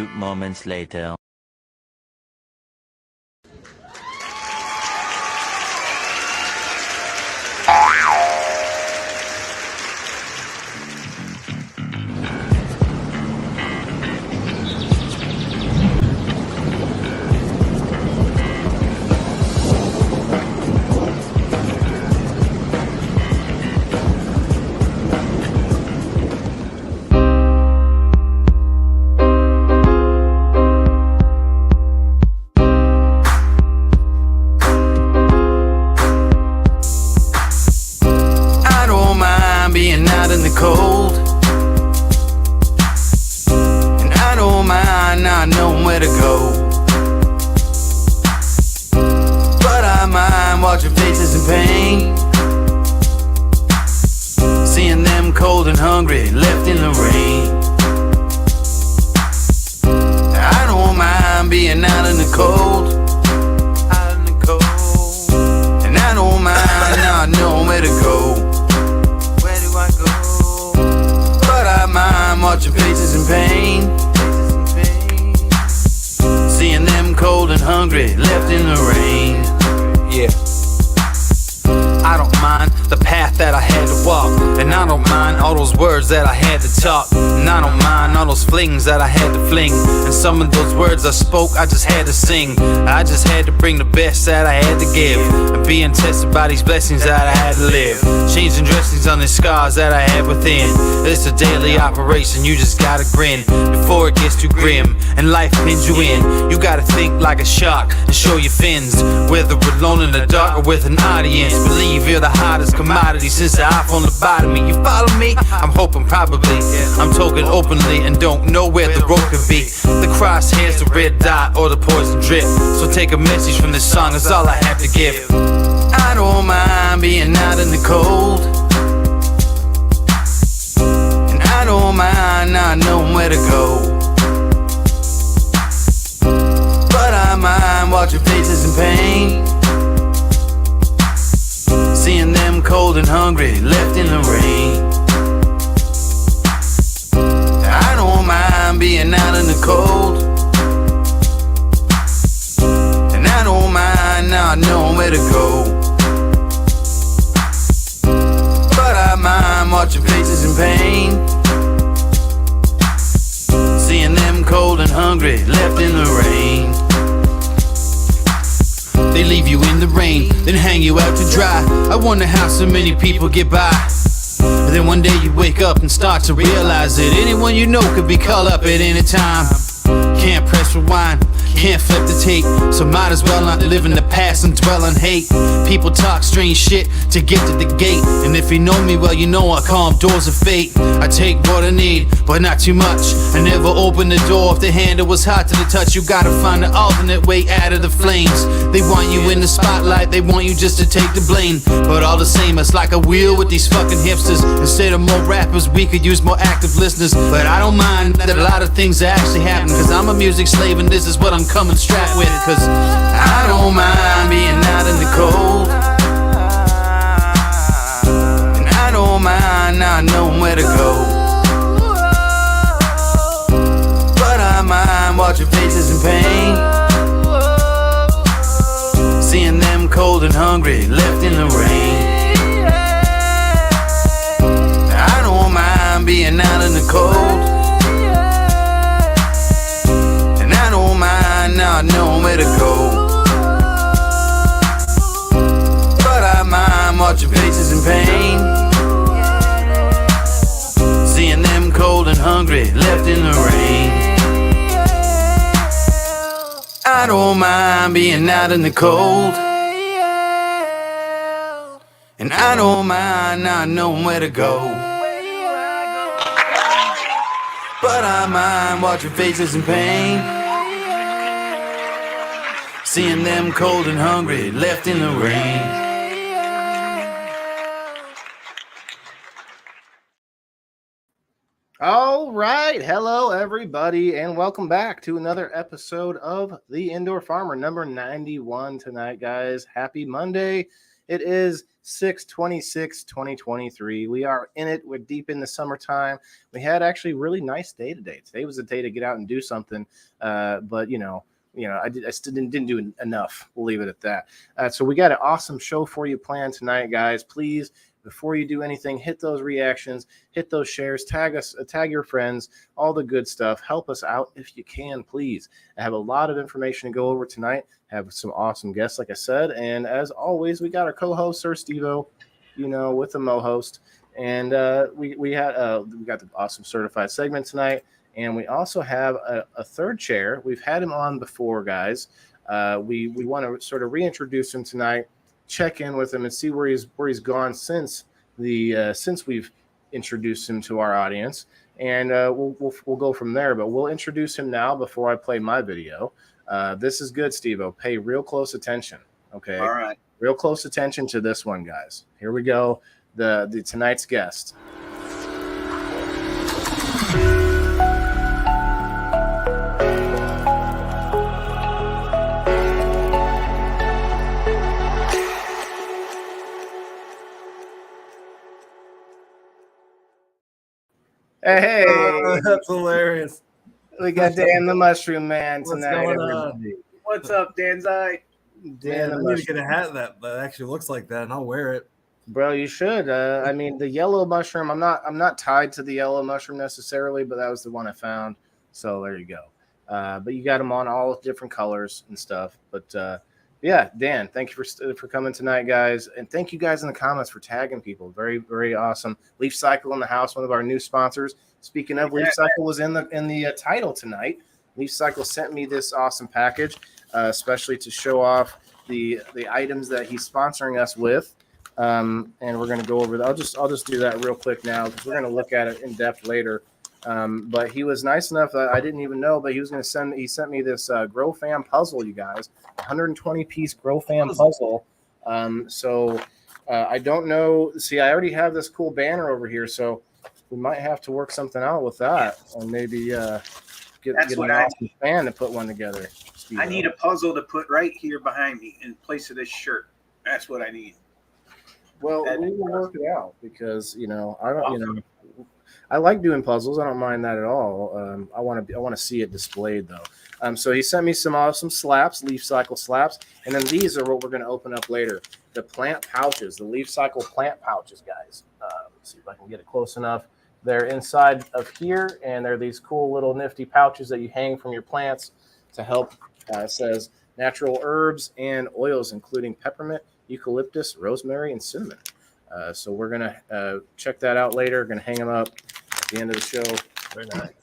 few moments later. Cold, and I don't mind not knowing where to go, but I mind watching faces in pain, seeing them cold and hungry left in the rain. I don't mind being out in the cold, and I don't mind not knowing where to go. I'm watching faces in pain, seeing them cold and hungry left in the rain. Yeah, I don't mind the path that I had to walk, and I don't mind all those words that I had to talk, and I don't mind all those flings that I had to fling, and some of those words I spoke I just had to sing. I just had to bring the best that I had to give, and being tested by these blessings that I had to live, changing dressings on the scars that I had within. It's a daily operation, you just gotta grin before it gets too grim and life pins you in. You gotta think like a shark and show your fins, whether alone in the dark or with an audience. Believe you're the hottest commodity since the iPhone lobotomy. You follow me? I'm hoping probably. I'm talking openly and don't know where the road could be. The crosshairs, the red dot, or the poison drip. So take a message from this song, that's all I have to give. I don't mind being out in the cold, and I don't mind not knowing where to go, but I mind watching faces in pain, seeing them cold and hungry left in the rain. I don't mind being out in the cold, and I don't mind not knowing where to go, but I mind watching faces in pain, seeing them cold and hungry left in the rain. They leave you in the rain, then hang you out to dry. I wonder how so many people get by. And then one day you wake up and start to realize that anyone you know could be called up at any time. Can't press rewind, can't flip the tape, so might as well not live in the past and dwell on hate. People talk strange shit to get to the gate, and if you know me well, you know I call them doors of fate. I take what I need, but not too much. I never open the door if the handle was hot to the touch. You gotta find an alternate way out of the flames. They want you in the spotlight, they want you just to take the blame, but all the same, it's like a wheel with these fucking hipsters. Instead of more rappers, we could use more active listeners. But I don't mind that a lot of things are actually happening, cause I'm a music slave and this is what I'm coming strapped with. Cause I don't mind being out in the cold, and I don't mind not knowing where to go, but I mind watching faces in pain, seeing them cold and hungry left in the rain. I don't mind being out in the cold, and I don't mind not knowing where to go, but I mind watching faces in pain, seeing them cold and hungry left in the rain. I don't mind being out in the cold, and I don't mind not knowing where to go, but I mind watching faces in pain, seeing them cold and hungry left in the rain. All right. Hello, everybody, and welcome back to another episode of The Indoor Farmer, number 91 tonight, guys. Happy Monday. It is 6/26/2023. We are in it. We're deep in the summertime. We had actually a really nice day today. Today was a day to get out and do something. But I still didn't do enough. We'll leave it at that. So we got an awesome show for you planned tonight, guys. Please, before you do anything, hit those reactions, hit those shares, tag us, tag your friends, all the good stuff. Help us out if you can, please. I have a lot of information to go over tonight. Have some awesome guests, like I said, and as always, we got our co-host Siir SteveO, with the Mo host, and we got the awesome certified segment tonight, and we also have a third chair. We've had him on before, guys. We want to sort of reintroduce him tonight, check in with him, and see where he's gone since we've introduced him to our audience, and we'll go from there. But we'll introduce him now before I play my video. This is good, SteveO. Pay real close attention, okay? All right. Real close attention to this one, guys. Here we go. The tonight's guest. Hey, that's hilarious. We got Dan the Mushroom Man tonight. What's going on? Everybody. What's up, Danzai? Dan the I need to Mushroom. get a hat that actually looks like that, and I'll wear it. Bro, you should. I mean, the yellow mushroom. I'm not tied to the yellow mushroom necessarily, but that was the one I found. So there you go. But you got them on all different colors and stuff. But yeah, Dan, thank you for coming tonight, guys, and thank you guys in the comments for tagging people. Very, very awesome. LeafCycle in the house, one of our new sponsors. Speaking of, LeafCycle was in the title tonight. LeafCycle sent me this awesome package, especially to show off the items that he's sponsoring us with. And we're going to go over that. I'll just do that real quick now because we're going to look at it in depth later. But he was nice enough that I didn't even know, but he sent me this Grow Fam puzzle, you guys, 120 piece Grow Fam puzzle. So I don't know. See, I already have this cool banner over here, so we might have to work something out with that, and maybe get an awesome fan to put one together. SteveO. I need a puzzle to put right here behind me in place of this shirt. That's what I need. Well, we will work it out because I like doing puzzles. I don't mind that at all. I want to see it displayed though. So he sent me some awesome slaps, LeafCycle slaps, and then these are what we're going to open up later. The plant pouches, the LeafCycle plant pouches, guys. Let's see if I can get it close enough. They're inside of here, and they're these cool little nifty pouches that you hang from your plants to help. It says natural herbs and oils, including peppermint, eucalyptus, rosemary, and cinnamon. So we're going to check that out later. Going to hang them up at the end of the show. Very nice.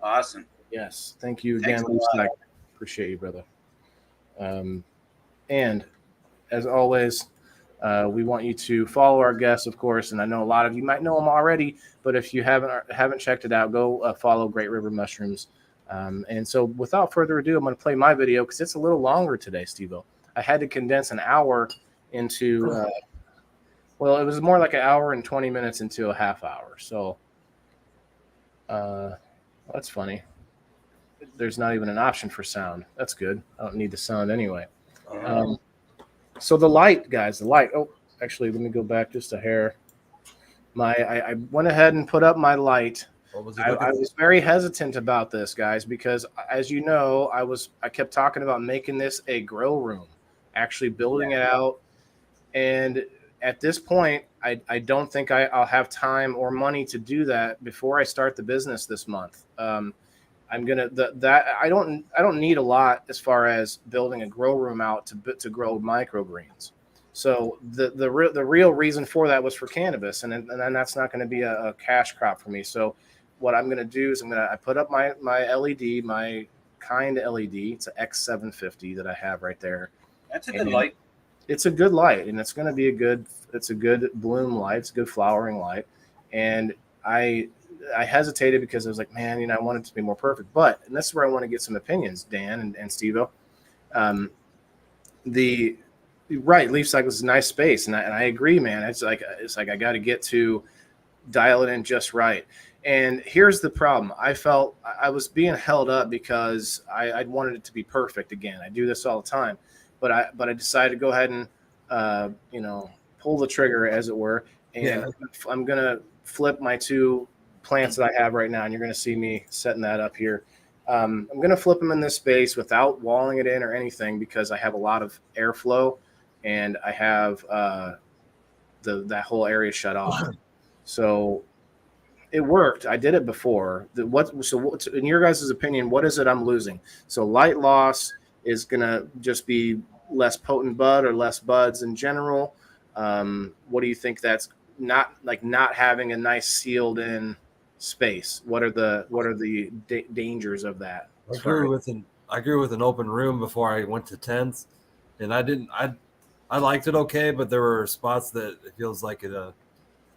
Awesome. Yes. Thank you again, LeafCycle. Appreciate you, brother. And as always, we want you to follow our guests, of course. And I know a lot of you might know them already, but if you haven't checked it out, go follow Great River Mushrooms. And so without further ado, I'm going to play my video because it's a little longer today, SteveO. I had to condense an hour into, it was more like an hour and 20 minutes into a half hour. So that's funny. There's not even an option for sound. That's good. I don't need the sound anyway. So the light, guys, the light. Oh, actually, let me go back just a hair. I went ahead and put up my light. What was I was very hesitant about this, guys, because as you know, I kept talking about making this a grow room, actually building it out. And at this point, I don't think I'll have time or money to do that before I start the business this month. I'm gonna I don't need a lot as far as building a grow room out to grow microgreens. So the real reason for that was for cannabis, and then that's not going to be a cash crop for me. So what I'm going to do is I put up my LED, my kind LED. It's an X750 that I have right there. That's a good light. It's a good light, and it's going to be a good bloom light. It's a good flowering light. And I hesitated because I was like, man, I want it to be more perfect. But, and this is where I want to get some opinions, Dan and SteveO. Right, LeafCycle is a nice space, and I agree, man. It's like I got to get to dial it in just right. And here's the problem. I felt I was being held up because I wanted it to be perfect again. I do this all the time. But I decided to go ahead and pull the trigger, as it were, and I'm gonna flip my 2 plants that I have right now, and you're gonna see me setting that up here. I'm gonna flip them in this space without walling it in or anything, because I have a lot of airflow, and I have that whole area shut off. So it worked. I did it before. So in your guys' opinion, what is it I'm losing? So light loss is gonna just be less potent bud or less buds in general. What do you think? That's not having a nice sealed in space. What are the dangers of that? I grew with an open room before I went to tents, and I liked it okay, but there were spots that it feels like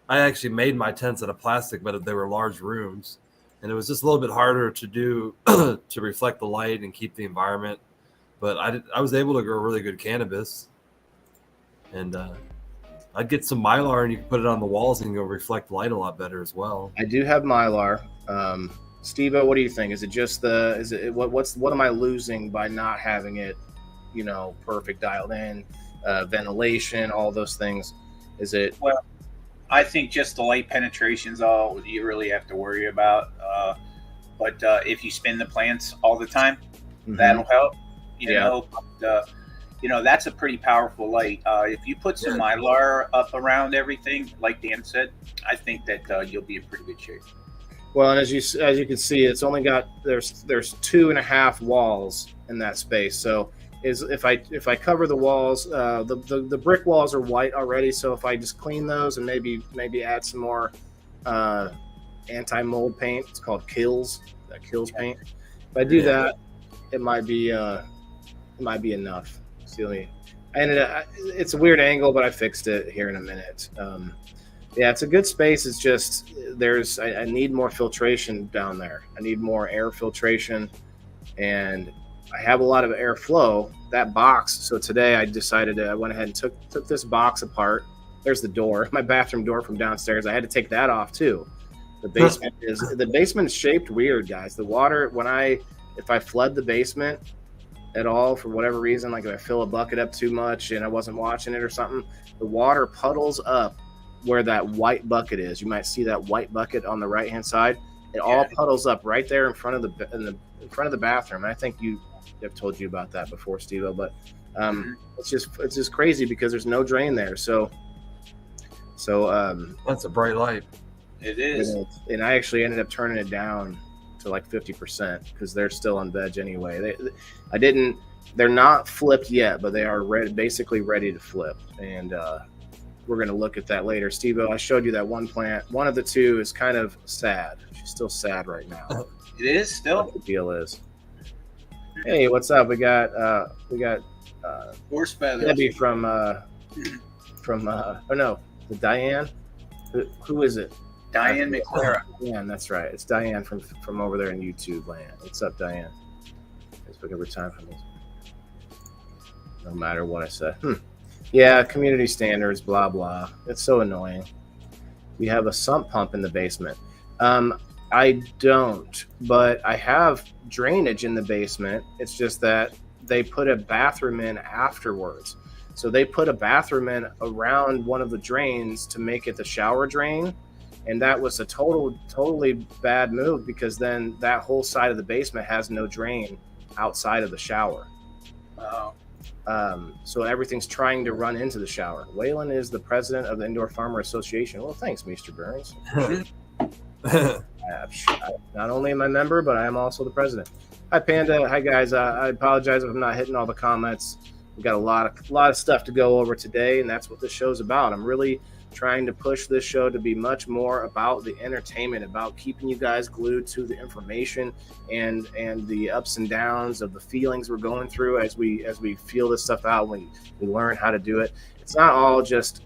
I actually made my tents out of plastic, but they were large rooms, and it was just a little bit harder to do to reflect the light and keep the environment. But I was able to grow really good cannabis, and I'd get some Mylar, and you can put it on the walls, and you'll reflect light a lot better as well. I do have Mylar. SteveO, what do you think? Is it just what am I losing by not having it, perfect dialed in, ventilation, all those things? Is it? Well, I think just the light penetration is all you really have to worry about. But if you spin the plants all the time, that'll help. That's a pretty powerful light. If you put some Mylar up around everything, like Dan said, I think that you'll be in pretty good shape. Well, and as you can see, it's only got there's 2.5 walls in that space. So if I cover the walls, the brick walls are white already. So if I just clean those and maybe add some more anti-mold paint, it's called Kills paint. If I do that, it might be enough. See me. It's a weird angle, but I fixed it here in a minute. It's a good space. It's just I need more filtration down there. I need more air filtration, and I have a lot of airflow. That box. So today I went ahead and took this box apart. There's the door, my bathroom door from downstairs. I had to take that off too. The basement is shaped weird, guys. The water, if I flood the basement at all for whatever reason, like if I fill a bucket up too much and I wasn't watching it or something, the water puddles up where that white bucket is. You might see that white bucket on the right hand side. It all puddles up right there in front of the bathroom. I think I've told you about that before, SteveO, but it's just crazy because there's no drain there. So that's a bright light. It is. And I actually ended up turning it down to like 50% because they're still on veg anyway. They're not flipped yet, but they are basically ready to flip. And we're going to look at that later. SteveO, I showed you that one plant. One of the 2 is kind of sad. She's still sad right now. It is still. What the deal is. Hey, what's up? We got horse feathers. Debbie from Diane. Who is it? Diane McClara. Yeah, that's right. It's Diane from over there in YouTube land. What's up, Diane? Facebook every time for me. No matter what I say. Yeah, community standards, blah, blah. It's so annoying. We have a sump pump in the basement. I don't, but I have drainage in the basement. It's just that they put a bathroom in afterwards. So they put a bathroom in around one of the drains to make it the shower drain. And that was a totally bad move because then that whole side of the basement has no drain outside of the shower. Wow. So everything's trying to run into the shower. Waylon is the president of the Indoor Farmer Association. Well, thanks, Mr. Burns. Not only am I a member, but I am also the president. Hi, Panda. Hi, guys. I apologize if I'm not hitting all the comments. We've got a lot of stuff to go over today, and that's what this show's about. I'm really trying to push this show to be much more about the entertainment, about keeping you guys glued to the information and the ups and downs of the feelings we're going through as we feel this stuff out, when we learn how to do it. It's not all just,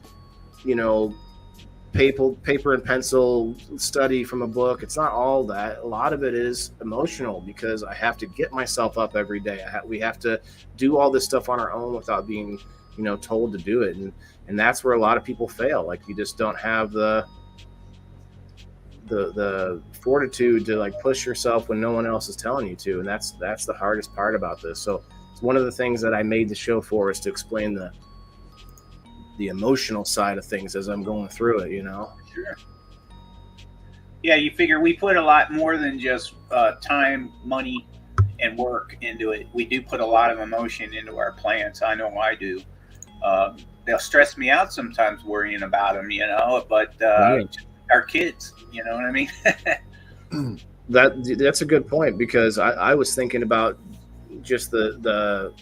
paper and pencil study from a book. It's not all that. A lot of it is emotional because I have to get myself up every day. We have to do all this stuff on our own without being, told to do it. And that's where a lot of people fail. Like, you just don't have the fortitude to push yourself when no one else is telling you to. And that's the hardest part about this. So it's one of the things that I made the show for, is to explain the emotional side of things as I'm going through it, you know. Sure. Yeah, you figure we put a lot more than just time, money, and work into it. We do put a lot of emotion into our plants. I know I do. They'll stress me out sometimes worrying about them, you know, but our kids, you know what I mean? That's a good point, because I was thinking about just the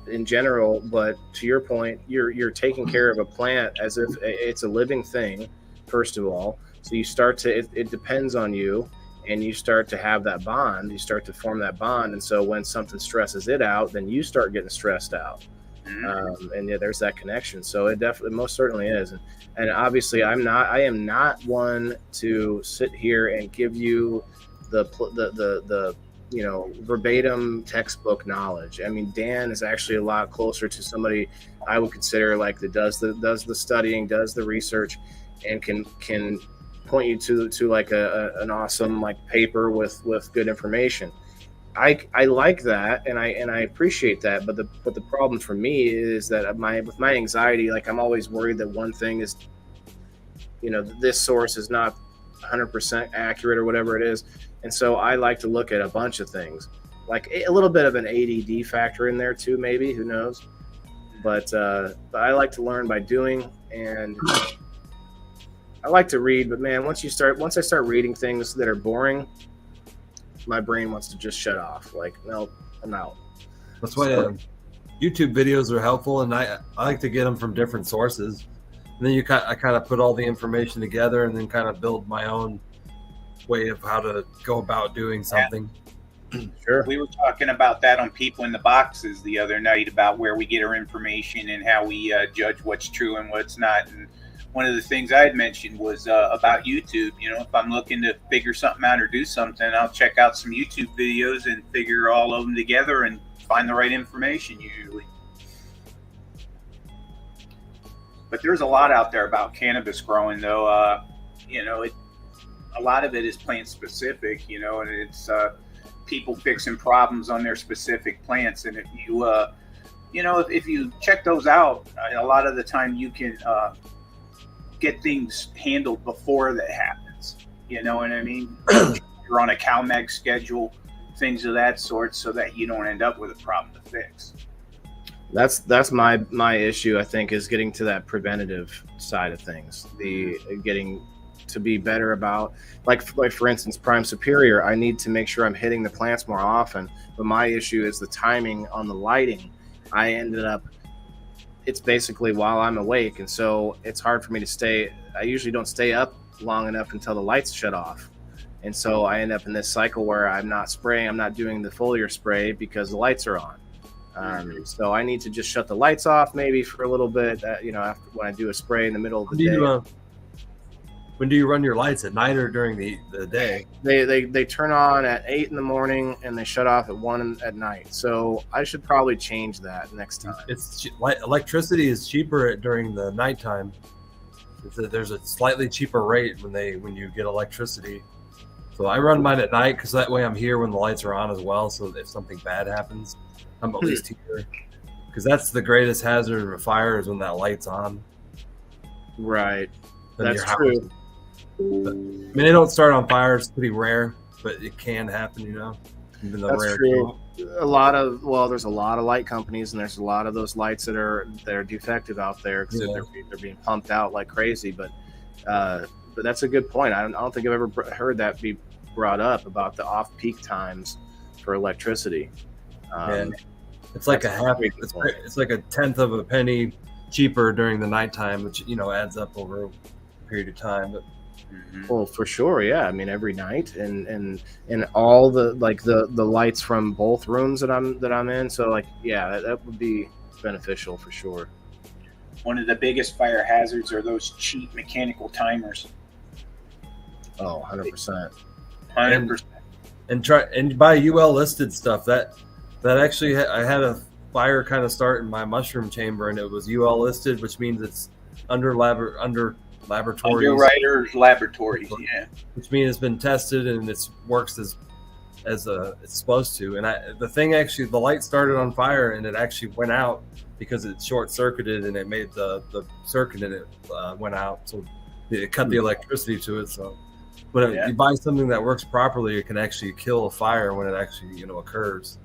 in general, but to your point, you're taking care of a plant as if it's a living thing, first of all. So you start to, it depends on you, and you start to have that bond, you start to form that bond. And so when something stresses it out, then you start getting stressed out. And yeah, there's that connection. So it definitely, most certainly is. And obviously I am not one to sit here and give you the you know, verbatim textbook knowledge. I mean, Dan is actually a lot closer to somebody I would consider like that does the studying, does the research, and can point you to like an awesome like paper with good information. I like that, and I appreciate that, but the problem for me is that with my anxiety, like I'm always worried that one thing is, you know, this source is not 100% accurate or whatever it is. And so I like to look at a bunch of things, like a little bit of an ADD factor in there too, maybe, who knows? But I like to learn by doing, and I like to read. But man, once I start reading things that are boring, my brain wants to just shut off. Like, no, I'm out. That's why YouTube videos are helpful, and I like to get them from different sources. And then I kind of put all the information together, and then kind of build my own way of how to go about doing something. Yeah. Sure. We were talking about that on People in the Boxes the other night, about where we get our information and how we judge what's true and what's not. And one of the things I had mentioned was about YouTube. You know, if I'm looking to figure something out or do something, I'll check out some YouTube videos and figure all of them together and find the right information usually. But there's a lot out there about cannabis growing, though. You know, a lot of it is plant specific, you know, and it's people fixing problems on their specific plants. And if you, you know, if you check those out, a lot of the time you can get things handled before that happens. You know what I mean? You're on a CalMag schedule, things of that sort, so that you don't end up with a problem to fix. That's my issue, I think, is getting to that preventative side of things. The getting to be better about, like for instance, Prime Superior, I need to make sure I'm hitting the plants more often. But my issue is the timing on the lighting. I ended up, it's basically while I'm awake, and so it's hard for me to stay. I usually don't stay up long enough until the lights shut off. And so I end up in this cycle where I'm not spraying, I'm not doing the foliar spray because the lights are on. So I need to just shut the lights off maybe for a little bit, you know, after when I do a spray in the middle of the day. When do you run your lights, at night or during the day? They turn on at 8 in the morning and they shut off at 1 at night. So I should probably change that next time. Electricity is cheaper during the nighttime. There's a slightly cheaper rate when you get electricity. So I run mine at night because that way I'm here when the lights are on as well. So if something bad happens, I'm at least here. Because that's the greatest hazard of a fire, is when that light's on. Right. That's true. But, I mean, they don't start on fire. It's pretty rare, but it can happen, you know. Even though that's rare true. There's a lot of light companies, and there's a lot of those lights that are defective out there because they're being pumped out like crazy. But that's a good point. I don't think I've ever heard that be brought up about the off-peak times for electricity. It's like it's like a tenth of a penny cheaper during the nighttime, which, you know, adds up over a period of time. But well, for sure, yeah. I mean, every night, and all the lights from both rooms that I'm in. So like, yeah, that would be beneficial for sure. One of the biggest fire hazards are those cheap mechanical timers. Oh, 100%. 100%. And buy UL listed stuff. That actually, I had a fire kind of start in my mushroom chamber, and it was UL listed, which means it's under laboratories. Underwriters laboratories, yeah. Which means it's been tested and it works as it's supposed to. And the thing actually, the light started on fire and it actually went out because it short circuited and it made the circuit in it went out, so it cut the electricity to it. So, but if you buy something that works properly, it can actually kill a fire when it actually occurs.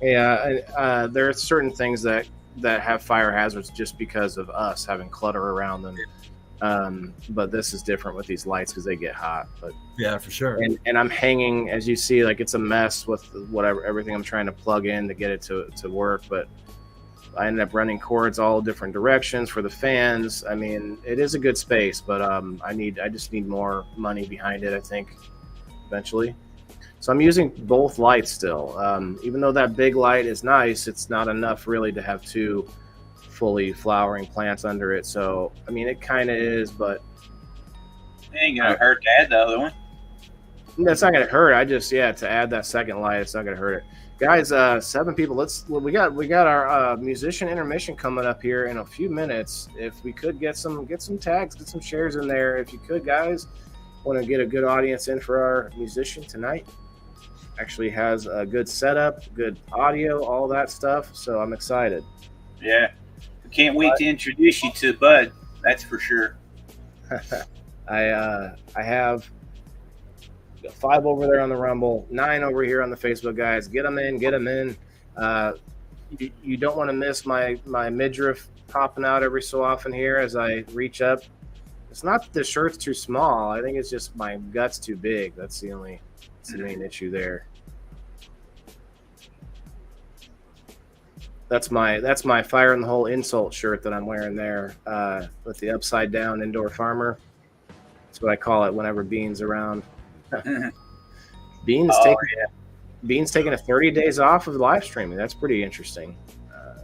Yeah, there are certain things that have fire hazards just because of us having clutter around them. But this is different with these lights because they get hot. But yeah, for sure. And I'm hanging, as you see, like it's a mess with everything I'm trying to plug in to get it to work. But I ended up running cords all different directions for the fans. I mean, it is a good space, but I just need more money behind it, I think, eventually. So I'm using both lights still. Even though that big light is nice, it's not enough really to have two fully flowering plants under it. So I mean, it kind of is, but it ain't gonna hurt to add the other one. That's not gonna hurt. To add that second light, it's not gonna hurt it. Guys, 7 people. We got our musician intermission coming up here in a few minutes. If we could get some tags, get some shares in there. If you could, guys, want to get a good audience in for our musician tonight. Actually has a good setup, good audio, all that stuff. So I'm excited. Yeah, I can't wait to introduce you to Budd. That's for sure. I have 5 over there on the Rumble, 9 over here on the Facebook, guys. Get them in. You don't want to miss my midriff popping out every so often here as I reach up. It's not that the shirt's too small. I think it's just my gut's too big. That's the main issue there. That's my fire in the hole insult shirt that I'm wearing there with the upside down indoor farmer. That's what I call it whenever Bean's around. Bean's taking a 30 days off of live streaming. That's pretty interesting.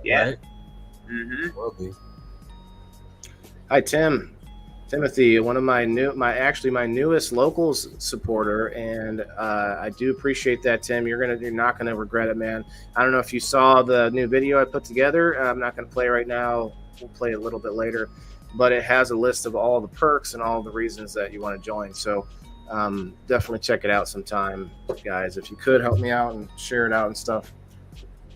Right? Hi, Timothy, one of my newest locals supporter, and I do appreciate that, Tim. You're not gonna regret it, man. I don't know if you saw the new video I put together. I'm not gonna play right now. We'll play a little bit later, but it has a list of all the perks and all the reasons that you want to join. So definitely check it out sometime, guys. If you could help me out and share it out and stuff.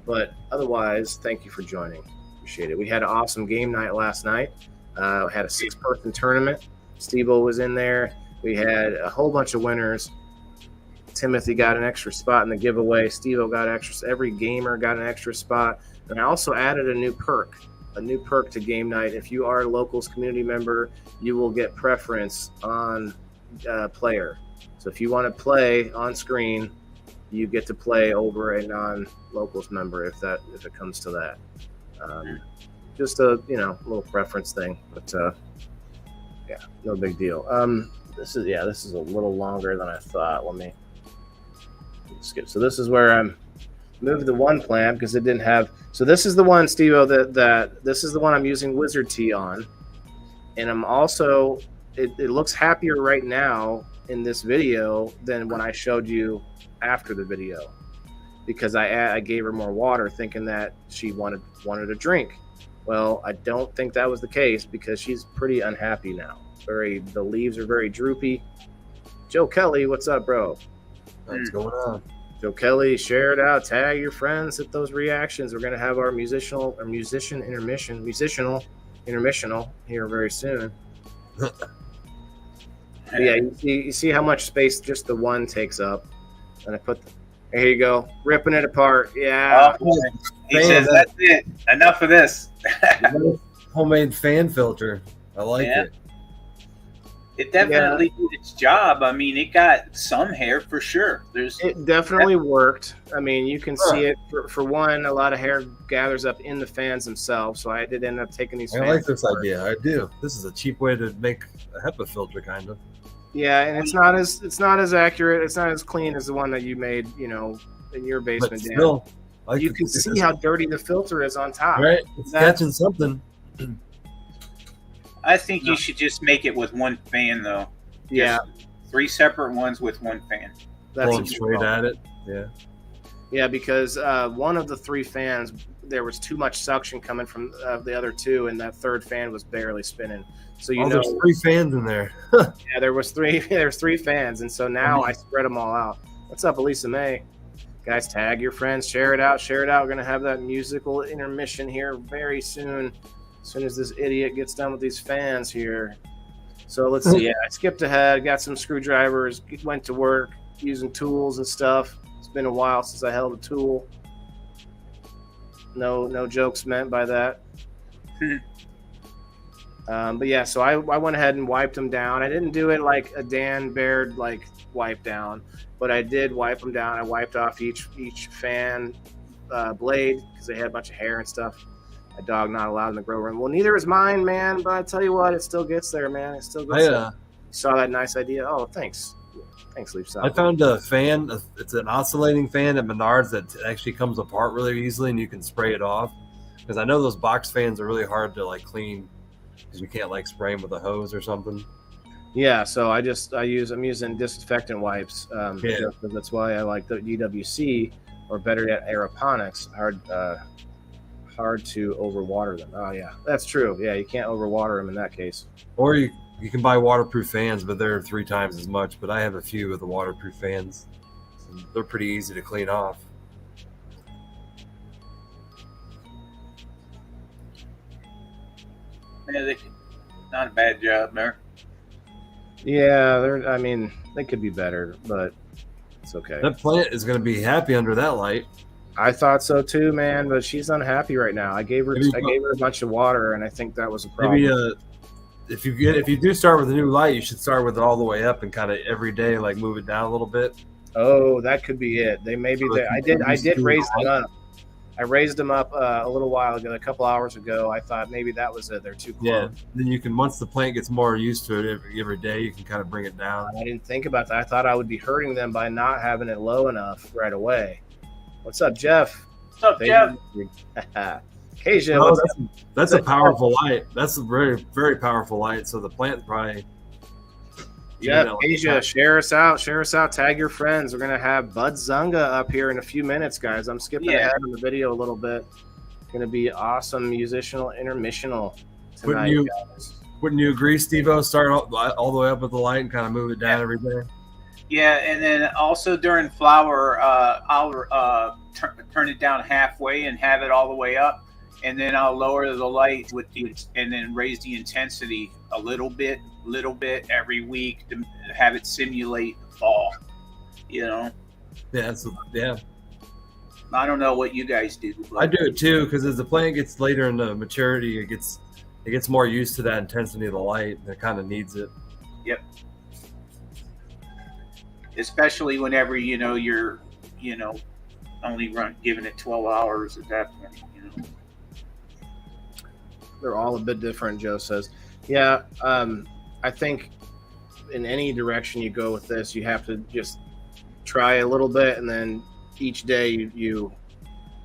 But otherwise, thank you for joining. Appreciate it. We had an awesome game night last night. Had a 6-person tournament. SteveO was in there. We had a whole bunch of winners. Timothy got an extra spot in the giveaway. SteveO got extras. Every gamer got an extra spot. And I also added a new perk to game night. If you are a locals community member, you will get preference on player. So if you want to play on screen, you get to play over a non-locals member if it comes to that. Just a little preference thing, but no big deal. This is a little longer than I thought. Let me skip. So this is where I'm moved the one plant because it didn't have. So this is the one, SteveO, that this is the one I'm using Wizard Tea on, and I'm also. It looks happier right now in this video than when I showed you after the video, because I gave her more water thinking that she wanted a drink. Well, I don't think that was the case because she's pretty unhappy now. The leaves are very droopy. Joe Kelly, what's up, bro? What's going on? Joe Kelly, share it out, tag your friends, hit those reactions. We're gonna have our musician intermissional here very soon. Yeah, you see how much space just the one takes up. And I here you go, ripping it apart. Yeah. Oh, he says, that's it. Enough of this. Homemade fan filter. I like it. It definitely did its job. I mean, it got some hair for sure. It definitely worked. I mean, you can see it. For one, a lot of hair gathers up in the fans themselves. So I did end up taking these. I like this idea. I do. This is a cheap way to make a HEPA filter, kind of. Yeah, and it's not as accurate. It's not as clean as the one that you made, in your basement. But still, you can see how dirty the filter is on top. Right, it's catching something. I think you should just make it with one fan, though. Yeah, 3 separate ones with one fan. That's straight at it. Yeah. Yeah, because one of the 3 fans, there was too much suction coming from the other 2, and that third fan was barely spinning. So there's 3 fans in there. Yeah, there was 3. There's 3 fans, and so now I spread them all out. What's up, Elisa May? Guys, tag your friends, share it out, share it out. We're going to have that musical intermission here very soon, as soon as this idiot gets done with these fans here. So let's see. Yeah, I skipped ahead, got some screwdrivers, went to work using tools and stuff. It's been a while since I held a tool. No jokes meant by that. But yeah, so I went ahead and wiped them down. I didn't do it like a Dan Baird like wipe down, but I did wipe them down. I wiped off each fan blade because they had a bunch of hair and stuff. My dog not allowed in the grow room. Well, neither is mine, man. But I tell you what, it still gets there, man. It still gets there. You saw that nice idea? Oh, thanks. Thanks, LeafCycle. I found a fan. It's an oscillating fan at Menards that actually comes apart really easily, and you can spray it off. Because I know those box fans are really hard to like clean because you can't like spray them with a hose or something. Yeah, so I'm using disinfectant wipes. That's why I like the DWC, or better yet, aeroponics. Hard to overwater them. Oh yeah, that's true. Yeah, you can't overwater them in that case. Or you can buy waterproof fans, but they're 3 times as much. But I have a few of the waterproof fans. They're pretty easy to clean off. Yeah, not a bad job there. Yeah, they could be better, but it's okay. That plant is going to be happy under that light. I thought so too, man, but she's unhappy right now. I gave her a bunch of water, and I think that was a problem. Maybe if you do start with a new light, you should start with it all the way up and kind of every day like move it down a little bit. Oh, that could be it. I did raise them up. I raised them up a little while ago, a couple hours ago. I thought maybe that was it. They're too close. Yeah. Then you can, once the plant gets more used to it every day, you can kind of bring it down. I didn't think about that. I thought I would be hurting them by not having it low enough right away. What's up, Jeff? What's up, Jeff? Kasia, that's a powerful light. That's a very, very powerful light. So the plant probably. Jeff, Kasia, share us out. Tag your friends. We're gonna have Budd Zunga up here in a few minutes, guys. I'm skipping ahead in the video a little bit. It's gonna be awesome musical intermissional tonight. Wouldn't you agree, SteveO? Start all the way up with the light and kind of move it down every day. Yeah, and then also during flower, I'll turn it down halfway and have it all the way up, and then I'll lower the light and then raise the intensity a little bit every week to have it simulate fall. You know. Yeah. I don't know what you guys do. I do it too, because as the plant gets later into maturity, it gets more used to that intensity of the light, and it kind of needs it. Yep. Especially whenever you're only giving it 12 hours at that point. They're all a bit different, Joe says. Yeah, I think in any direction you go with this, you have to just try a little bit, and then each day you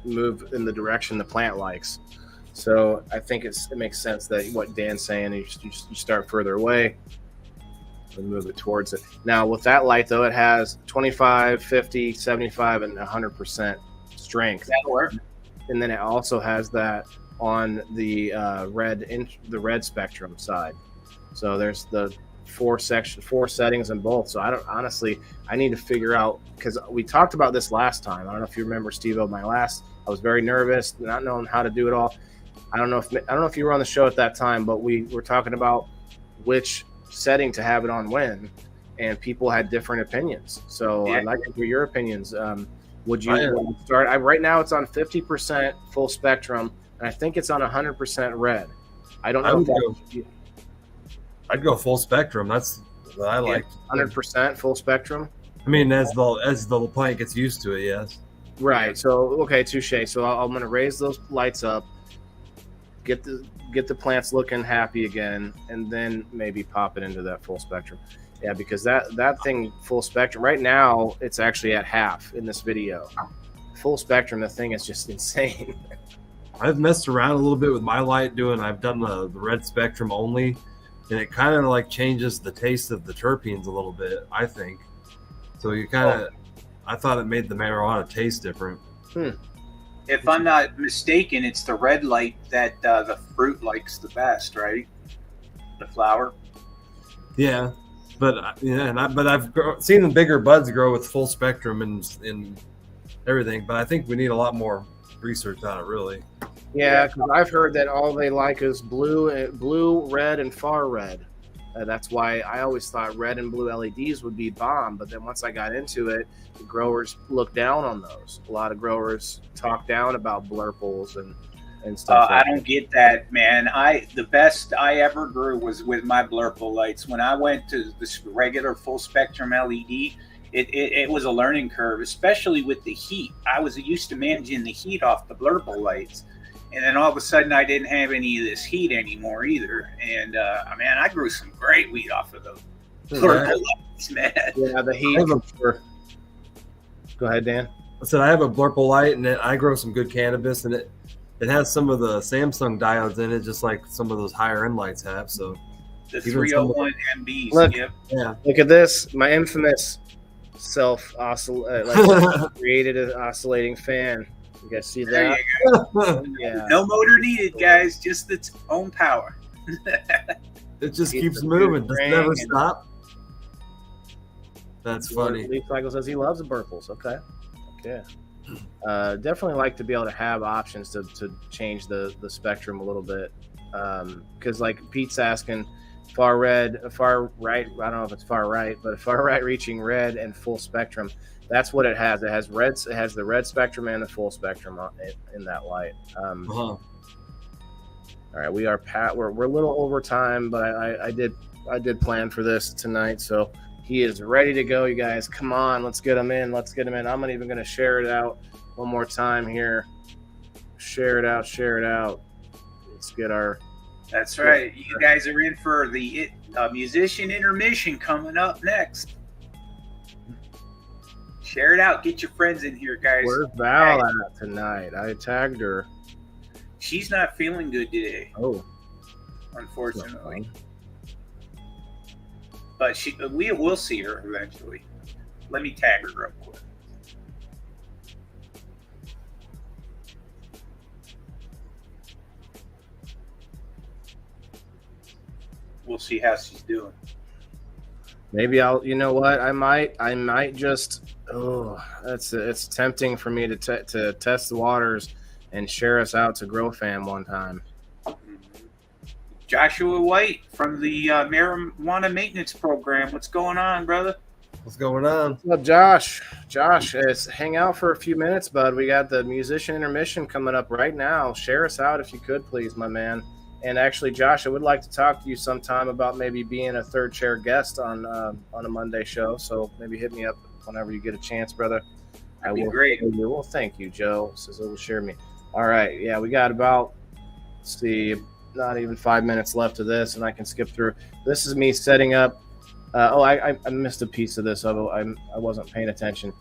move in the direction the plant likes. So I think it makes sense that what Dan's saying, you start further away and move it towards it. Now with that light though, it has 25, 50, 75, and 100% strength. That'll work. And then it also has that on the red spectrum side. So there's the four settings in both. So I need to figure out, because we talked about this last time. I don't know if you remember, SteveO, I was very nervous, not knowing how to do it all. I don't know if you were on the show at that time, but we were talking about which setting to have it on when, and people had different opinions. So I'd like to hear your opinions. Would you start? Right now it's on 50% full spectrum, and I think it's on 100% red. I don't know. I'd go full spectrum. That's what I like. 100% full spectrum. I mean, as the plant gets used to it, yes. Right. So okay, touche. So I'm going to raise those lights up, get the plants looking happy again, and then maybe pop it into that full spectrum. Yeah, because that thing full spectrum right now, it's actually at half in this video. Full spectrum, the thing is just insane. I've messed around a little bit with my light I've done the red spectrum only, and it kind of like changes the taste of the terpenes a little bit, I think. So I thought it made the marijuana taste different. If I'm not mistaken, it's the red light that the fruit likes the best, right? The flower. Yeah, but I've seen the bigger buds grow with full spectrum, and everything. But I think we need a lot more research on it, really. Yeah, because I've heard that all they like is blue, red, and far red. That's why I always thought red and blue LEDs would be bomb. But then once I got into it, the growers look down on those. A lot of growers talk down about blurples and stuff. I don't get that, man. The best I ever grew was with my blurple lights. When I went to this regular full spectrum LED, it was a learning curve, especially with the heat. I was used to managing the heat off the blurple lights. And then all of a sudden, I didn't have any of this heat anymore either. And man, I grew some great wheat off of those blurple lights, man. Yeah, the heat. Go ahead, Dan. I said I have a blurple light, and I grow some good cannabis, and it has some of the Samsung diodes in it, just like some of those higher end lights have. So the 301 MBs. Look, yeah. Look at this. My infamous created an oscillating fan. You guys see that? Yeah. No motor needed, guys. Just its own power. It just keeps moving. Does never stop. That's funny. LeafCycle says he loves the burples. Okay. Definitely like to be able to have options to change the spectrum a little bit. Because like Pete's asking, far right. I don't know if it's far right, but far right reaching red and full spectrum. That's what it has. It has reds. It has the red spectrum and the full spectrum in that light. All right, we're a little over time, but I did plan for this tonight, so he is ready to go. You guys, come on, let's get him in. I'm not even going to share it out one more time here. Share it out. Let's get our. That's right. You guys are in for the musician intermission coming up next. Share it out. Get your friends in here, guys. Where's Val at tonight? I tagged her. She's not feeling good today. Oh, unfortunately. But we will see her eventually. Let me tag her real quick. We'll see how she's doing. Maybe I'll. You know what? I might just. Oh, it's tempting for me to test the waters and share us out to GrowFam one time. Joshua White from the marijuana maintenance program. What's going on, brother? What's going on? What's up, Josh? Josh, hang out for a few minutes, bud. We got the musician intermission coming up right now. Share us out if you could, please, my man. And actually, Josh, I would like to talk to you sometime about maybe being a third chair guest on a Monday show. So maybe hit me up whenever you get a chance, brother. That'd be great. Well, thank you, Joe. Says it will share me. All right. Yeah, we got about, let's see, not even 5 minutes left of this, and I can skip through. This is me setting up. I missed a piece of this. Although I wasn't paying attention.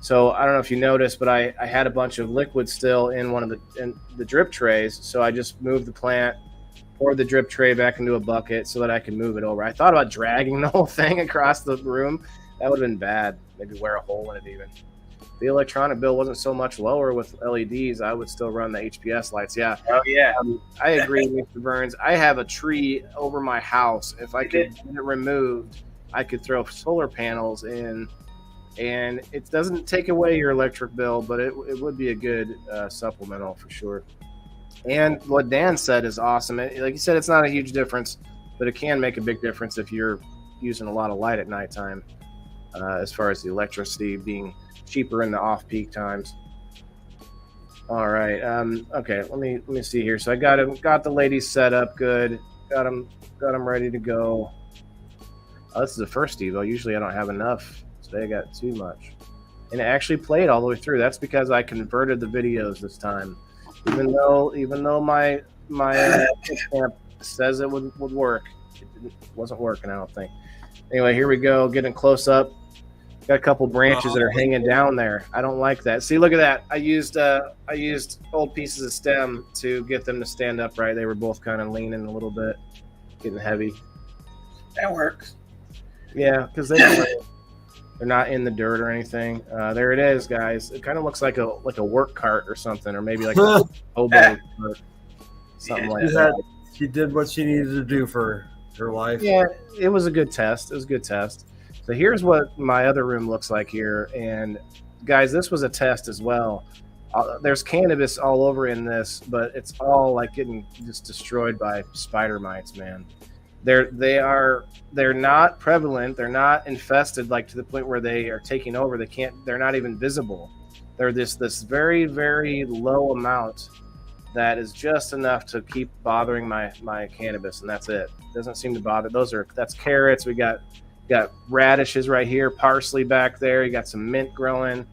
So I don't know if you noticed, but I had a bunch of liquid still in one of the drip trays. So I just moved the plant, poured the drip tray back into a bucket so that I can move it over. I thought about dragging the whole thing across the room. That would have been bad. Maybe wear a hole in it even. The electronic bill wasn't so much lower with LEDs. I would still run the HPS lights. Yeah. Oh, yeah. I agree, Mr. Burns. I have a tree over my house. If I could get it removed, I could throw solar panels in, and it doesn't take away your electric bill, but it would be a good supplemental for sure. And what Dan said is awesome. Like you said, it's not a huge difference, but it can make a big difference if you're using a lot of light at nighttime, as far as the electricity being cheaper in the off-peak times. All right. Okay. Let me see here. So I got the ladies set up good. Got them ready to go. Oh, this is the first Evo. Usually I don't have enough. Today I got too much, and it actually played all the way through. That's because I converted the videos this time. Even though my camp says it would work, it wasn't working. I don't think. Anyway, here we go. Getting close up. Got a couple branches that are hanging down there. I don't like that. See, look at that. I used old pieces of stem to get them to stand upright. They were both kind of leaning a little bit, getting heavy. That works. Yeah, because they're not in the dirt or anything. There it is, guys. It kind of looks like a work cart or something, or maybe like a hobo cart, something like that. She did what she needed to do for her life. Yeah, it was a good test. So here's what my other room looks like here, and guys, this was a test as well. There's cannabis all over in this, but it's all like getting just destroyed by spider mites, man. They're not prevalent. They're not infested like to the point where they are taking over. They're not even visible. They're this very, very low amount that is just enough to keep bothering my cannabis, and that's it. Doesn't seem to bother. That's carrots. We got radishes right here, parsley back there. You got some mint growing.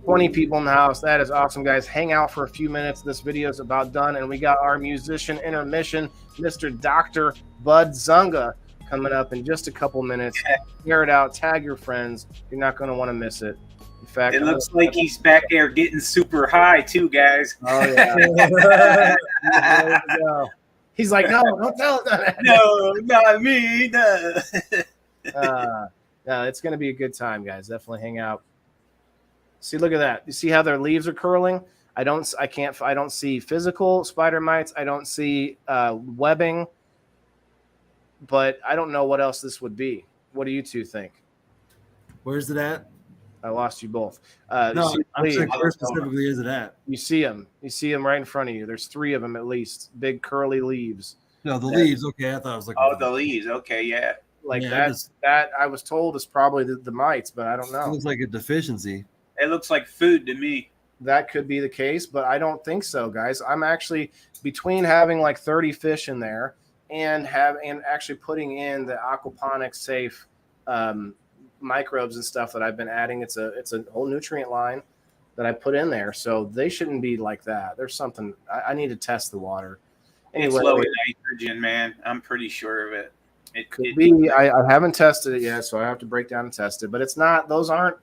20 people in the house. That is awesome, guys. Hang out for a few minutes. This video is about done, and we got our musician intermission, Mr. Dr. Budd Zunga, coming up in just a couple minutes. Share it out. Tag your friends. You're not going to want to miss it. In fact, it looks like he's back there getting super high too, guys. Oh yeah. There we go. He's like, no, don't tell us. No, not me. No. No, it's going to be a good time, guys. Definitely hang out. See, look at that. You see how their leaves are curling? I don't see physical spider mites. I don't see webbing, but I don't know what else this would be. What do you two think? Where's it at? I lost you both. No, I'm saying where specifically is it at? You see them. You see them right in front of you. There's 3 of them at least. Big curly leaves. No, the leaves. Okay, I thought it was like. Oh, the leaves. Okay, yeah. Like that I was told is probably the mites, but I don't know. It looks like a deficiency. It looks like food to me. That could be the case, but I don't think so, guys. I'm actually between having like 30 fish in there and actually putting in the aquaponics safe microbes and stuff that I've been adding. It's a whole nutrient line that I put in there, so they shouldn't be like that. There's something I need to test the water. Anyway, it's low in nitrogen, man. I'm pretty sure of it. It could be. I haven't tested it yet, so I have to break down and test it. But it's not. Those aren't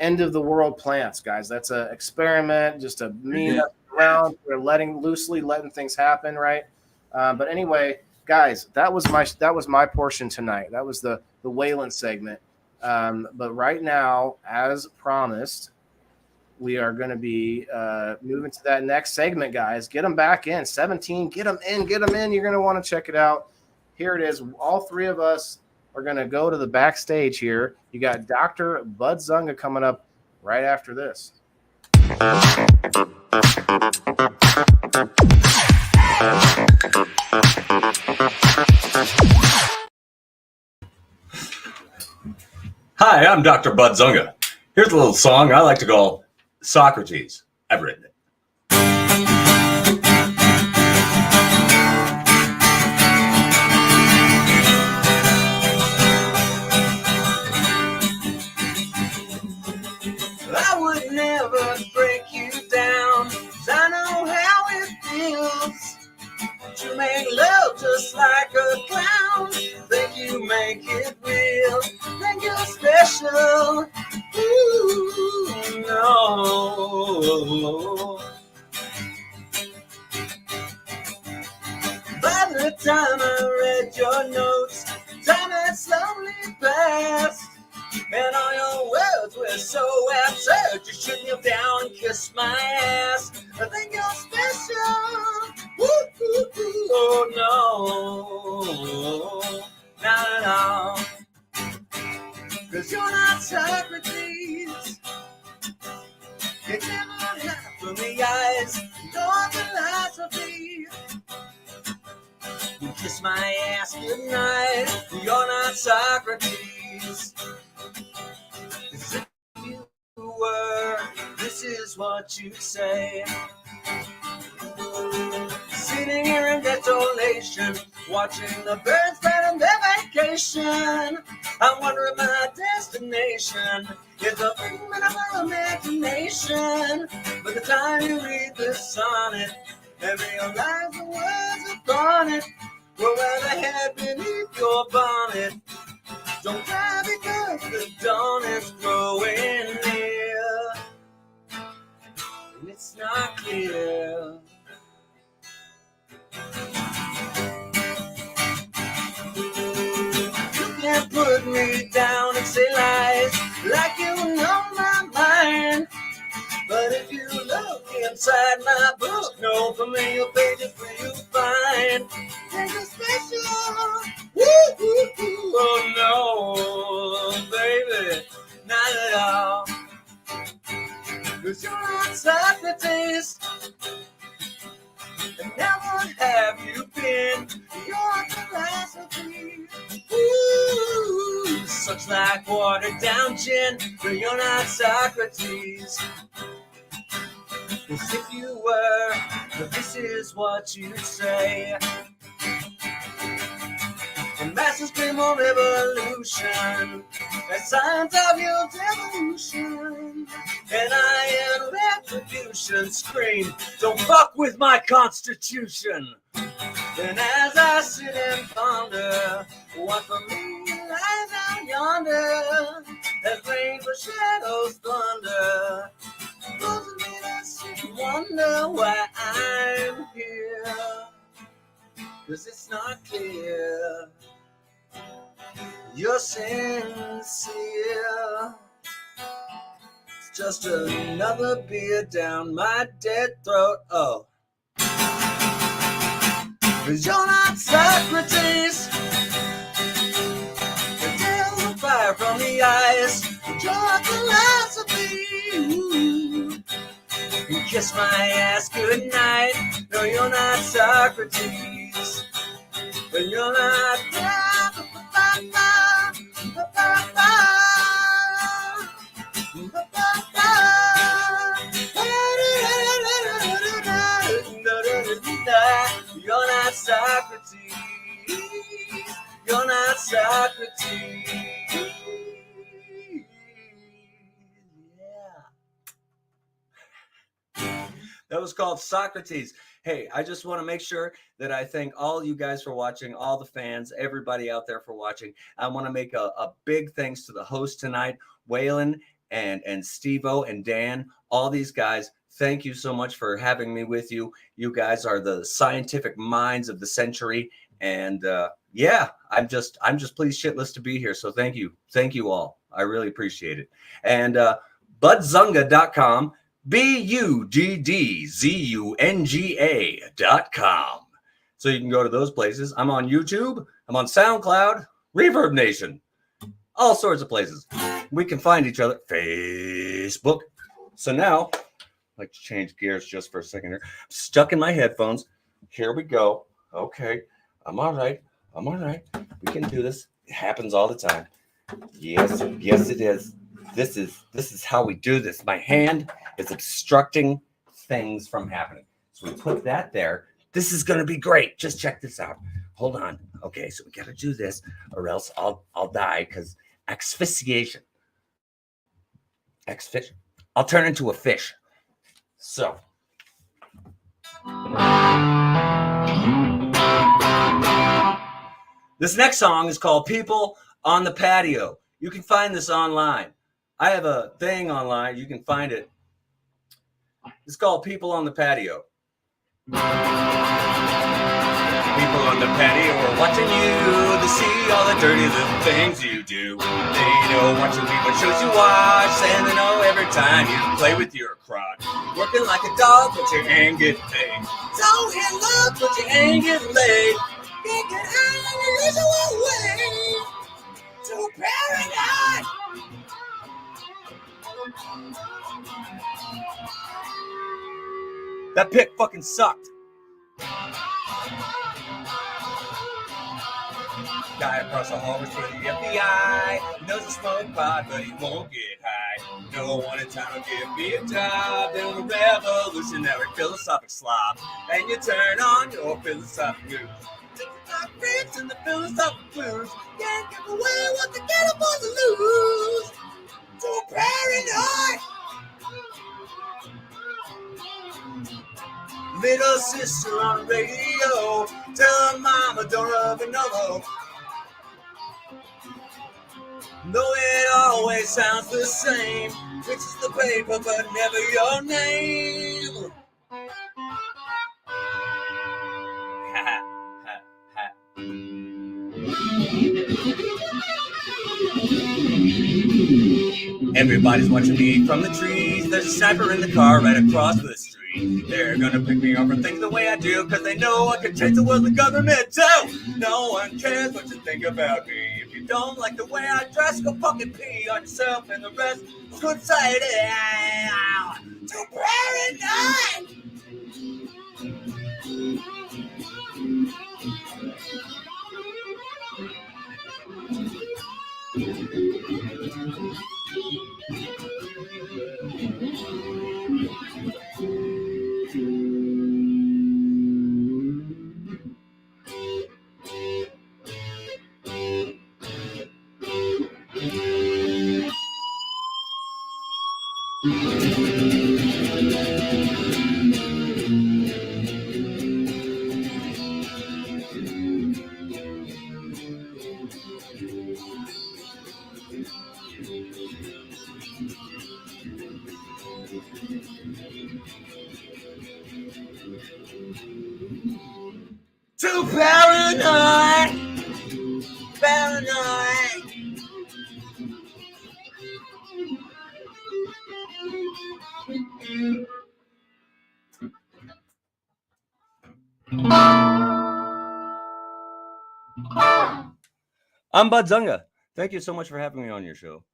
end of the world plants, guys. That's an experiment, just a mean around. We're loosely letting things happen, right? But anyway, guys, that was my portion tonight. That was the Wayland segment. But right now, as promised, we are going to be moving to that next segment, guys. Get them back in. 17, get them in. You're going to want to check it out. Here it is. All 3 of us are going to go to the backstage here. You got Dr. Budd Zunga coming up right after this. Hi, I'm Dr. Budd Zunga. Here's a little song I like to call Socrates. I've written it. I would never break you down, 'cause I know how it feels to make love just like a clown. Think you make it real, think you're special. Ooh, no. By the time I read your notes, time had slowly passed. And all your words were so absurd. You should kneel down and kiss my ass. I think you're special. Oh no, not at all. 'Cause you're not Socrates. You never have from the eyes your philosophy. You kiss my ass goodnight. You're not Socrates. If you were, this is what you'd say. Sitting here in desolation, watching the birds fly on their vacation. I'm wondering my destination is a figment of my imagination. By the time you read this sonnet and realize the words upon it were where they had beneath your bonnet. Don't cry because the dawn is growing near, and it's not clear. You can't put me down and say lies like you know my mind. But if you look inside my book, no familiar pages will you find. There's a special, oh no, baby, looks like watered down gin, but you're not Socrates. 'Cause if you were, this is what you'd say. The masses scream on revolution, the signs of your devolution, and I in retribution scream, don't fuck with my constitution. And as I sit and ponder, what for me lies out yonder, as rainbow shadows thunder, causes me to sit and wonder why I'm here. 'Cause it's not clear you're sincere. It's just another beer down my dead throat. Oh, 'cause you're not Socrates. The tales of fire from the ice. Your philosophy. You kiss my ass goodnight. No, you're not Socrates. But you're not. You're not Socrates. You're not Socrates. Yeah. That was called Socrates. Hey, I just want to make sure that I thank all you guys for watching, all the fans, everybody out there for watching. I want to make a big thanks to the host tonight, Waylon and SteveO and Dan, all these guys. Thank you so much for having me with you. You guys are the scientific minds of the century. And yeah, I'm just pleased shitless to be here. So thank you. Thank you all. I really appreciate it. And BuddZunga.com. BuddZunga.com. So you can go to those places. I'm on YouTube. I'm on SoundCloud, Reverb Nation, all sorts of places. We can find each other. Facebook. So now, I'd like to change gears just for a second here. I'm stuck in my headphones. Here we go. Okay. I'm all right. I'm all right. We can do this. It happens all the time. Yes, it is. This is how we do this. My hand is obstructing things from happening. So we put that there. This is going to be great. Just check this out. Hold on. Okay, so we got to do this or else I'll die because asphyxiation. I'll turn into a fish. So. This next song is called People on the Patio. You can find this online. I have a thing online. You can find it. It's called People on the Patio. People on the patio are watching you. They see all the dirty little things you do. They know what you read, what shows you watch, and they know every time you play with your crotch. Working like a dog, but you ain't getting paid. So in love, but you ain't getting laid. Can't get out of the usual way. Too paranoid. That pick fucking sucked. Guy across the hall was for the FBI. He knows a smoke pot, but he won't get high. No one in town will give me a job. Then a revolutionary philosophic slob. And you turn on your philosophic news. TikTok ribs and the philosophic blues. Can't give away what the ghetto boys lose. Too paranoid. Little sister on the radio, tell her mama don't rub it no more. Though it always sounds the same, which is the paper but never your name. Everybody's watching me from the trees. There's a sniper in the car right across the street. They're gonna pick me up and think the way I do, cause they know I can change the world, the government too. No one cares what you think about me. If you don't like the way I dress, go fucking pee on yourself and the rest. Good side. Too paranoid. Too paranoid, paranoid. I'm Budd Zunga. Thank you so much for having me on your show.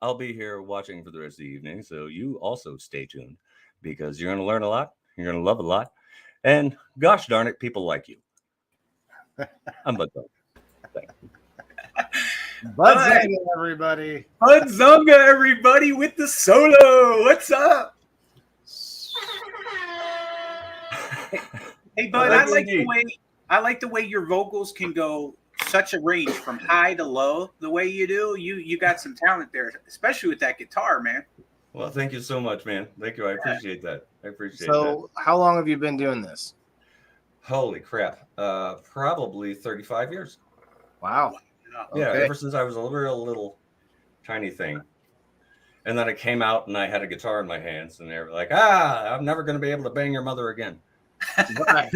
I'll be here watching for the rest of the evening, so you also stay tuned because you're going to learn a lot, you're going to love a lot, and gosh darn it, people like you. I'm Budd Zunga. Thank you. Budd Zunga, everybody. Budd Zunga, everybody, with the solo. What's up? Hey, Bud, I like the way your vocals can go such a range from high to low. The way you do, you got some talent there, especially with that guitar, man. Well, thank you so much, man. Thank you. I appreciate that. So, how long have you been doing this? Holy crap. Probably 35 years. Wow. Yeah, Okay. ever since I was a little tiny thing. And then I came out and I had a guitar in my hands and they were like, I'm never going to be able to bang your mother again. Yeah,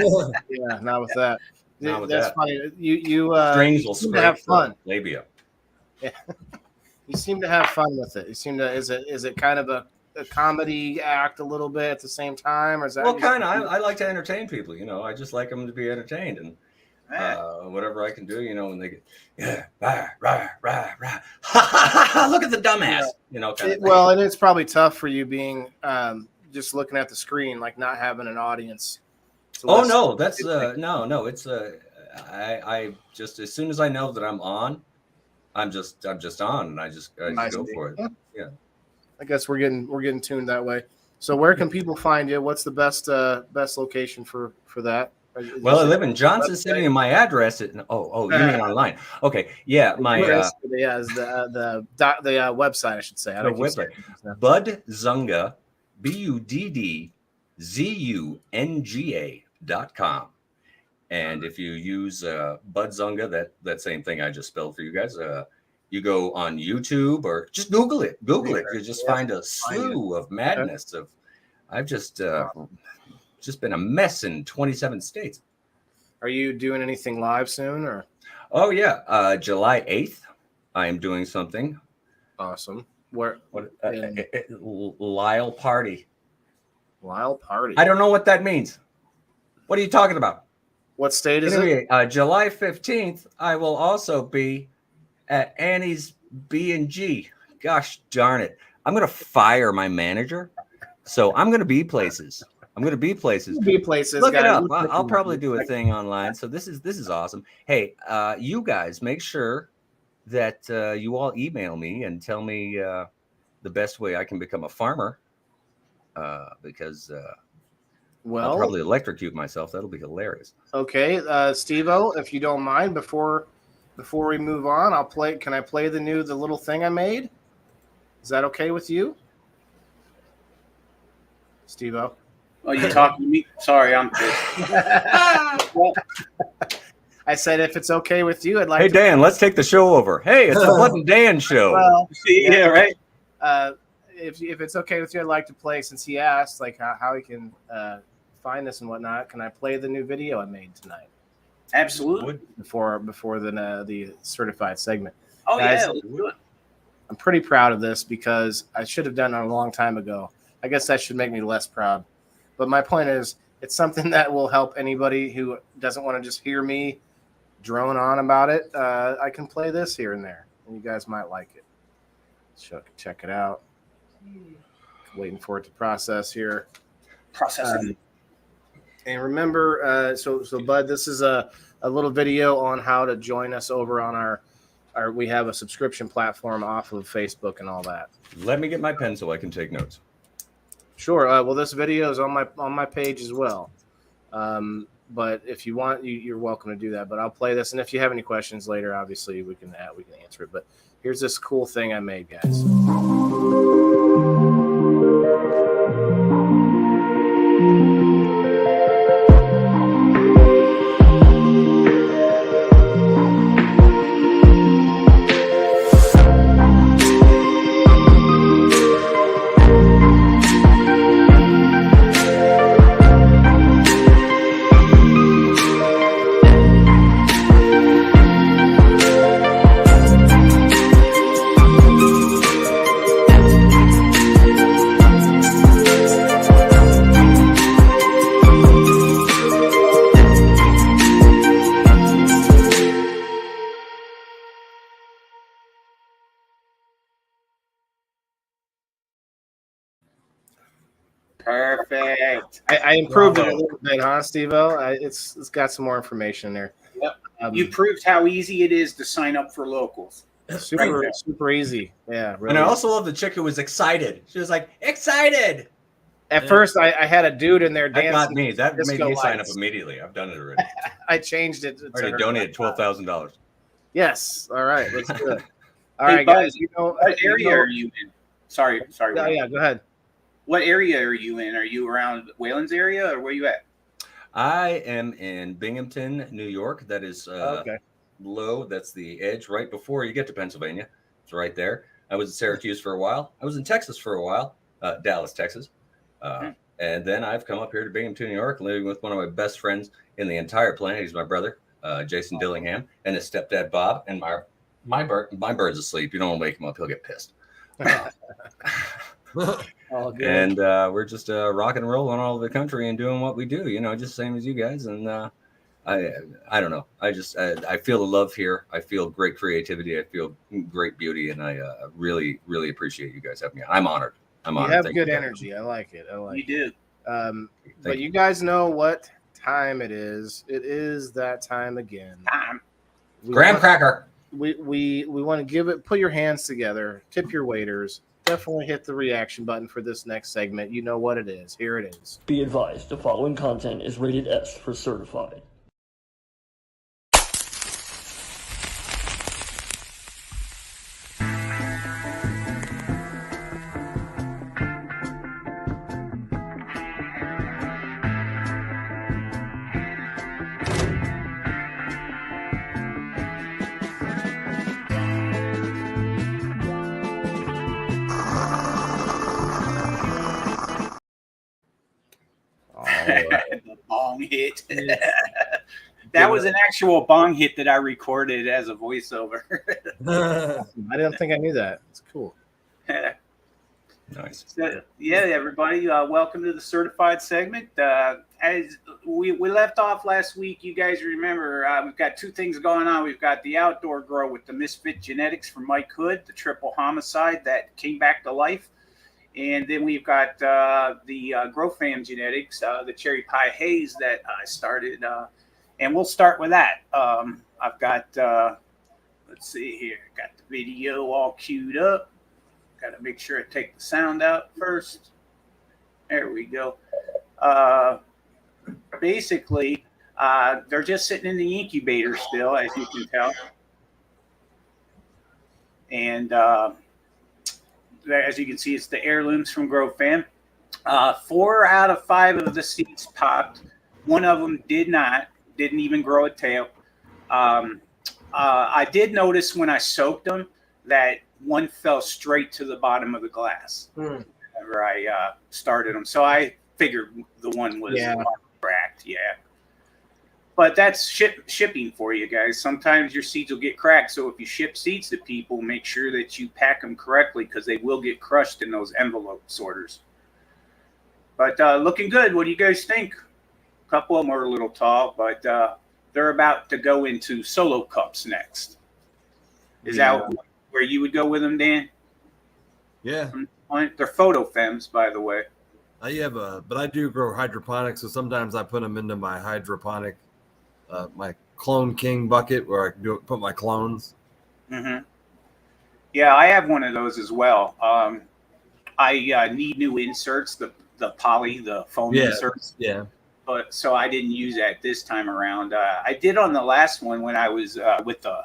not with that. Not with That's that. funny. You Strings will seem to have scrape fun. the labia. Yeah. You seem to have fun with it. You seem to is it kind of a comedy act a little bit at the same time, or is that Well, kind of. I like to entertain people. I just like them to be entertained, and whatever I can do, when they get rah, rah, rah, rah. Look at the dumbass, kind of thing. Well, and it's probably tough for you being just looking at the screen, like not having an audience. Oh no, that's no. It's I just as soon as I know that I'm on, I'm just on, and I just go for it. Yeah. I guess we're getting tuned that way. So where can people find you? What's the best location for that? Well, I live in Johnson City, and my address is you mean online? Okay, yeah, my is the website, I should say. the website, Budd Zunga, BUDDZUNGA.com. And if you use Budd Zunga, that same thing I just spelled for you guys, you go on YouTube or just Google it. You just find a slew of madness of. I've just been a mess in 27 states. Are you doing anything live soon, or? Oh yeah, July 8th, I am doing something. Awesome. Where? Lyle Party. Lyle Party. I don't know what that means. What are you talking about? What state is it? July 15th, I will also be at Annie's B&G. Gosh darn it. I'm going to fire my manager. So I'm going to be places. Be places. Look it up. I'll probably do a thing online. So this is awesome. Hey, you guys make sure that you all email me and tell me the best way I can become a farmer because I'll probably electrocute myself. That'll be hilarious. Okay, SteveO, if you don't mind, before we move on, can I play the little thing I made? Is that okay with you? SteveO. Oh, you talking to me? Sorry, I'm I said if it's okay with you, I'd like Hey, Dan, let's take the show over. Hey, it's a Bud and Dan show. Well, yeah, right. If it's okay with you, I'd like to play, since he asked like how he can find this and whatnot. Can I play the new video I made tonight? Absolutely. Before the certified segment. Oh, Guys, yeah, let's do it. I'm pretty proud of this because I should have done it a long time ago. I guess that should make me less proud. But my point is, it's something that will help anybody who doesn't want to just hear me drone on about it. I can play this here and there, and you guys might like it. Check it out. Waiting for it to process here. Processing. And remember, so Bud, this is a little video on how to join us over on our we have a subscription platform off of Facebook and all that. Let me get my pen so I can take notes. Sure. Well, this video is on my page as well. But if you want, you're welcome to do that. But I'll play this, and if you have any questions later, obviously we can answer it. But here's this cool thing I made, guys. Perfect. I improved it a little bit, huh, SteveO? It's got some more information there. Yep. You proved how easy it is to sign up for locals. Super easy. Yeah. Really. And I also love the chick who was excited. She was like, excited. At first, I had a dude in there dancing. That got me. That made me sign up lights. immediately. I've done it already. I changed it. I already donated $12,000. Yes. All right. Let's do it. All Hey, right, Bud, guys. what area are you in? Sorry. Yeah. Go ahead. What area are you in? Are you around Wayland's area, or where you at? I am in Binghamton, New York. That is Okay. low. That's the edge right before you get to Pennsylvania. It's right there. I was in Syracuse for a while. I was in Texas for a while, Dallas, Texas. And then I've come up here to Binghamton, New York, living with one of my best friends in the entire planet. He's my brother, Jason Dillingham, and his stepdad, Bob. And my bird's asleep. You don't want to wake him up. He'll get pissed. And we're just rock and rolling all over the country and doing what we do, just same as you guys. And I don't know. I feel the love here. I feel great creativity. I feel great beauty. And I really, really appreciate you guys having me on. I'm honored. You have good energy. I like it. You do. But you guys know what time it is. It is that time again. Graham cracker. We want to put your hands together, tip your waiters. Definitely hit the reaction button for this next segment. You know what it is. Here it is. Be advised, the following content is rated S for certified. The bong hit. That was an actual bong hit that I recorded as a voiceover. I didn't think I knew that. It's cool. Nice. So, yeah, everybody, welcome to the certified segment. As we left off last week, you guys remember we've got two things going on. We've got the outdoor grow with the Misfit Genetics from Mike Hood, the triple homicide that came back to life. And then we've got the Grow Fam Genetics, the Cherry Pie Haze that I started. And we'll start with that. I've got, let's see here, got the video all queued up. Got to make sure I take the sound out first. There we go. Basically, they're just sitting in the incubator still, as you can tell. And as you can see, it's the heirlooms from Grow Fam. 4 out of 5 of the seeds popped. One of them didn't even grow a tail. I did notice when I soaked them that one fell straight to the bottom of the glass whenever I started them. So I figured the one was cracked. Yeah. But that's shipping for you guys. Sometimes your seeds will get cracked. So if you ship seeds to people, make sure that you pack them correctly because they will get crushed in those envelope sorters. But looking good. What do you guys think? A couple of them are a little tall, but they're about to go into solo cups next. Is that where you would go with them, Dan? Yeah. They're photo femmes, by the way. But I do grow hydroponics, so sometimes I put them into my hydroponic, my Clone King bucket where I can put my clones. Hmm. Yeah, I have one of those as well. I need new inserts, the poly, the foam Yeah, inserts, yeah. but so I didn't use that this time around. I did on the last one when I was with the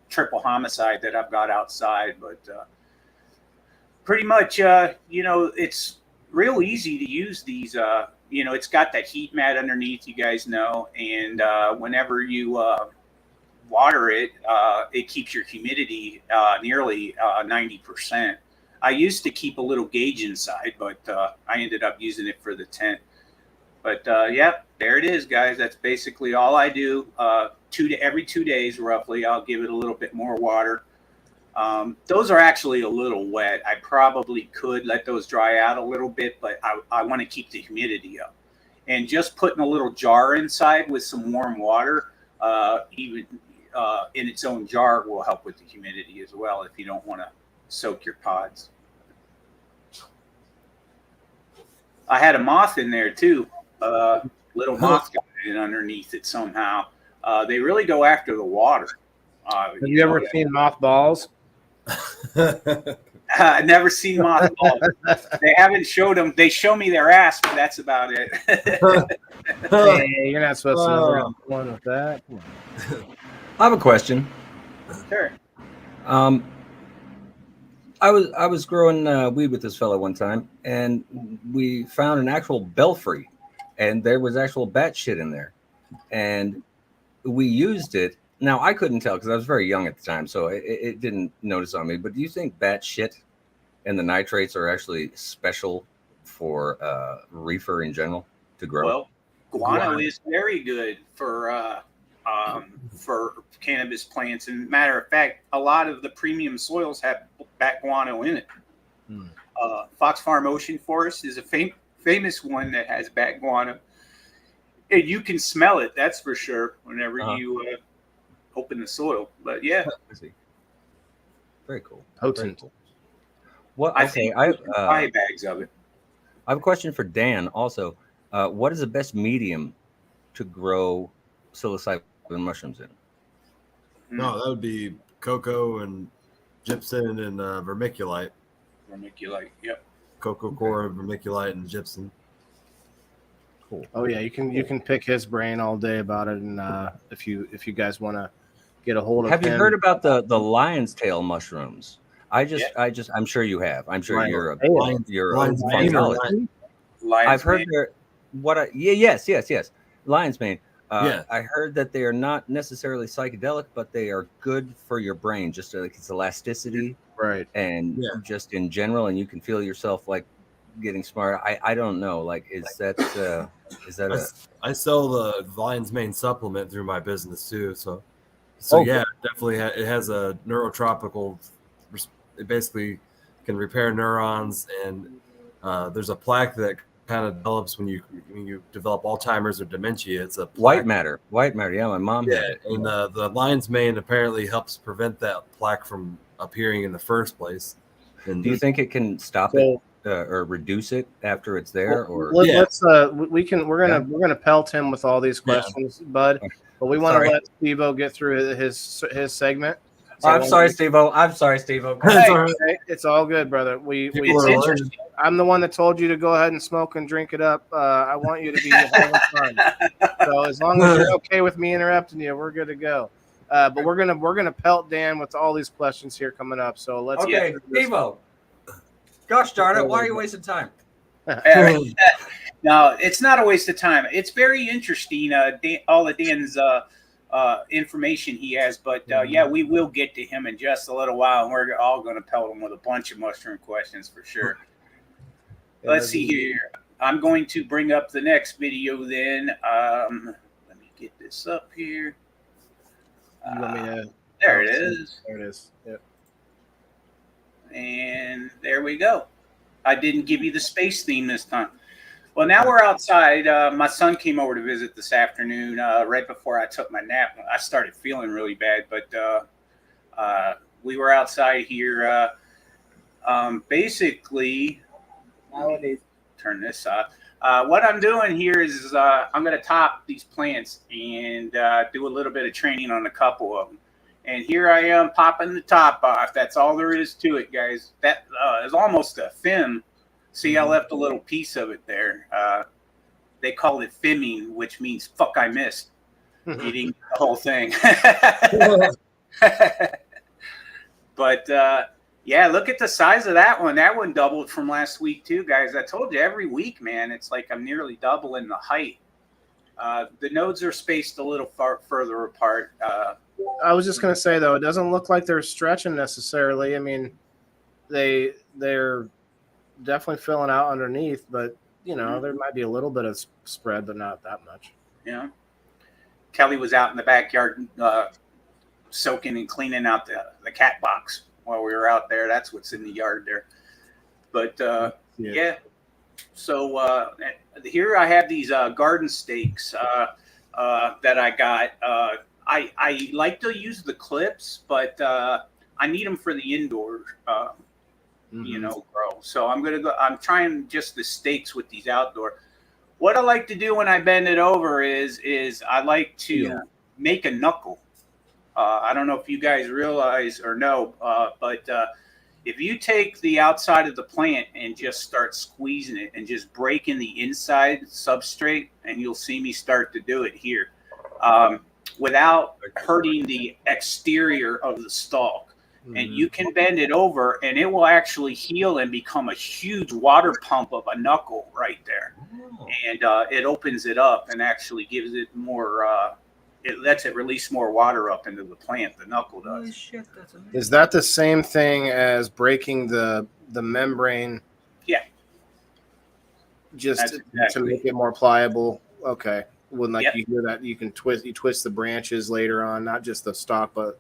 triple homicide that I've got outside, but pretty much, it's real easy to use these. It's got that heat mat underneath, you guys know, and whenever you water it, it keeps your humidity nearly 90%. I used to keep a little gauge inside, but I ended up using it for the tent. But yeah, there it is, guys. That's basically all I do. Every 2 days, roughly, I'll give it a little bit more water. Those are actually a little wet. I probably could let those dry out a little bit, but I want to keep the humidity up. And just putting a little jar inside with some warm water, even in its own jar, will help with the humidity as well if you don't want to soak your pods. I had a moth in there too. Little moth got in underneath it somehow. They really go after the water. Have you ever seen mothballs? I've never seen mothballs. They haven't showed them. They show me their ass, but that's about it. Hey, you're not supposed to know where I'm going with that. I have a question. Sure. I was growing weed with this fellow one time, and we found an actual belfry, and there was actual bat shit in there, and we used it. Now I couldn't tell because I was very young at the time, so it didn't notice on me. But do you think bat shit and the nitrates are actually special for reefer in general to grow? Well, guano is very good for cannabis plants. And matter of fact, a lot of the premium soils have bat guano in it. Fox Farm Ocean Forest is a famous one that has bat guano. And you can smell it, that's for sure, whenever you open the soil. But yeah, very cool. Potent. Very cool. Well, I okay, think I buy bags of it. I have a question for Dan also. What is the best medium to grow psilocybin mushrooms in? No, that would be cocoa and gypsum and vermiculite. Vermiculite, yep. Cocoa coir, vermiculite, and gypsum. Cool. Oh yeah, you can pick his brain all day about it, and if you guys want to get a hold of him. Have you heard about the lion's tail mushrooms? I'm sure you have. I'm sure you're a fungalist. I've heard they're yes. Lion's mane. I heard that they are not necessarily psychedelic, but they are good for your brain, just like its elasticity, right? And just in general, and you can feel yourself like getting smarter. I don't know. Like, is that I sell the lion's mane supplement through my business too. So yeah, definitely it has a neurotropical. It basically can repair neurons, and there's a plaque that kind of develops when you develop Alzheimer's or dementia. It's a plaque. white matter. Yeah, my mom had it. And the lion's mane apparently helps prevent that plaque from appearing in the first place. And do you think it can stop it or reduce it after it's there? We're gonna pelt him with all these questions, Bud. But we want to let SteveO get through his segment. So I'm sorry, SteveO. Hey, it's all good, brother. It's interesting. I'm the one that told you to go ahead and smoke and drink it up. I want you to be having fun. So as long as you're okay with me interrupting you, we're good to go. But we're gonna pelt Dan with all these questions here coming up. So let's get SteveO. Gosh darn it! Why are you wasting time? No, it's not a waste of time. It's very interesting. All of Dan's information he has, but yeah, we will get to him in just a little while, and we're all going to pelt him with a bunch of mushroom questions for sure. Let's see here. I'm going to bring up the next video then. Let me get this up here. You want me to? There it is. There it is. Yep. And there we go. I didn't give you the space theme this time. Well, now we're outside. My son came over to visit this afternoon right before I took my nap. I started feeling really bad, but we were outside here. Basically, turn this off. What I'm doing here is I'm going to top these plants and do a little bit of training on a couple of them. And here I am popping the top off. That's all there is to it, guys. That is almost a fin. See, I left a little piece of it there. They call it fimming, which means fuck I missed. Eating the whole thing. But yeah, look at the size of that one. That one doubled from last week too, guys. I told you every week, man, it's like I'm nearly doubling the height. The nodes are spaced a little further apart. I was just gonna say though, it doesn't look like they're stretching necessarily. I mean, they're definitely filling out underneath, but you know, there might be a little bit of spread, but not that much. Yeah. Kelly was out in the backyard soaking and cleaning out the cat box while we were out there. That's what's in the yard there. But yeah. So here I have these garden stakes that I got. I like to use the clips, but I need them for the indoor, you know, grow. So I'm trying just the stakes with these outdoor. What I like to do when I bend it over is I like to make a knuckle. I don't know if you guys realize or know, but if you take the outside of the plant and just start squeezing it and just breaking the inside substrate, and you'll see me start to do it here, without hurting the exterior of the stalk. And you can bend it over and it will actually heal and become a huge water pump of a knuckle right there. And it opens it up and actually gives it more, it lets it release more water up into the plant, the knuckle does. Shit, that's amazing. Is that the same thing as breaking the membrane? Yeah. Just to make it more pliable? Okay. When you hear that, you twist the branches later on, not just the stalk, but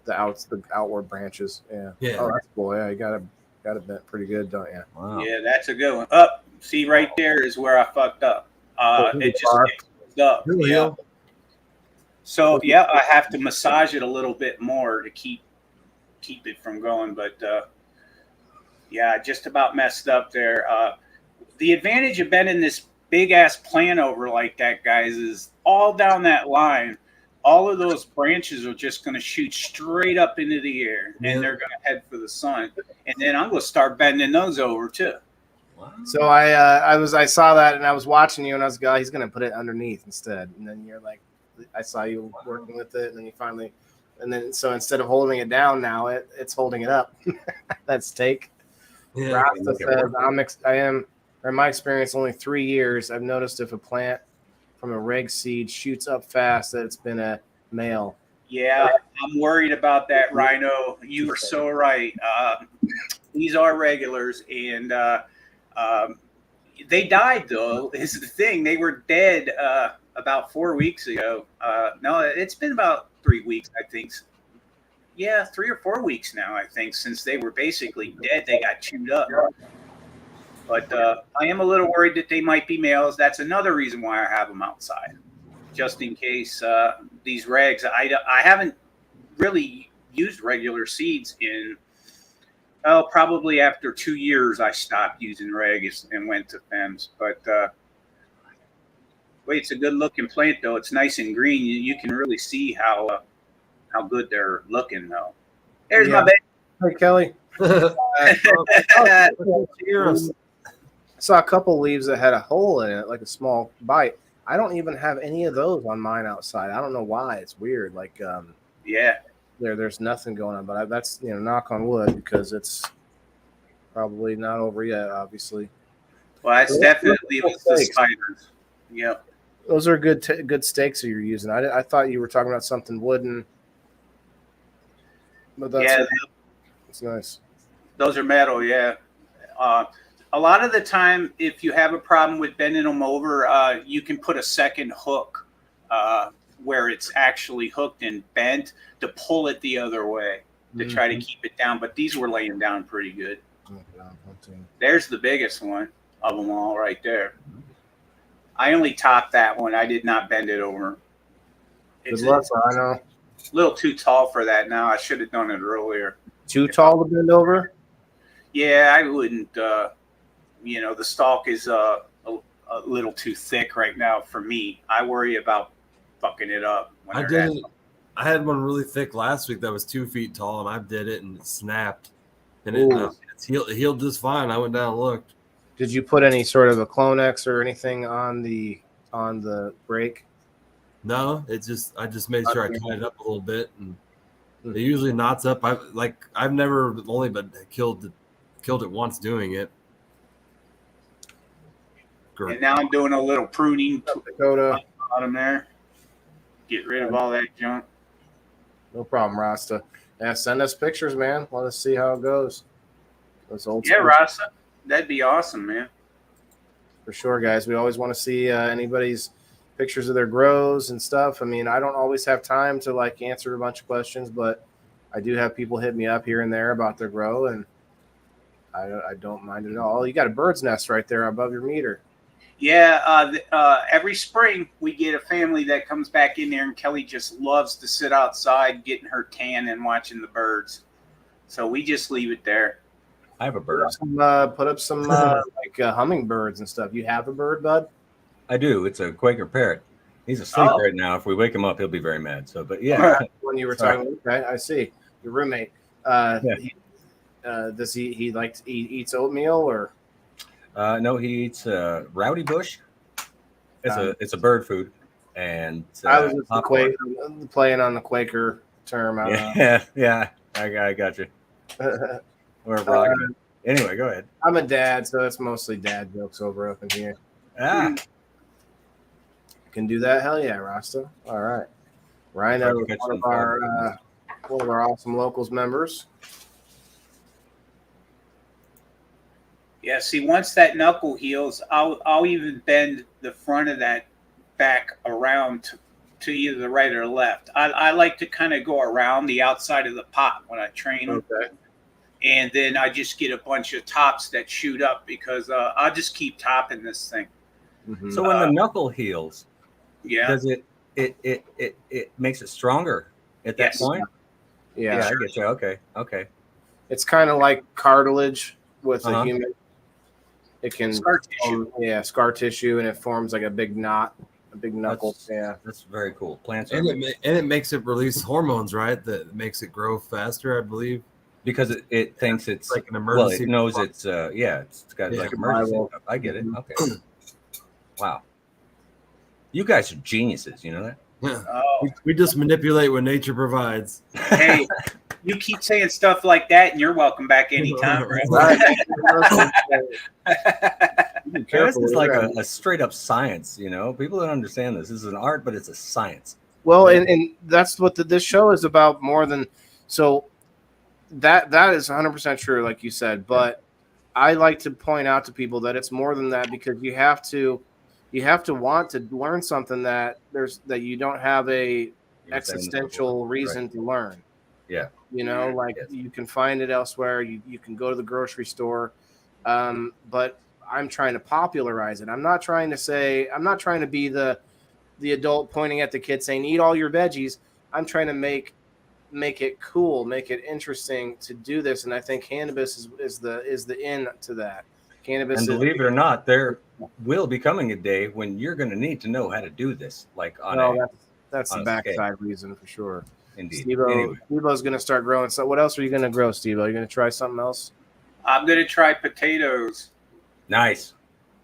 the outward branches. Yeah. Oh, that's cool. Yeah, you got it bent pretty good, don't you? Wow. Yeah, that's a good one. Up. See, right there is where I fucked up. It just closed up. Yeah. So yeah, I have to massage it a little bit more to keep it from going. But yeah, I just about messed up there. The advantage of bending this big ass plant over like that, guys, is all down that line. All of those branches are just going to shoot straight up into the air, and they're going to head for the sun. And then I'm going to start bending those over too. Wow. So I saw that, and I was watching you, and I was going, he's going to put it underneath instead. And then you're like, I saw you working with it, and then you finally, and then so instead of holding it down, now it's holding it up. That stake. Yeah. Rasta says, I am, in my experience, only 3 years. I've noticed if a plant from a reg seed shoots up fast, that it's been a male. Yeah, I'm worried about that, Rhino. You are so right. These are regulars, and they died, though, is the thing. They were dead about 4 weeks ago. No, it's been about 3 weeks, I think. Yeah, 3 or 4 weeks now, I think, since they were basically dead. They got chewed up. But I am a little worried that they might be males. That's another reason why I have them outside, just in case these regs. I haven't really used regular seeds in, probably after 2 years I stopped using regs and went to fems. But wait, it's a good looking plant though. It's nice and green. You can really see how good they're looking though. There's my baby. Hey, Kelly. I saw a couple leaves that had a hole in it, like a small bite. I don't even have any of those on mine outside. I don't know why. It's weird. Like, there's nothing going on. But that's, knock on wood, because it's probably not over yet, obviously. Well, that's definitely the spiders. Yeah. Those are good stakes that you're using. I thought you were talking about something wooden. But that's nice. Those are metal, yeah. A lot of the time, if you have a problem with bending them over, you can put a second hook where it's actually hooked and bent to pull it the other way to try to keep it down. But these were laying down pretty good. There's the biggest one of them all right there. I only topped that one. I did not bend it over. It's I know. A little too tall for that now. I should have done it earlier. Too tall to bend over? Yeah, I wouldn't. The stalk is a little too thick right now for me. I worry about fucking it up. I I had one really thick last week that was 2 feet tall, and I did it and it snapped, and Ooh. it's healed just fine. I went down and looked. Did you put any sort of a Clonex or anything on the break? No, I just made sure I tied it up a little bit, and it usually knots up. I've never only but killed it once doing it. Great. And now I'm doing a little pruning Dakota. bottom there. Get rid of all that junk. No problem, Rasta. Yeah, send us pictures, man. Let us see how it goes. Those old Yeah, school- Rasta. That'd be awesome, man. For sure, guys. We always want to see anybody's pictures of their grows and stuff. I mean, I don't always have time to like answer a bunch of questions, but I do have people hit me up here and there about their grow, and I don't mind it at all. You got a bird's nest right there above your meter. Yeah, every spring we get a family that comes back in there, and Kelly just loves to sit outside getting her tan and watching the birds. So we just leave it there. I have a bird. Put up some like hummingbirds and stuff. You have a bird, Bud? I do. It's a Quaker parrot. He's asleep right now. If we wake him up, he'll be very mad. So, but yeah. When you were talking, okay, I see. Your roommate. Does he eats oatmeal or? No, he eats rowdy bush. It's a bird food, and I was just playing on the Quaker term. Yeah, I got you. We're rocking. Anyway, go ahead. I'm a dad, so it's mostly dad jokes over up in here. Can do that? Hell yeah, Rasta. All right, Rhino, one of our awesome locals members. Yeah, see, once that knuckle heals, I'll even bend the front of that back around to either the right or the left. I like to kind of go around the outside of the pot when I train them. Okay. And then I just get a bunch of tops that shoot up because I'll just keep topping this thing. Mm-hmm. So when the knuckle heals, does it makes it stronger at that point? Yeah, I get you. Okay. It's kind of like cartilage with a human. It can scar tissue. Scar tissue, and it forms like a big knot, a big knuckle. That's very cool. Plants it makes it release hormones, right? That makes it grow faster, I believe. Because it thinks it's like an emergency. Well, it knows it's it's got like emergency. I get it. Okay. Wow. You guys are geniuses, you know that? Yeah. We just manipulate what nature provides. Hey, you keep saying stuff like that, and you're welcome back anytime. Right? This is like a straight up science, you know. People don't understand this. This is an art, but it's a science. Well, and that's what this show is about more than so. That is 100% true, like you said. But I like to point out to people that it's more than that because you have to want to learn something that you don't have a existential reason to learn. Yeah. You know, you can find it elsewhere. You can go to the grocery store. But I'm trying to popularize it. I'm not trying to be the adult pointing at the kid saying, eat all your veggies. I'm trying to make it cool, make it interesting to do this. And I think cannabis is the in to that. Cannabis. And believe it or not, there will be coming a day when you're going to need to know how to do this. Like that's the backside reason for sure. Indeed. SteveO's going to start growing. So what else are you going to grow, SteveO? Are you going to try something else? I'm going to try potatoes. Nice.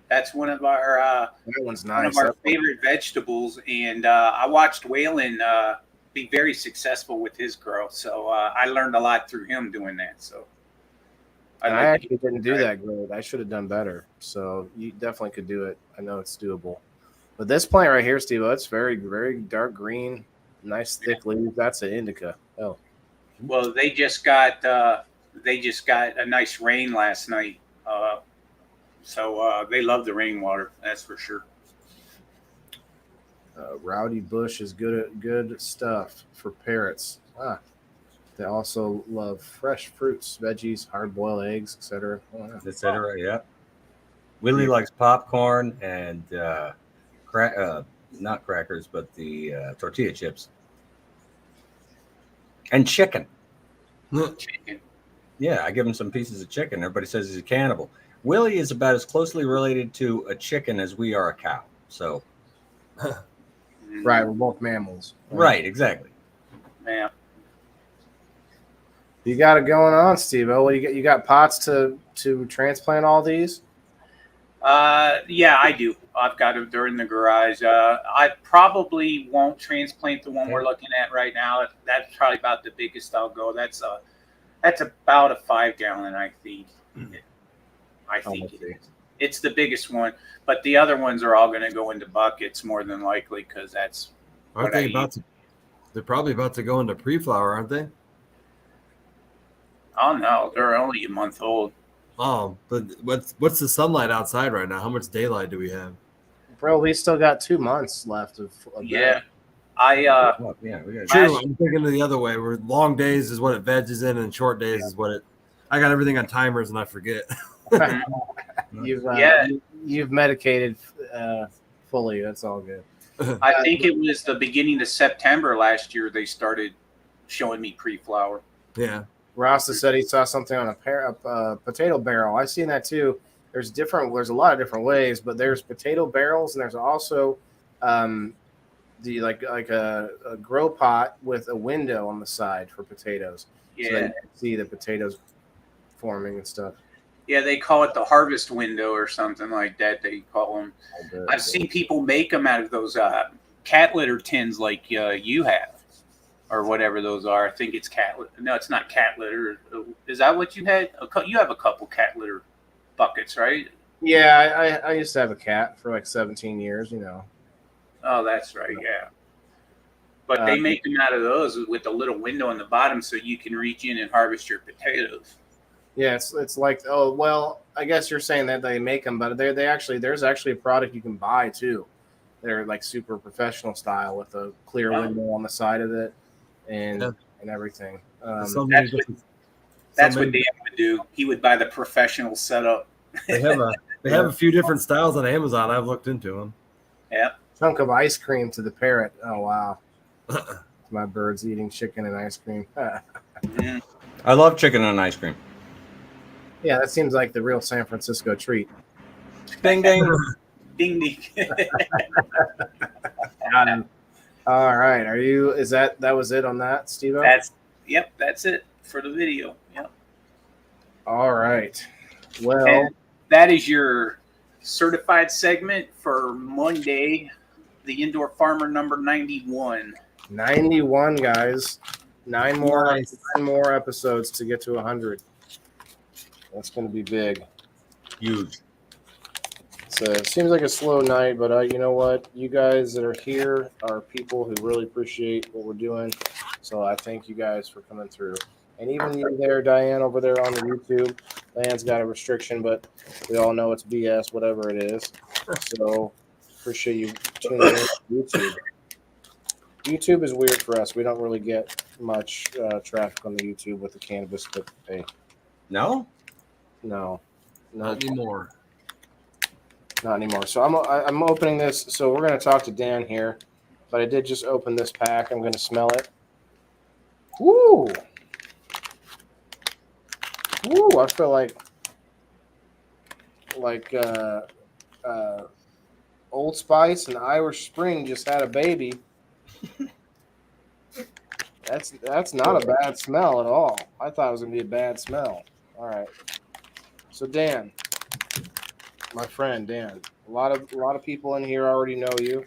That's one of our that one's nice. One of our favorite vegetables, and I watched Waylon be very successful with his growth. So I learned a lot through him doing that. So I actually didn't do that great. I should have done better. So you definitely could do it. I know it's doable. But this plant right here, SteveO, it's very, very dark green, nice thick leaves. That's an indica. Oh. Well, they just got a nice rain last night. So they love the rainwater. That's for sure. Rowdy bush is good stuff for parrots. They also love fresh fruits, veggies, hard-boiled eggs, etc. Etc. Yeah. Willie likes popcorn and not crackers, but the tortilla chips and chicken. Chicken. Yeah, I give him some pieces of chicken. Everybody says he's a cannibal. Willie is about as closely related to a chicken as we are a cow. So, right, we're both mammals. Right, exactly. Yeah. You got it going on, SteveO. What you got pots to transplant all these? Yeah, I do. I've got them. They're in the garage. I probably won't transplant the one we're looking at right now. That's probably about the biggest I'll go. That's about a 5-gallon, I think. I think it is. It's the biggest one, but the other ones are all going to go into buckets more than likely because that's. Aren't they about to? They're probably about to go into pre-flower, aren't they? Oh no, they're only a month old. Oh, but what's the sunlight outside right now? How much daylight do we have? Bro, we still got 2 months left of Yeah. that. True. I'm thinking of the other way. Where long days is what it veggies in, and short days is what it. I got everything on timers, and I forget. You've medicated fully. That's all good. I think it was the beginning of September last year they started showing me pre-flower. Yeah. Rasta said he saw something on a potato barrel. I've seen that too. There's a lot of different ways, but there's potato barrels, and there's also the like a grow pot with a window on the side for potatoes. Yeah. So that you can see the potatoes forming and stuff. Yeah, they call it the harvest window or something like that. They call them. I've seen people make them out of those cat litter tins like you have, or whatever those are. I think it's cat litter. No, it's not cat litter. Is that what you had? You have a couple cat litter buckets, right? Yeah, I used to have a cat for like 17 years, you know. Oh, that's right, yeah. But they make them out of those with a little window in the bottom so you can reach in and harvest your potatoes. Yeah, it's like, oh, well, I guess you're saying that they make them, but there's actually a product you can buy too. They're like super professional style with a clear window on the side of it and everything. That's what Dan would do. He would buy the professional setup. They have a few different styles on Amazon. I've looked into them. Yeah. Chunk of ice cream to the parrot. Oh wow. My bird's eating chicken and ice cream. I love chicken and ice cream. Yeah, that seems like the real San Francisco treat. Ding ding. Ding ding. Got him. All right. That was it on that, SteveO? That's it for the video. Yep. All right. Well, and that is your certified segment for Monday, the Indoor Farmer number 91. 91, guys. 9 more episodes to get to 100. That's going to be big. Huge. So it seems like a slow night, but you know what? You guys that are here are people who really appreciate what we're doing. So I thank you guys for coming through. And even you there, Diane, over there on the YouTube. Diane's got a restriction, but we all know it's BS, whatever it is. So appreciate you tuning in to YouTube. YouTube is weird for us. We don't really get much traffic on the YouTube with the cannabis, but hey. No? No. Not anymore. Not anymore. So I'm opening this. So we're going to talk to Dan here, but I did just open this pack. I'm going to smell it. Woo! Woo! I feel like Old Spice and Irish Spring just had a baby. That's not a bad smell at all. I thought it was going to be a bad smell. All right. So Dan, my friend Dan, a lot of people in here already know you.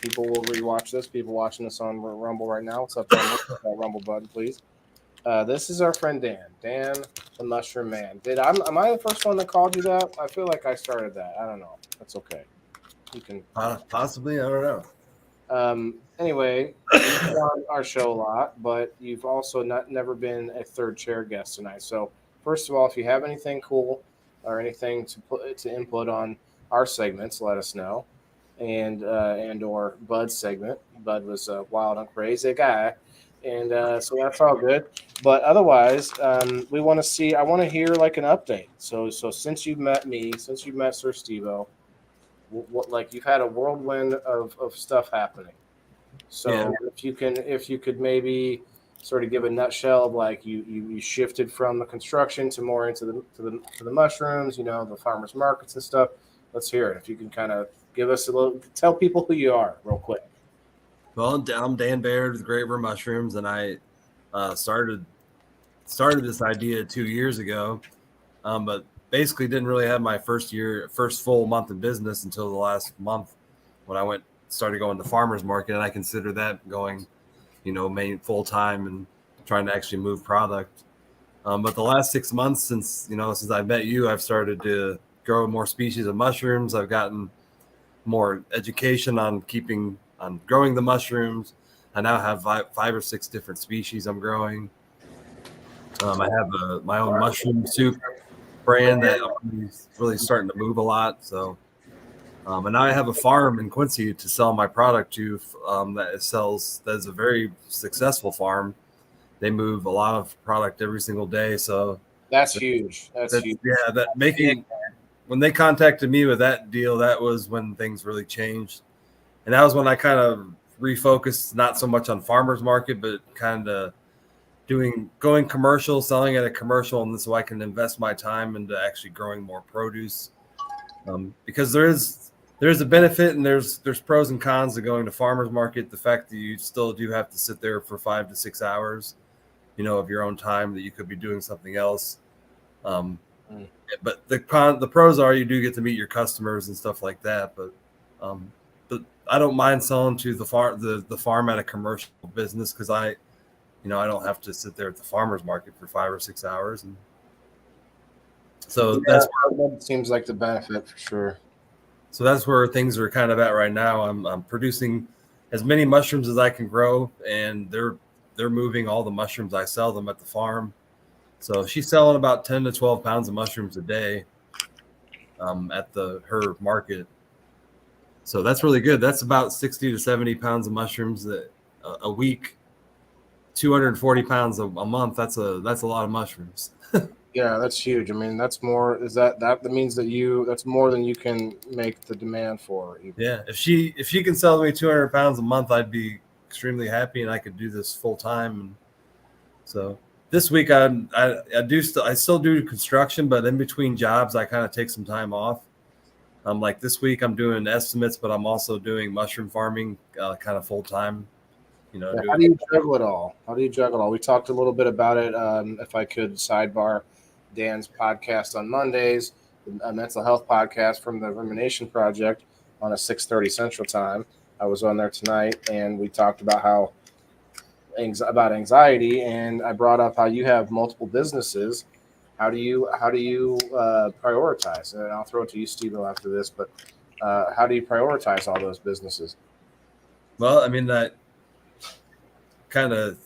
People will rewatch this. People watching this on Rumble right now. What's up, Dan? Rumble button, please. This is our friend Dan. Dan, the Mushroom Man. Am I the first one that called you that? I feel like I started that. I don't know. That's okay. You can possibly. I don't know. Anyway, you've been on our show a lot, but you've also never been a third chair guest tonight. So first of all, if you have anything cool or anything to input on our segments, let us know. And or Bud's segment. Bud was a wild and crazy guy. And so that's all good. But otherwise, I want to hear like an update. So since you've met me, since you've met Siir SteveO, like you've had a whirlwind of stuff happening. So yeah. if you could maybe sort of give a nutshell of like you shifted from the construction to more into the mushrooms, the farmers markets and stuff. Let's hear it. If you can kind of give us tell people who you are real quick. Well, I'm Dan Baird with Great River Mushrooms, and I started this idea 2 years ago, but basically didn't really have my first full month in business until the last month when I started going to farmers market, and I consider that going, main full time and trying to actually move product. But the last 6 months since I met you, I've started to grow more species of mushrooms. I've gotten more education on growing the mushrooms. I now have 5 or 6 different species I'm growing. I have my own mushroom soup brand that is really starting to move a lot. So, and now I have a farm in Quincy to sell my product to. That's a very successful farm. They move a lot of product every single day. So That's huge. That's huge. Yeah, when they contacted me with that deal, that was when things really changed. And that was when I kind of refocused, not so much on farmers market, but kind of going commercial, selling at a commercial, and so I can invest my time into actually growing more produce. Because there's a benefit and there's pros and cons to going to farmers market. The fact that you still do have to sit there for 5 to 6 hours, of your own time that you could be doing something else. But the pros are you do get to meet your customers and stuff like that. But I don't mind selling to the farm at a commercial business because I don't have to sit there at the farmer's market for 5 or 6 hours. And so that seems like the benefit for sure. So that's where things are kind of at right now. I'm producing as many mushrooms as I can grow, and they're moving all the mushrooms. I sell them at the farm. So she's selling about 10 to 12 pounds of mushrooms a day at her market. So that's really good. That's about 60 to 70 pounds of mushrooms a week, 240 pounds a month. That's a lot of mushrooms. Yeah, that's huge. I mean, that's more. That means that's more than you can make the demand for. Yeah, if she can sell me 200 pounds a month, I'd be extremely happy, and I could do this full time. And so this week I still do construction, but in between jobs I kind of take some time off. Like this week I'm doing estimates, but I'm also doing mushroom farming kind of full time. How do you juggle it all? We talked a little bit about it. If I could sidebar Dan's podcast on Mondays, a mental health podcast from the Rumination Project on a 6:30 Central Time. I was on there tonight, and we talked about about anxiety, and I brought up how you have multiple businesses. How do you prioritize? And I'll throw it to you, SteveO, after this. But how do you prioritize all those businesses? Well, I mean that kind of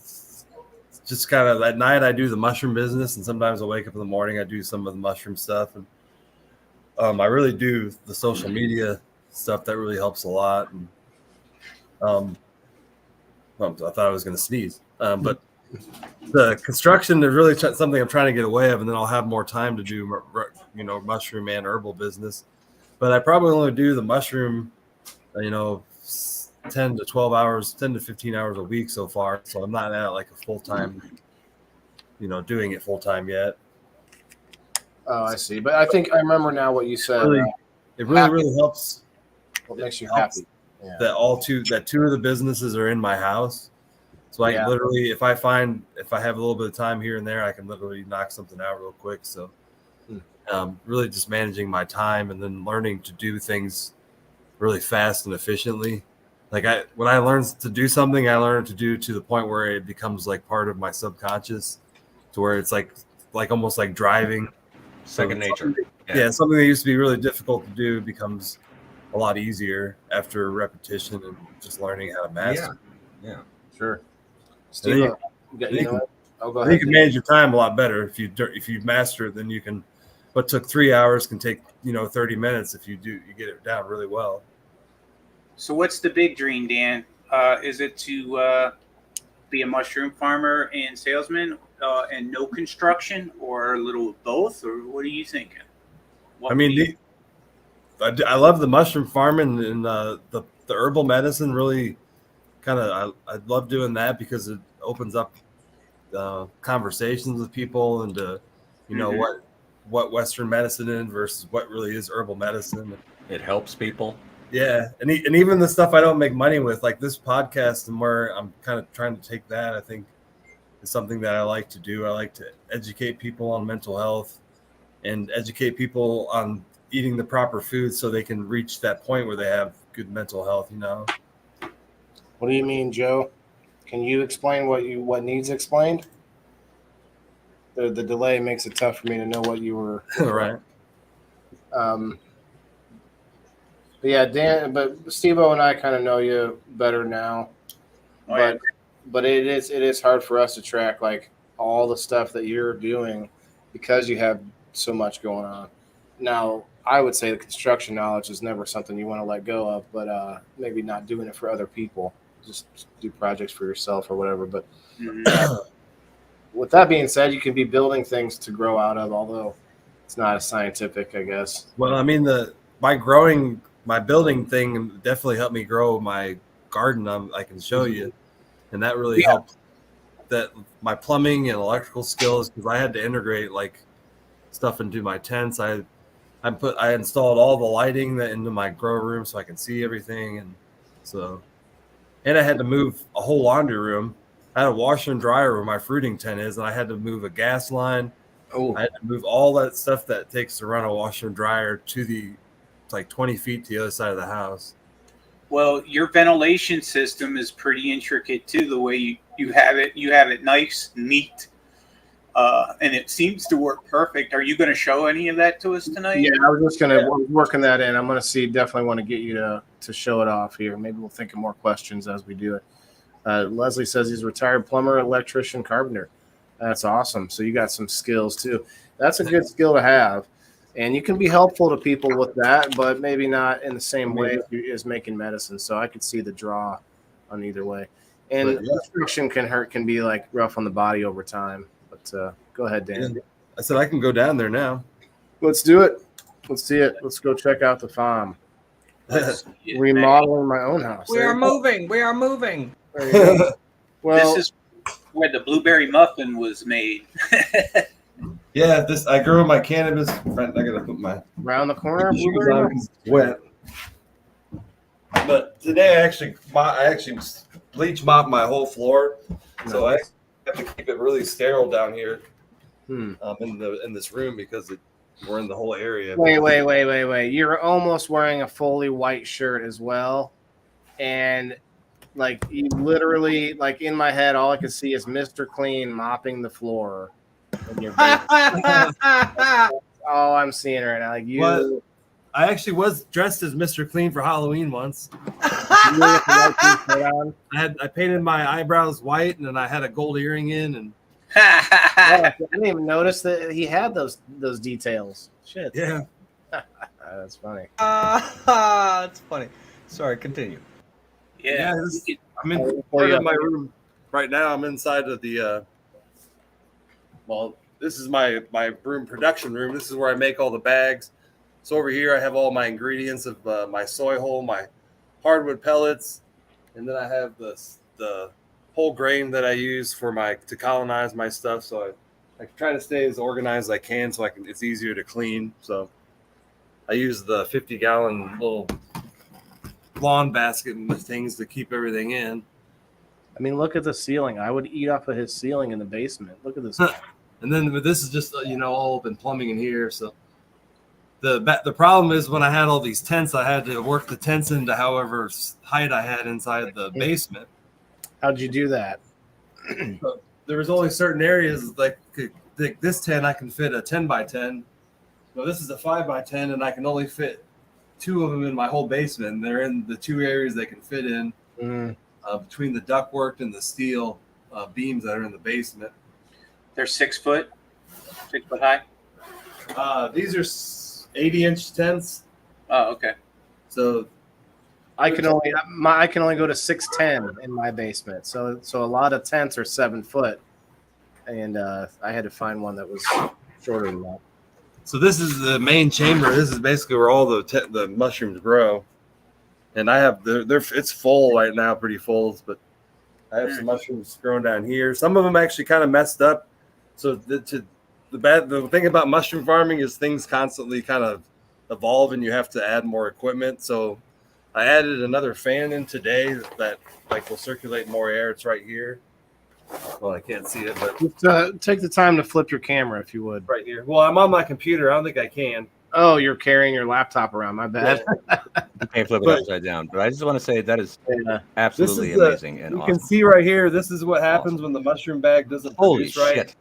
at night I do the mushroom business, and sometimes I wake up in the morning, I do some of the mushroom stuff, and I really do the social media stuff. That really helps a lot. And I thought I was going to sneeze, but the construction is really something I'm trying to get away of, and then I'll have more time to do mushroom and herbal business. But I probably only do the mushroom 10 to 12 hours, 10 to 15 hours a week so far. So I'm not at like a full-time, doing it full-time yet. Oh, I see. But I think I remember now what you said. It really helps. What makes you happy? Yeah. That two of the businesses are in my house. So I can literally, if I have a little bit of time here and there, I can literally knock something out real quick. So really just managing my time and then learning to do things really fast and efficiently. Like when I learn to do something, I learn to do to the point where it becomes like part of my subconscious, to where it's like almost like driving. Second nature. Yeah, something that used to be really difficult to do becomes a lot easier after repetition and just learning how to master. Yeah, sure. Steve, you can manage your time a lot better if you master it. Then you can. What took 3 hours can take 30 minutes if you get it down really well. So what's the big dream, Dan? Is it to be a mushroom farmer and salesman and no construction, or a little of both, or what are you thinking? I love the mushroom farming and the herbal medicine. Really, I love doing that because it opens up conversations with people and what Western medicine is versus what really is herbal medicine. It helps people. Yeah, and even the stuff I don't make money with, like this podcast, and where I'm kind of trying to take that, I think is something that I like to do. I like to educate people on mental health and educate people on eating the proper food so they can reach that point where they have good mental health. What do you mean, Joe? Can you explain what needs explained? The delay makes it tough for me to know what you were. Right. But yeah, Dan. But SteveO and I kind of know you better now. But it is hard for us to track like all the stuff that you're doing because you have so much going on. Now, I would say the construction knowledge is never something you want to let go of, but maybe not doing it for other people. Just do projects for yourself or whatever. But with that being said, you can be building things to grow out of, although it's not as scientific, I guess. Well, I mean, my building thing definitely helped me grow my garden. I can show you, and that really helped. That my plumbing and electrical skills, because I had to integrate like stuff into my tents. I installed all the lighting into my grow room so I can see everything, and I had to move a whole laundry room. I had a washer and dryer where my fruiting tent is, and I had to move a gas line. I had to move all that stuff that it takes to run a washer and dryer it's like 20 feet to the other side of the house. Well, your ventilation system is pretty intricate too. The way you have it nice, neat, and it seems to work perfect. Are you going to show any of that to us tonight? Yeah, I was just going to working that in. I'm going to see. Definitely want to get you to show it off here. Maybe we'll think of more questions as we do it. Leslie says he's a retired plumber, electrician, carpenter. That's awesome. So you got some skills too. That's a good skill to have. And you can be helpful to people with that, but maybe not in the same way as making medicine. So I could see the draw on either way. And construction can be like rough on the body over time. But go ahead, Dan. I said I can go down there now. Let's do it. Let's see it. Let's go check out the farm. Remodeling my own house. We are moving. We are moving. Well, this is where the blueberry muffin was made. Yeah, I grew my cannabis. I gotta put my around the corner. shoes on 'cause it's wet. But today I actually bleach mopped my whole floor, so I have to keep it really sterile down here in this room because we're in the whole area. Wait. You're almost wearing a fully white shirt as well. And like you literally, like in my head, all I can see is Mr. Clean mopping the floor. In your That's all I'm seeing right now. Like you. Well, I actually was dressed as Mr. Clean for Halloween once. I painted my eyebrows white, and then I had a gold earring in, and I didn't even notice that he had those details. Shit. Yeah. That's funny. That's funny. Sorry, continue. Yeah. I'm in part of my room right now. I'm inside of the this is my room production room. This is where I make all the bags. So over here I have all my ingredients of my soy hull, my hardwood pellets, and then I have the whole grain that I use to colonize my stuff. So I try to stay as organized as I can so it's easier to clean. So I use the 50-gallon little lawn basket and the things to keep everything in. I mean, look at the ceiling. I would eat off of his ceiling in the basement. Look at this. And then this is just all open plumbing in here. So the problem is when I had all these tents, I had to work the tents into however height I had inside the basement. How'd you do that? So there was only certain areas like this tent I can fit a 10x10. Well, this is a 5x10, and I can only fit 2 of them in my whole basement. They're in the 2 areas they can fit in between the ductwork and the steel beams that are in the basement. They're 6 foot high. These are 80-inch tents. Oh, okay. So I can only go to 6'10" in my basement. So a lot of tents are 7 foot, and I had to find one that was shorter than that. So this is the main chamber. This is basically where all the mushrooms grow, and I have it's full right now, pretty full. But I have some mushrooms growing down here. Some of them actually kind of messed up. So the thing about mushroom farming is things constantly kind of evolve, and you have to add more equipment. So I added another fan in today that like will circulate more air. It's right here. Well, I can't see it, but Just, take the time to flip your camera if you would. right here. Well, I'm on my computer. I don't think I can. Oh, you're carrying your laptop around. My bad. Yeah. You can't flip it But- upside down. But I just want to say that is Yeah. absolutely This is amazing and You awesome. can see right here. This is what happens when the mushroom bag doesn't Holy produce right. shit!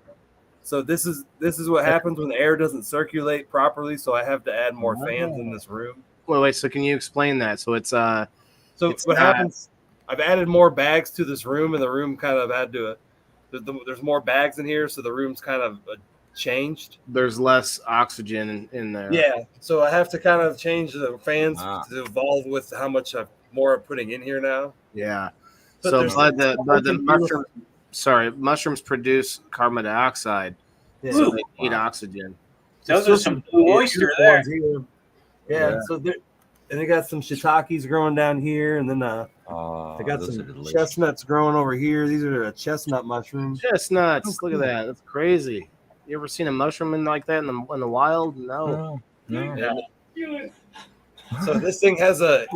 So this is what happens when the air doesn't circulate properly. So I have to add more fans in this room. Wait. So can you explain that? So it's So It's what not- happens? I've added more bags to this room, and the room kind of had to. There's more bags in here, so the room's kind of changed. there's less oxygen in there. Yeah, so I have to kind of change the fans Ah. to evolve with how much more I'm putting in here now. Yeah. But So there's- but the mushrooms produce carbon dioxide, so they need oxygen. Those are some blue oyster there. Yeah, so there, and they got some shiitakes growing down here, and then Oh, I got those are some delicious. chestnuts growing over here. These are chestnut mushrooms. Chestnuts. Oh, Look at that. That's crazy. You ever seen a mushroom in like that in the wild? No. No. Yeah. So this thing has a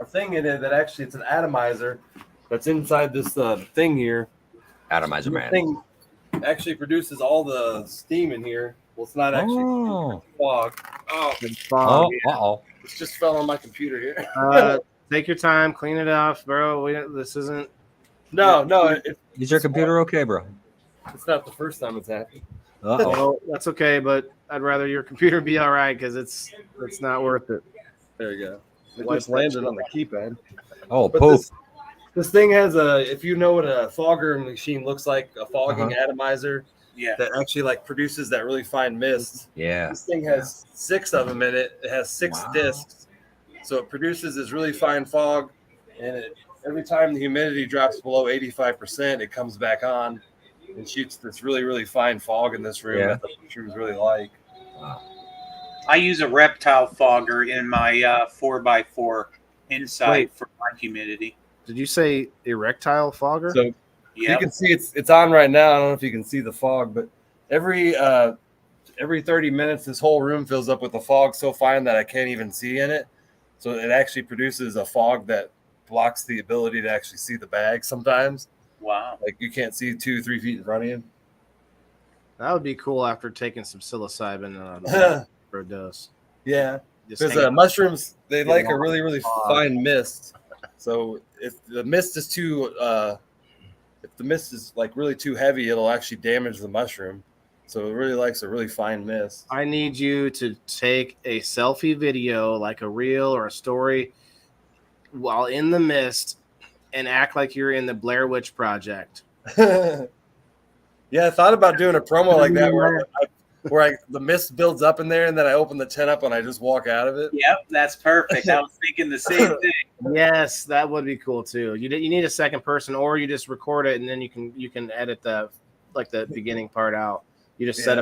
thing in it that actually it's an atomizer that's inside this thing here. Atomizer This man. thing actually produces all the steam in here. Well, it's not actually Oh. fog. Oh, It's fog. Oh, uh-oh. it just fell on my computer here. Take your time, clean it off, bro. This isn't. No, Is your computer okay, bro? it's not the first time it's happened. Uh-oh. Well, that's okay, but I'd rather your computer be all right because it's not worth it. There you go. It Wipe just that landed shit on the keypad. Oh, But poop. this thing has if you know what a fogger machine looks like, a fogging atomizer Yeah. that actually like produces that really fine mist. Yeah. This thing has 6 of them in it. It has 6 Wow. discs, so it produces this really fine fog. And every time the humidity drops below 85%, it comes back on and shoots this really, really fine fog in this room Yeah. that the mushrooms really like. I use a reptile fogger in my 4x4 inside Wait. for my humidity. Did you say erectile fogger? So Yeah. you can see it's on right now. I don't know if you can see the fog, but every 30 minutes, this whole room fills up with a fog so fine that I can't even see in it. So it actually produces a fog that blocks the ability to actually see the bag sometimes. Wow. Like you can't see 2-3 feet in front of you. That would be cool after taking some psilocybin for a dose. Yeah, Just because hang out. mushrooms, they like a on really, really fog. fine mist. So if the mist is like really too heavy, it'll actually damage the mushroom. So it really likes a really fine mist. I need you to take a selfie video, like a reel or a story, while in the mist, and act like you're in the Blair Witch Project. Yeah, I thought about doing a promo like that where the mist builds up in there and then I open the tent up and I just walk out of it. Yep, that's perfect. I was thinking the same thing. Yes, that would be cool too. You need a second person, or you just record it and then you can edit the beginning part out. You just set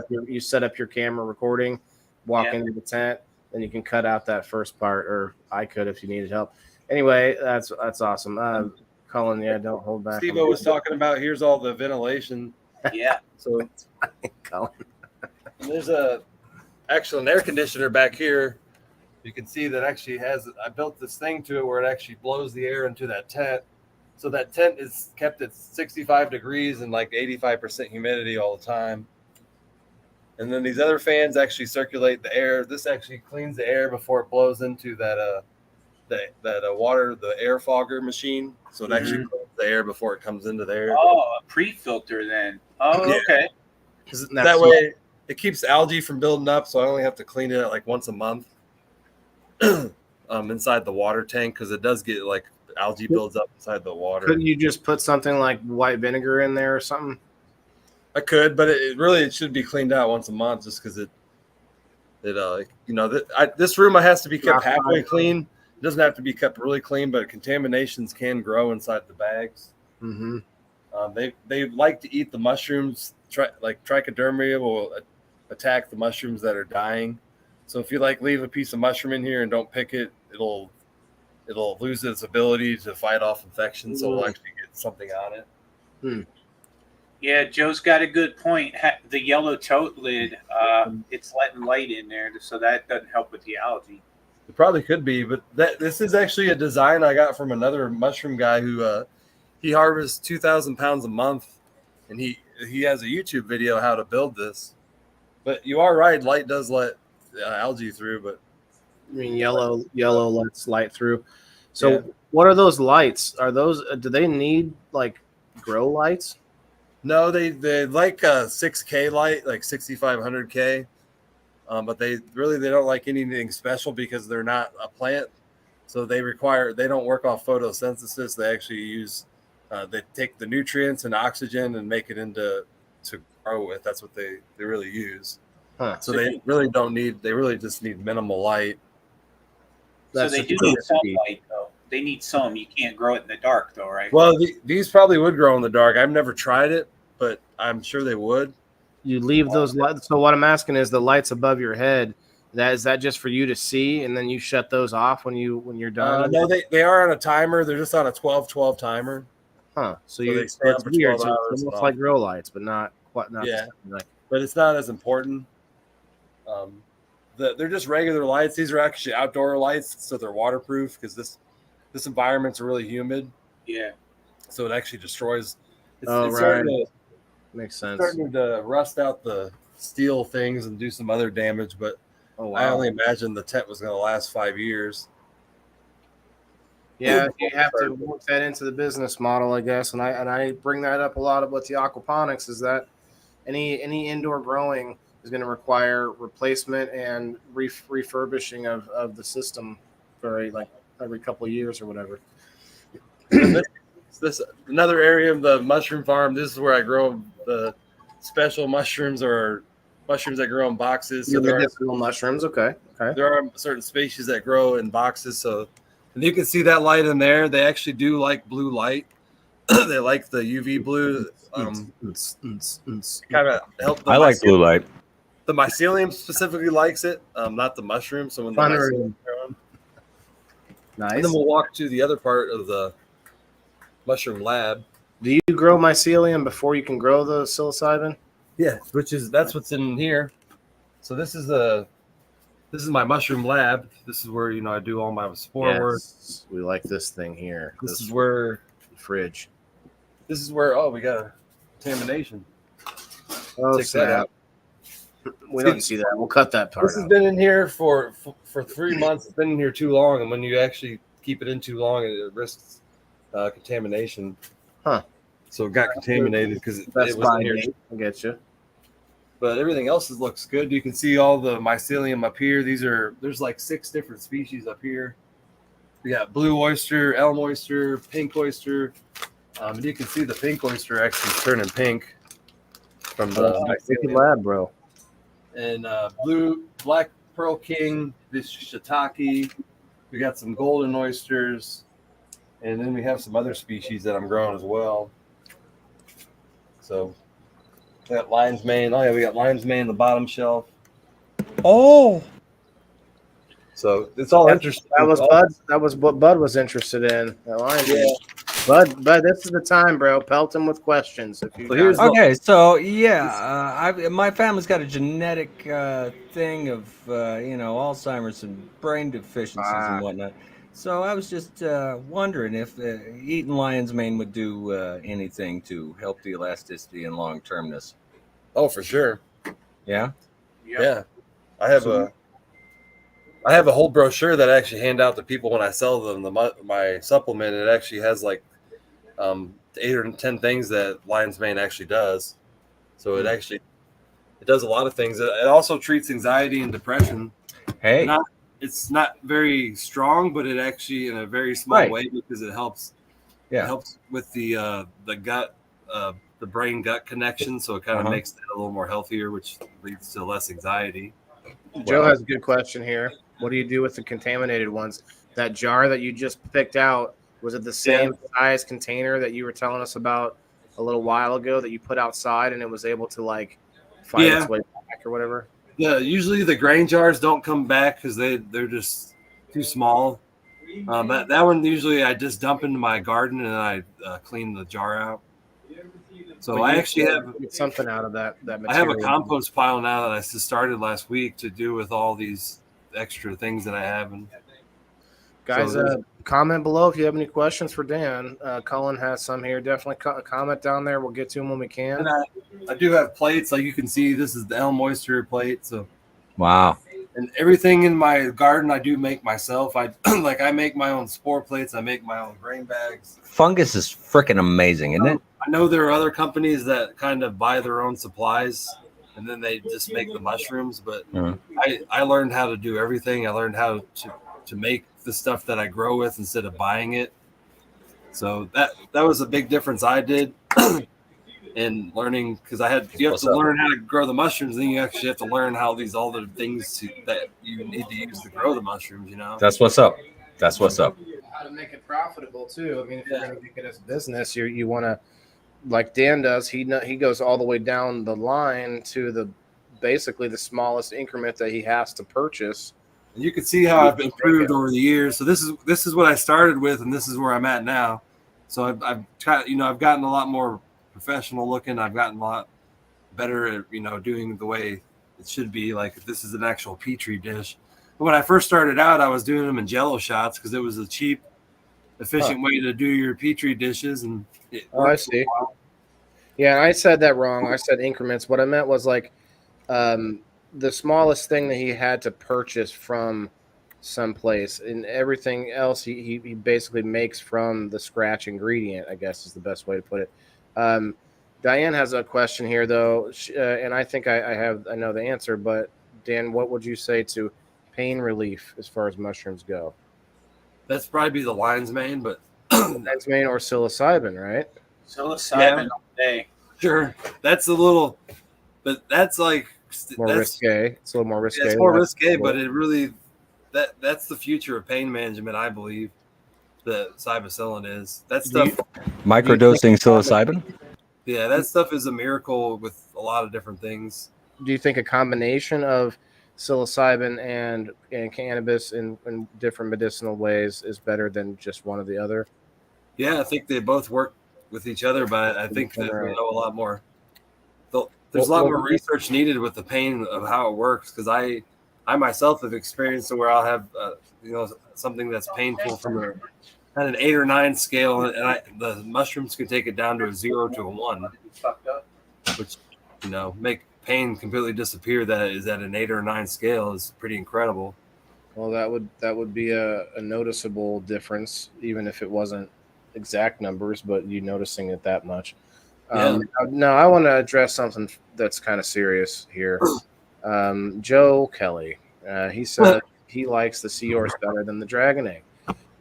up your camera recording, walk into the tent, then you can cut out that first part, or I could if you needed help. Anyway, that's awesome. Colin, don't hold back. SteveO was talking about here's all the ventilation. Yeah. So Colin. there's actually an air conditioner back here. You can see that actually I built this thing to it where it actually blows the air into that tent. So that tent is kept at 65 degrees and like 85% humidity all the time. And then these other fans actually circulate the air. This actually cleans the air before it blows into that the air fogger machine. So it actually cleans the air before it comes into there. Oh, a pre-filter then. Oh, Yeah. okay. 'Cause that way it keeps algae from building up, so I only have to clean it like once a month inside the water tank, because it does get like algae builds up inside the water. Couldn't you just put something like white vinegar in there or something? I could, but it should be cleaned out once a month, just because this room has to be kept halfway clean. It doesn't have to be kept really clean, but contaminations can grow inside the bags. Mm-hmm. They like to eat the mushrooms. Like trichodermia will attack the mushrooms that are dying. So if you leave a piece of mushroom in here and don't pick it, it'll lose its ability to fight off infection. So it'll actually get something on it. Yeah, Joe's got a good point. The yellow tote lid, it's letting light in there, so that doesn't help with the algae. It probably could be, but this is actually a design I got from another mushroom guy who he harvests 2,000 pounds a month, and he has a YouTube video how to build this. But you are right, light does let algae through, but I mean, yellow lets light through. So what are those lights? Are those do they need like grow lights? no, they like a 6K light, like 6,500K. But they don't like anything special because they're not a plant. So they don't work off photosynthesis. They actually use they take the nutrients and oxygen and make it to grow with. That's what they really use. Huh. So they really just need minimal light. So they do need some light though. They need some. You can't grow it in the dark though, right? Well, these probably would grow in the dark. I've never tried it, but I'm sure they would. You leave those lights. So what I'm asking is the lights above your head. Is that just for you to see, and then you shut those off when you're done? No, they are on a timer. They're just on a 12-12 timer. Huh. So they stay it's on for weird. 12 So hours it's and almost all. like grow lights, but not quite. Not Yeah. like But it's not as important. They're just regular lights. These are actually outdoor lights, so they're waterproof because this environment's really humid. Yeah. So it actually destroys. It's right. Makes sense. starting to rust out the steel things and do some other damage. But Oh I wow. only imagined the tent was going to last 5 years. Yeah, you have to work that into the business model, I guess. And I bring that up a lot with the aquaponics is that any indoor growing is going to require replacement and refurbishing of the system for every couple of years or whatever. This another area of the mushroom farm. This is where I grow the special mushrooms or mushrooms that grow in boxes. So there medicinal mushrooms. Okay. there are certain species that grow in boxes. So, and you can see that light in there. They actually do like blue light. They like the UV blue. Kind of help. I like blue light. The mycelium specifically likes it, not the mushroom. So when the mycelium grow, Nice. and then we'll walk to the other part of the mushroom lab. Do you grow mycelium before you can grow the psilocybin? Yeah, that's what's in here. So this is my mushroom lab. This is where I do all my spore work. We like this thing here. This is where fridge. This is where we got a contamination. Oh, Check that out. We don't see that. We'll cut that part. This has been in here for 3 months. It's been in here too long, and when you actually keep it in too long, it risks contamination. Huh. So it got contaminated because it That's was in here. I get you. But everything else looks good. You can see all the mycelium up here. There's like 6 different species up here. We got blue oyster, elm oyster, pink oyster. And you can see the pink oyster actually turning pink from the Mycelium lab, bro. And black pearl king, this shiitake. We got some golden oysters, and then we have some other species that I'm growing as well. So we got lion's mane. Oh yeah, we got lion's mane in the bottom shelf. Oh, So it's all interesting. That was Bud. That was what Bud was interested in. That lion mane. Bud, this is the time, bro. Pelt him with questions. If you here's okay. So yeah, my family's got a genetic thing of Alzheimer's and brain deficiencies and whatnot. So I was just wondering if eating lion's mane would do anything to help the elasticity and long termness. Oh, for sure. Yeah. Yeah. I have a whole brochure that I actually hand out to people when I sell them my supplement. It actually has like 8 or 10 things that lion's mane actually does. So it does a lot of things. It also treats anxiety and depression. Hey. It's not very strong, but it actually in a very small way because it helps. Yeah. It helps with the gut, the brain gut connection. So it kind of makes it a little more healthier, which leads to less anxiety. Joe has a good question here. What do you do with the contaminated ones? That jar that you just picked out, was it the same size container that you were telling us about a little while ago that you put outside and it was able to find its way back or whatever? Yeah, usually the grain jars don't come back because they're just too small. That one usually I just dump into my garden and I clean the jar out. So I actually have something out of that material. I have a compost pile now that I just started last week to do with all these extra things that I have. And Guys, so comment below if you have any questions for Dan. Cullen has some here. Definitely comment down there. We'll get to them when we can. and I do have plates. Like you can see, this is the Elm Oyster plate. So Wow. and everything in my garden I do make myself. I I make my own spore plates. I make my own grain bags. Fungus is freaking amazing, isn't it? I know there are other companies that kind of buy their own supplies and then they just make the mushrooms. But I learned how to do everything. I learned how to make the stuff that I grow with instead of buying it. So that was a big difference I did in learning, because you have to learn how to grow the mushrooms, and then you actually have to learn how all the things that you need to use to grow the mushrooms, That's what's up. That's what's up. How to make it profitable too. I mean, if you're going to make it as a business, you want to, like Dan does. He goes all the way down the line to basically the smallest increment that he has to purchase. And you can see how I've improved over the years. So this is what I started with, and this is where I'm at now. So I've gotten a lot more professional looking. I've gotten a lot better at doing the way it should be. Like if this is an actual Petri dish. But when I first started out, I was doing them in Jello shots because it was a cheap, efficient way to do your Petri dishes. And I see. Yeah, I said that wrong. I said increments. What I meant was like the smallest thing that he had to purchase from someplace, and everything else he basically makes from the scratch ingredient, I guess is the best way to put it. Diane has a question here though, and I think I know the answer, but Dan, what would you say to pain relief as far as mushrooms go? That's probably the lion's mane, but lion's mane or psilocybin, right? Psilocybin all day. Sure, that's a little, but that's like more risque. It's a little more risque. It's more risque, but it really that's the future of pain management, I believe. The psilocybin is that stuff. Microdosing psilocybin. Yeah, that stuff is a miracle with a lot of different things. Do you think a combination of psilocybin and cannabis in different medicinal ways is better than just one or the other? Yeah, I think they both work with each other, but I think that we know a lot more. There's a lot more research needed with the pain of how it works, because I myself have experienced it where I'll have something that's painful from an 8 or 9 scale, and the mushrooms can take it down to a 0 to a 1, which make pain completely disappear. That is at an 8 or 9 scale is pretty incredible. Well, that would be a noticeable difference, even if it wasn't exact numbers, but you noticing it that much. Now I want to address something that's kind of serious here. Joe Kelly, he said he likes the seahorse better than the dragon egg.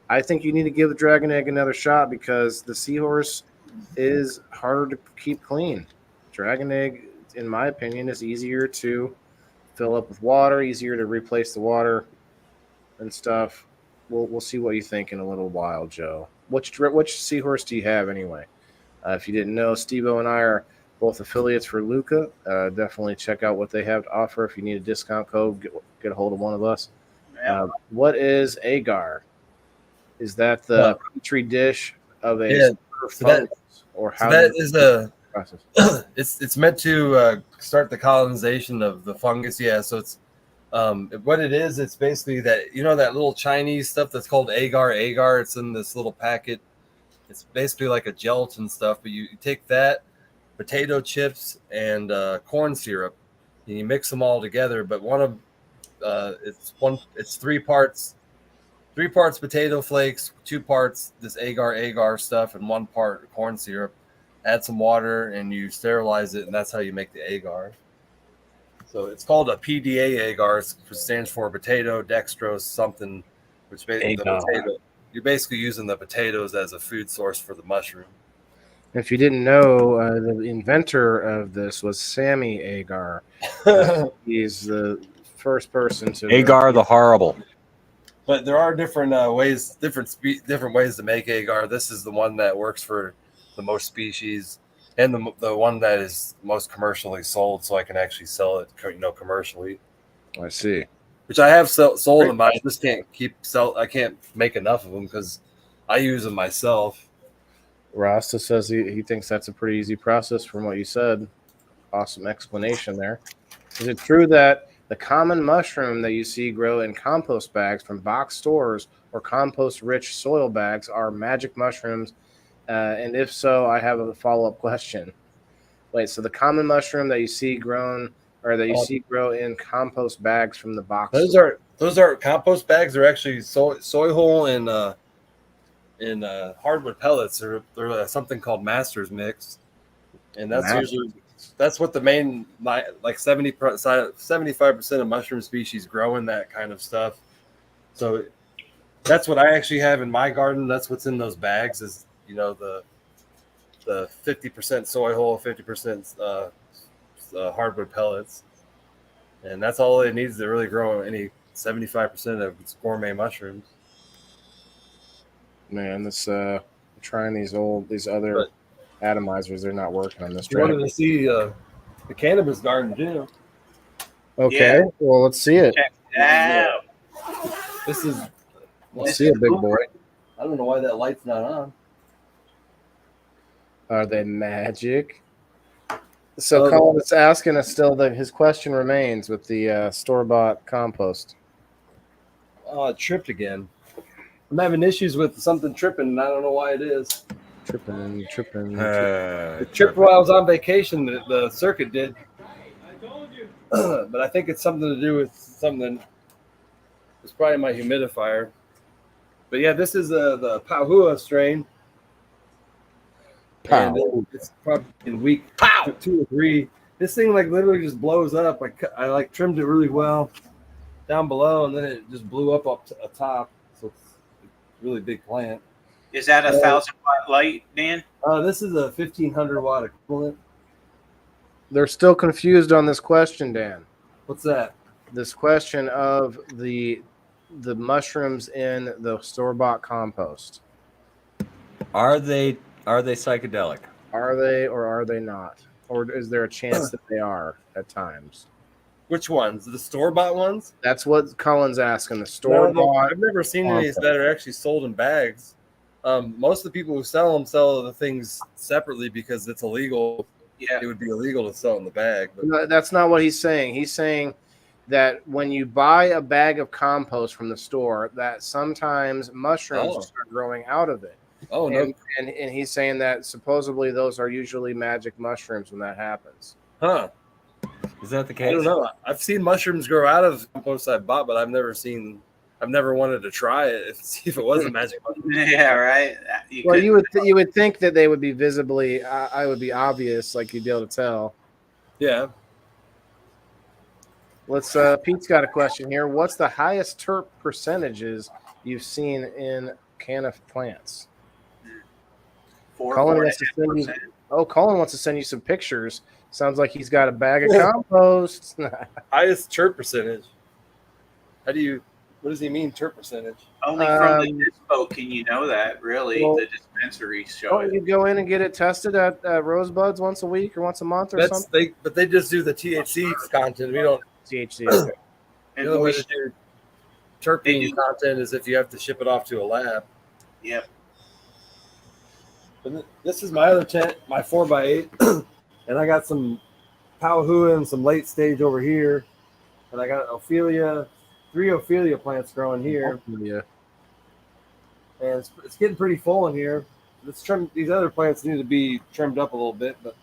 I think you need to give the dragon egg another shot because the seahorse is harder to keep clean. Dragon egg, in my opinion, is easier to fill up with water, easier to replace the water and stuff. We'll see what you think in a little while, Joe. Which seahorse do you have anyway? If you didn't know, SteveO and I are both affiliates for Luca. Definitely check out what they have to offer. If you need a discount code, get a hold of one of us. What is agar? Is that the petri dish of a fungus, or how? That is process? It's meant to start the colonization of the fungus. Yeah, so it's what it is. It's basically that that little Chinese stuff that's called agar. Agar. It's in this little packet. It's basically like a gelatin stuff, but you take that, potato chips, and corn syrup, and you mix them all together. But it's 3 parts. 3 parts potato flakes, 2 parts this agar stuff, and 1 part corn syrup. Add some water and you sterilize it, and that's how you make the agar. So it's called a PDA agar, which stands for potato dextrose something, which basically you're basically using the potatoes as a food source for the mushroom. If you didn't know, the inventor of this was Sammy Agar. He's the first person to Agar the Horrible. But there are different ways, different ways to make agar. This is the one that works for the most species, and the one that is most commercially sold, so I can actually sell it, commercially. I see. Which I have sold them, but I just can't I can't make enough of them because I use them myself. Rasta says he thinks that's a pretty easy process from what you said. Awesome explanation there. Is it true that The common mushroom that you see grow in compost bags from box stores or compost-rich soil bags are magic mushrooms. And if so, I have a follow-up question. Wait, so the common mushroom that you see grown or that you see grow in compost bags from the box. Those are compost bags. They're actually soy hull and hardwood pellets. They're something called Masters Mix, and that's what the main like 75% of mushroom species grow in that kind of stuff. So that's what I actually have in my garden. That's what's in those bags is the 50% soy hull, 50% hardwood pellets, and that's all it needs to really grow any 75% of its gourmet mushrooms. Man, this trying these other atomizers, they're not working on this. You wanted to see the cannabis garden too. Okay, well, let's see it. Check it out. Let's see it, big boy. I don't know why that light's not on. Are they magic? So Colin is asking us still that his question remains with the store-bought compost. Oh, it tripped again. I'm having issues with something tripping, and I don't know why it is. Tripping. It tripped while I was on vacation. The circuit did. But I think it's something to do with something. It's probably my humidifier. But yeah, this is the Pahua strain. And it's probably in week 2 or 3. This thing literally just blows up. I trimmed it really well down below, and then it just blew up top. So it's a really big plant. Is that a 1,000-watt light, Dan? This is a 1,500 watt equivalent. They're still confused on this question, Dan. What's that? This question of the mushrooms in the store-bought compost. Are they psychedelic? Are they or are they not? Or is there a chance that they are at times? Which ones? The store-bought ones? That's what Colin's asking. The store-bought. I've never seen any that are actually sold in bags. Most of the people who sell the things separately because it's illegal. Yeah, it would be illegal to sell in the bag. But no, that's not what he's saying. He's saying that when you buy a bag of compost from the store, that sometimes mushrooms start growing out of it. Oh, no. And he's saying that supposedly those are usually magic mushrooms when that happens. Huh. Is that the case? I don't know. I've seen mushrooms grow out of compost I bought, but I've never wanted to try it and see if it was a magic mushroom. Yeah, right. You would think that they would be visibly, I would be obvious, like you'd be able to tell. Yeah. Pete's got a question here. What's the highest terp percentages you've seen in cannabis plants? Colin wants to send you some pictures. Sounds like he's got a bag of compost. Highest terp percentage. What does he mean, terp percentage? Only from the dispo can you know that, really. The dispensaries show it. You go in and get it tested at Rosebuds once a week or once a month or something? But they just do the THC content. We don't. THC. The other way to do terpene content is if you have to ship it off to a lab. Yep. But this is my other tent, my 4x8, and I got some Pahua and some late stage over here, and I got 3 Ophelia plants growing here. Yeah. And it's getting pretty full in here. These other plants need to be trimmed up a little bit, but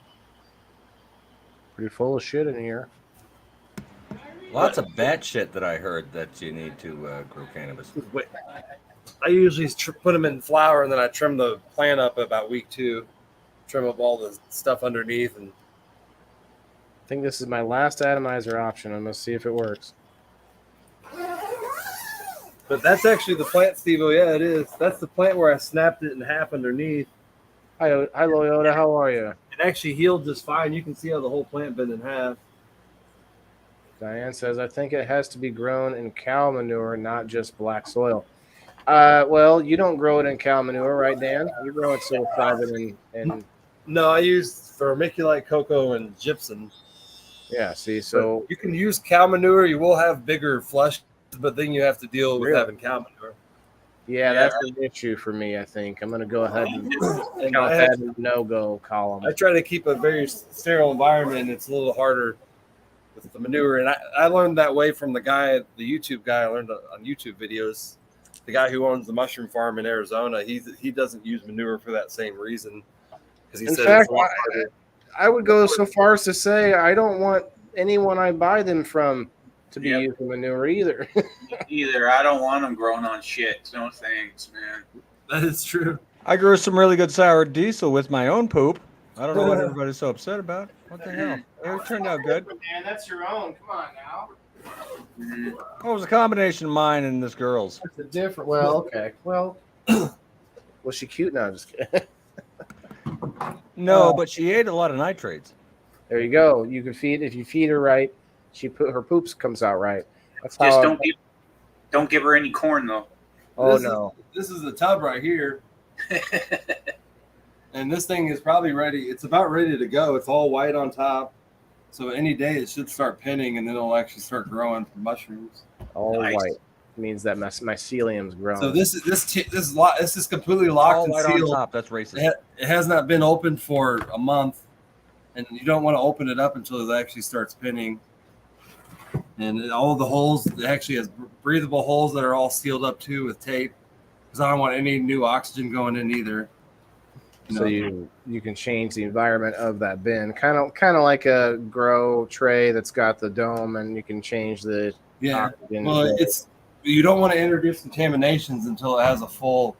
pretty full of shit in here. Lots of bat shit that I heard that you need to grow cannabis. I usually put them in flower, and then I trim the plant up about week 2, trim up all the stuff underneath. And I think this is my last atomizer option. I'm going to see if it works. But that's actually the plant, SteveO. Yeah, it is. That's the plant where I snapped it in half underneath. Hi, Loyola. How are you? It actually healed just fine. You can see how the whole plant bent in half. Diane says, I think it has to be grown in cow manure, not just black soil. Well, you don't grow it in cow manure, right, Dan? You grow it psilocybin and No, I use vermiculite, cocoa, and gypsum. Yeah, see, so but you can use cow manure. You will have bigger flush, but then you have to deal with having cow manure. Yeah, that's an issue for me, I think. I'm going to go ahead and count that in the no-go column. I try to keep a very sterile environment. It's a little harder with the manure. And I learned that way from the YouTube guy I learned on YouTube videos. The guy who owns the mushroom farm in Arizona, he doesn't use manure for that same reason. Because he said it's a lot harder. I would go so far as to say I don't want anyone I buy them from to be using manure either. Either. I don't want them growing on shit. No thanks, man. That is true. I grew some really good sour diesel with my own poop. I don't know what everybody's so upset about. What the hell? It turned out good. Man, that's your own. Come on now. Oh, it was a combination of mine and this girl's. That's a different. Well, okay. Well, was she cute? No, just kidding. No, but she ate a lot of nitrates. There you go. You can feed if you feed her right. Her poops comes out right. That's how. Just don't give her any corn though. Oh no. This is the tub right here. And this thing is probably ready. It's about ready to go. It's all white on top. So any day it should start pinning, and then it'll actually start growing mushrooms. All white means that mycelium's growing. So this is completely locked all and white sealed. on top. That's racist. It has not been opened for a month, and you don't want to open it up until it actually starts pinning. And all the holes, it actually has breathable holes that are all sealed up too with tape, because I don't want any new oxygen going in either. So you can change the environment of that bin, kind of like a grow tray that's got the dome, and you can change the oxygen. Well, you don't want to introduce contaminations until it has a full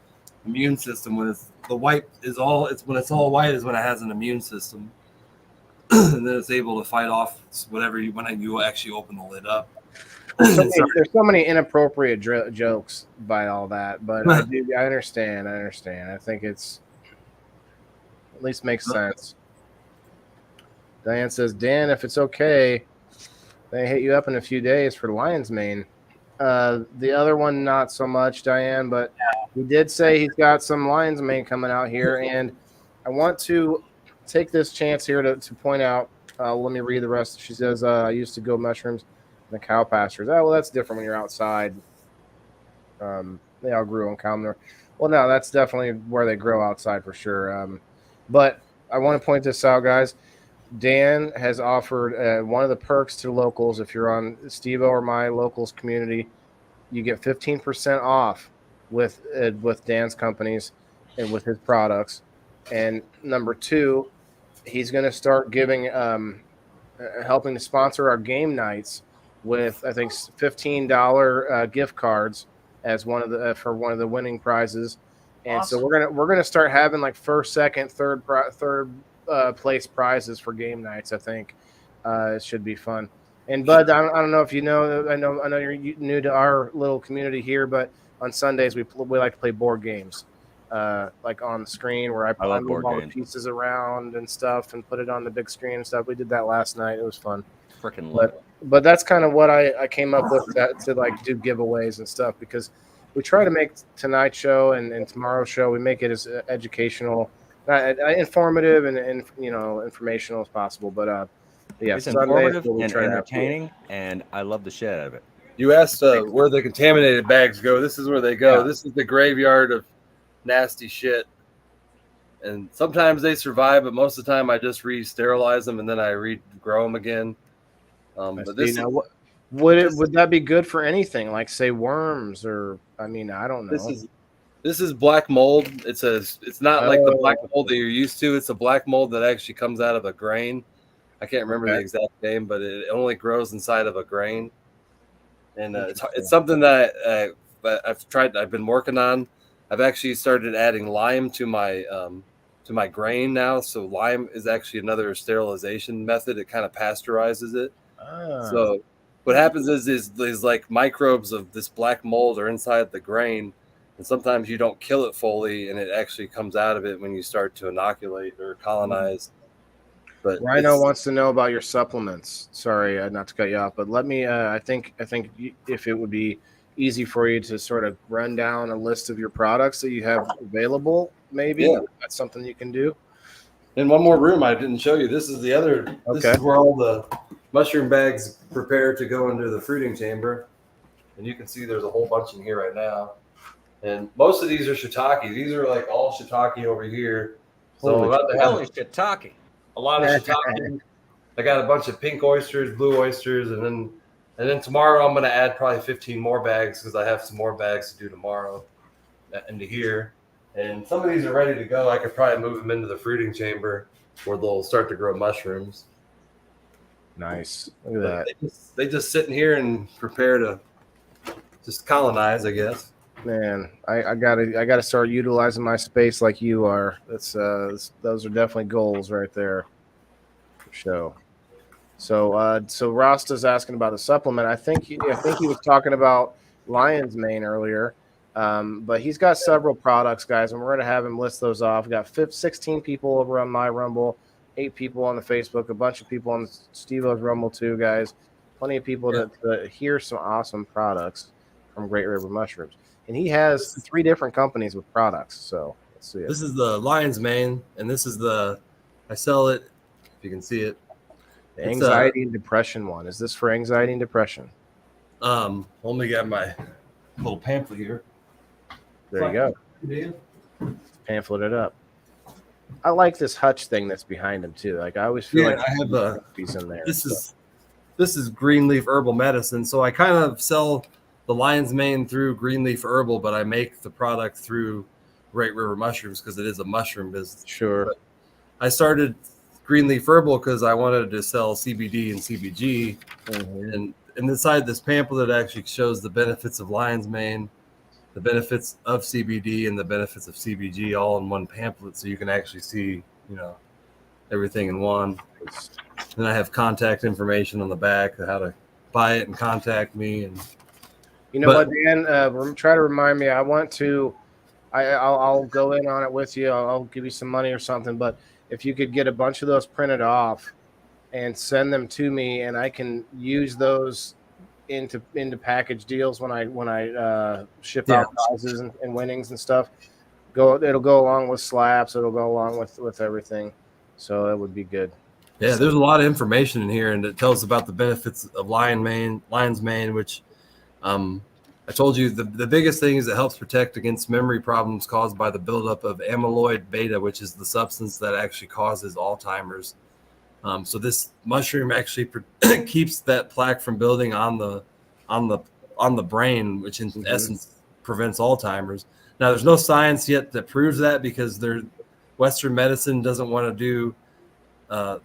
immune system. When when it's all white is when it has an immune system, and then it's able to fight off whatever when you actually open the lid up. There's so many inappropriate jokes by all that, but I understand. I think it's at least makes sense. Diane says, Dan, if it's okay, they hit you up in a few days for Lion's Mane. The other one, not so much, Diane, but he did say he's got some Lion's Mane coming out here, and I want to take this chance here to point out. Let me read the rest. She says, I used to go mushrooms in the cow pastures. Oh, well, that's different when you're outside. They all grew on cow manure. Well, no, that's definitely where they grow outside for sure. But I want to point this out, guys. Dan has offered one of the perks to locals. If you're on SteveO or my locals community, you get 15% off with Dan's companies and with his products. And number two, he's going to start giving, helping to sponsor our game nights with, I think, $15 gift cards as one of the winning prizes. And awesome. So we're gonna start having like first, second, third place prizes for game nights. I think it should be fun. And Bud, I don't know if you know. I know you're new to our little community here, but on Sundays we like to play board games, like on the screen where I move all the pieces around and stuff and put it on the big screen and stuff. We did that last night. It was fun. Freaking love it. But that's kind of what I came up with to like do giveaways and stuff, because we try to make tonight's show and tomorrow's show, we make it as educational, informative, and informational as possible. But it's informative and entertaining, and I love the shit out of it. You asked where the contaminated bags go. This is where they go. Yeah. This is the graveyard of nasty shit. And sometimes they survive, but most of the time I just re-sterilize them and then I regrow them again. But this would that be good for anything, like say worms or I don't know. This is black mold. It's not like the black mold that you're used to. It's a black mold that actually comes out of a grain. I can't remember the exact name, but it only grows inside of a grain. And it's something that I've been working on. I've actually started adding lime to my grain now. So lime is actually another sterilization method. It kind of pasteurizes it. So what happens is like microbes of this black mold are inside the grain, and sometimes you don't kill it fully, and it actually comes out of it when you start to inoculate or colonize. But Rhino wants to know about your supplements. Sorry, not to cut you off, but let me. I think if it would be easy for you to sort of run down a list of your products that you have available, maybe that's something you can do. In one more room, I didn't show you. This is the other. Okay. This is where all the mushroom bags prepare to go into the fruiting chamber, and you can see there's a whole bunch in here right now. And most of these are shiitake. These are like all shiitake over here. So holy shiitake. A lot of shiitake. I got a bunch of pink oysters, blue oysters, and then tomorrow I'm gonna add probably 15 more bags because I have some more bags to do tomorrow into here. And some of these are ready to go. I could probably move them into the fruiting chamber where they'll start to grow mushrooms. Nice. Look at that. They just sit in here and prepare to just colonize, I guess. Man, I gotta start utilizing my space like you are. Those are definitely goals right there. For sure. So Rasta's asking about the supplement. I think he was talking about lion's mane earlier, but he's got several products, guys, and we're gonna have him list those off. We got 16 people over on my Rumble, 8 people on the Facebook, a bunch of people on SteveO's Rumble too, guys. Plenty of people to hear some awesome products from Great River Mushrooms. And he has 3 different companies with products. So let's see it. This is the lion's mane, and this is I sell it, if you can see it. The anxiety and depression one. Is this for anxiety and depression? Let me get my little pamphlet here. There you go. Pamphlet it up. I like this hutch thing that's behind him too. Like I always feel like I have a piece in there. This is Greenleaf Herbal Medicine. So I kind of sell the lion's mane through Greenleaf Herbal, but I make the product through Great River Mushrooms because it is a mushroom business. Sure. But I started Greenleaf Herbal because I wanted to sell CBD and CBG, and inside this pamphlet it actually shows the benefits of lion's mane, the benefits of CBD, and the benefits of CBG all in one pamphlet, so you can actually see, everything in one. Then I have contact information on the back, how to buy it and contact me. And what, Dan? Try to remind me. I want to. I'll go in on it with you. I'll give you some money or something. But if you could get a bunch of those printed off and send them to me, and I can use those into package deals when I ship out prizes and winnings and stuff. It'll go along with slaps. It'll go along with everything. So it would be good. Yeah, there's a lot of information in here, and it tells about the benefits of lion's mane, which I told you the biggest thing is it helps protect against memory problems caused by the buildup of amyloid beta, which is the substance that actually causes Alzheimer's. So this mushroom actually keeps that plaque from building on the brain, which in essence prevents Alzheimer's. Now, there's no science yet that proves that because Western medicine doesn't want to do.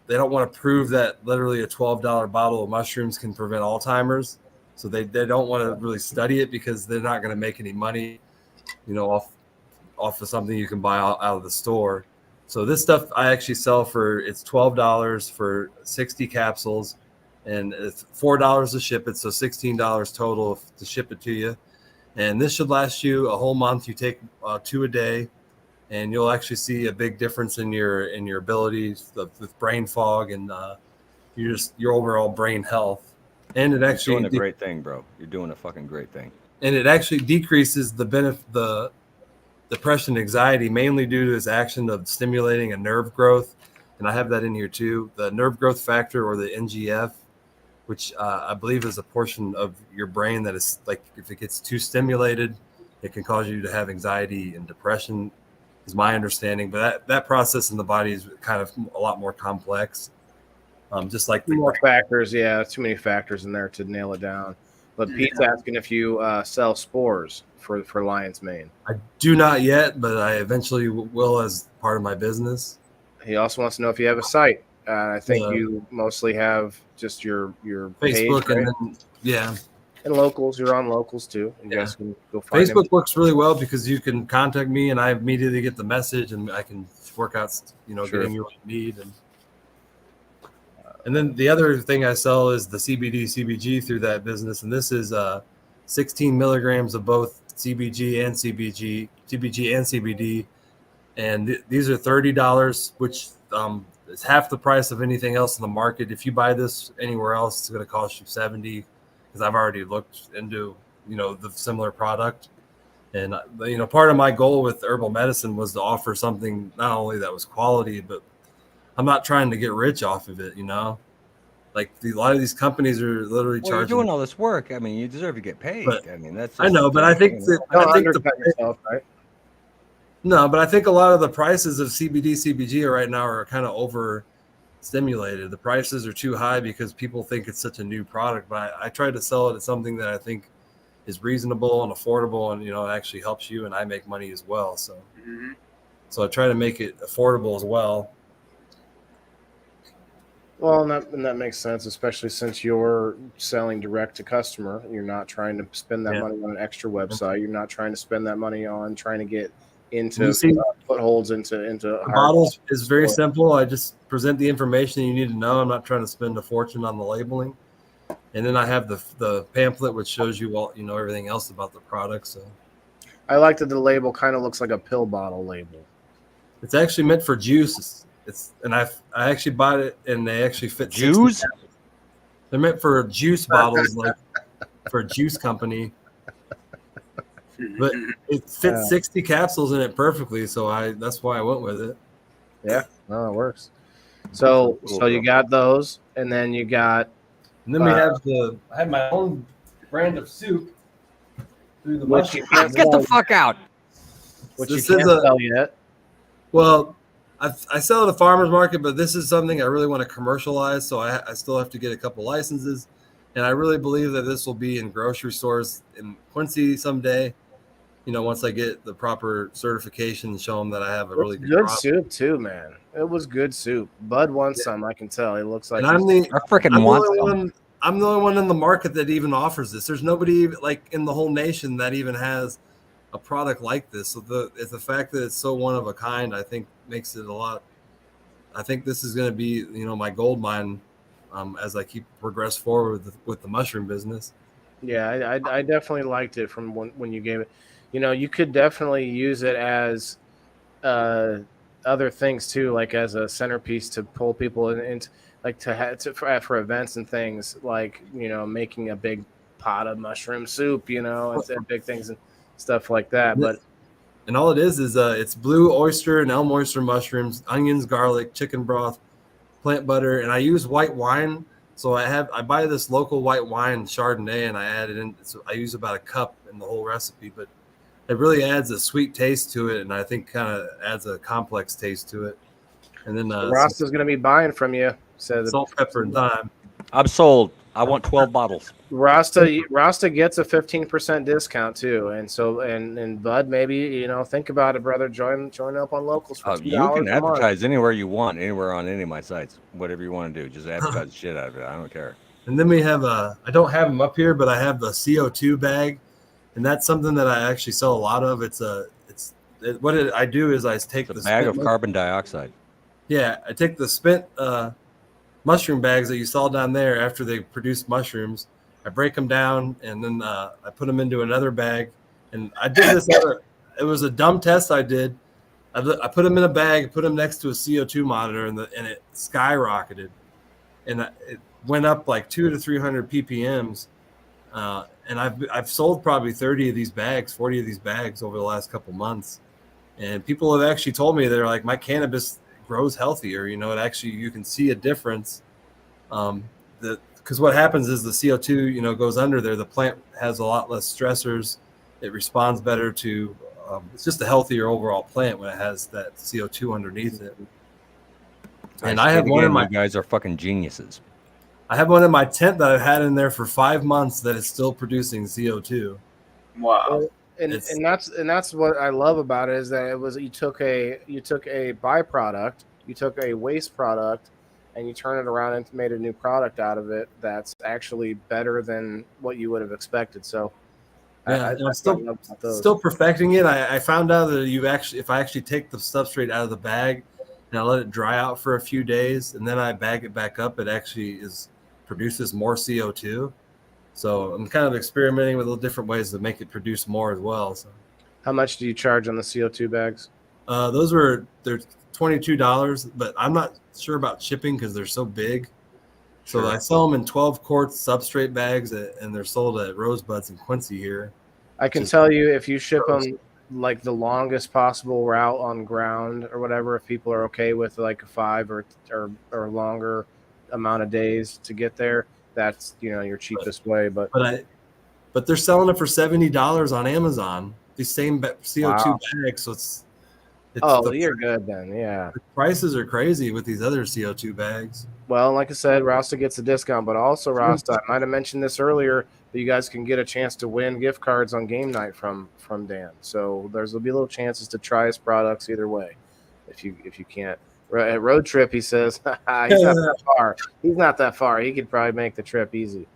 They don't want to prove that literally a $12 bottle of mushrooms can prevent Alzheimer's. So they don't want to really study it because they're not going to make any money, off of something you can buy out of the store. So this stuff I actually sell it's $12 for 60 capsules, and it's $4 to ship it, so $16 total to ship it to you. And this should last you a whole month. You take 2 a day, and you'll actually see a big difference in your abilities with brain fog and your overall brain health. And it actually You're doing a great thing, bro. You're doing a fucking great thing. And it actually decreases the depression, anxiety, mainly due to its action of stimulating a nerve growth. And I have that in here too. The nerve growth factor, or the NGF, which I believe is a portion of your brain that is like, if it gets too stimulated, it can cause you to have anxiety and depression, is my understanding. But that process in the body is kind of a lot more complex. Just like more factors, too many factors in there to nail it down. But Pete's asking if you sell spores for lion's mane. I do not yet, but I eventually will as part of my business. He also wants to know if you have a site. I think you mostly have just your Facebook page, right? and then, and locals. You're on locals too. You guys can go find Facebook him. works really well because you can contact me and I immediately get the message and I can work out, getting you what you need. And then the other thing I sell is the CBD, CBG through that business. And this is 16 milligrams of both CBG and CBD. And these are $30, which is half the price of anything else in the market. If you buy this anywhere else, it's going to cost you $70, because I've already looked into, the similar product. And, part of my goal with herbal medicine was to offer something not only that was quality, but I'm not trying to get rich off of it, Like a lot of these companies are literally charging. You're doing all this work. I mean, you deserve to get paid. But, that's. I know, but I think yourself, right? No, but I think a lot of the prices of CBD, CBG right now are kind of stimulated. The prices are too high because people think it's such a new product, but I try to sell it as something that I think is reasonable and affordable, and, you know, it actually helps you and I make money as well. So, so I try to make it affordable as well. Well, and that makes sense, especially since you're selling direct to customer. You're not trying to spend that money on an extra website. You're not trying to spend that money on trying to get into footholds into the bottles is very simple. I just present the information you need to know. I'm not trying to spend a fortune on the labeling. And then I have the pamphlet, which shows you all, you know, everything else about the product. So I like that the label kind of looks like a pill bottle label. It's actually meant for juice. And I actually bought it, and they actually fit juice. They're meant for juice bottles, like for a juice company. But it fits 60 capsules in it perfectly, so that's why I went with it. Yeah, no, it works. So you got those, and then you got. And then we have I have my own brand of soup. Through the mushroom. Get the fuck out. Which you can't sell yet. Well, I sell at a farmer's market, but this is something I really want to commercialize, so I still have to get a couple licenses. And I really believe that this will be in grocery stores in Quincy someday. You know, once I get the proper certification and show them that I have a really good soup too, man. It was good soup. Bud wants some, I can tell. It looks like I'm the only one in the market that even offers this. There's nobody like in the whole nation that even has a product like this. So the fact that it's so one of a kind, I think makes it a lot. I think this is going to be, you know, my gold mine as I progress forward with the mushroom business. Yeah, I definitely liked it from when you gave it. You know, you could definitely use it as other things too, like as a centerpiece to pull people into, like for events and things, like, you know, making a big pot of mushroom soup, you know, and big things and stuff like that. And all it is it's blue oyster and elm oyster mushrooms, onions, garlic, chicken broth, plant butter, and I use white wine. So I buy this local white wine Chardonnay, and I add it in. So I use about a cup in the whole recipe, but it really adds a sweet taste to it, and I think kind of adds a complex taste to it. And then Rasta's going to be buying from you. Salt, pepper, and thyme. I'm sold. I want 12 bottles. Rasta gets a 15% discount too, and Bud, maybe, you know, think about it, brother. Join up on Locals for $2 you can advertise anywhere you want, anywhere on any of my sites, whatever you want to do. Just advertise the shit out of it. I don't care. And then we have I don't have them up here, but I have the CO2 bag, and that's something that I actually sell a lot of. I do is I take the bag of carbon dioxide. Yeah, I take the spent mushroom bags that you saw down there after they produce mushrooms. I break them down, and then I put them into another bag. And I did this. It was a dumb test I did. I put them in a bag, put them next to a CO2 monitor, and it skyrocketed. And it went up like 200 to 300 ppms. And I've sold probably 30 of these bags, 40 of these bags over the last couple months. And people have actually told me, they're like, my cannabis grows healthier. You know, you can see a difference. Because what happens is the CO2, you know, goes under there. The plant has a lot less stressors. It responds better to. It's just a healthier overall plant when it has that CO2 underneath it. And I have one of my guys are fucking geniuses. I have one in my tent that I've had in there for 5 months that is still producing CO2. Wow. And that's what I love about it, is that you took a byproduct, you took a waste product, and you turn it around and made a new product out of it that's actually better than what you would have expected. So yeah, I'm still perfecting it. I found out that if I actually take the substrate out of the bag and I let it dry out for a few days and then I bag it back up, it actually produces more CO2. So I'm kind of experimenting with little different ways to make it produce more as well. So, how much do you charge on the CO2 bags? They're $22, but I'm not sure about shipping because they're so big. So I sell them in 12 quart substrate bags, and they're sold at Rosebuds in Quincy here. I can tell you, if you ship them like the longest possible route on ground or whatever, if people are okay with like a 5 or longer amount of days to get there, that's, you know, your cheapest way. But they're selling it for $70 on Amazon. These same CO2 bags, so Oh, you're good then. Yeah. The prices are crazy with these other CO2 bags. Well, like I said, Rasta gets a discount, but also Rasta, I might have mentioned this earlier, but you guys can get a chance to win gift cards on game night from Dan. So will be little chances to try his products either way. If you can't at road trip, he says he's not that far. He's not that far. He could probably make the trip easy.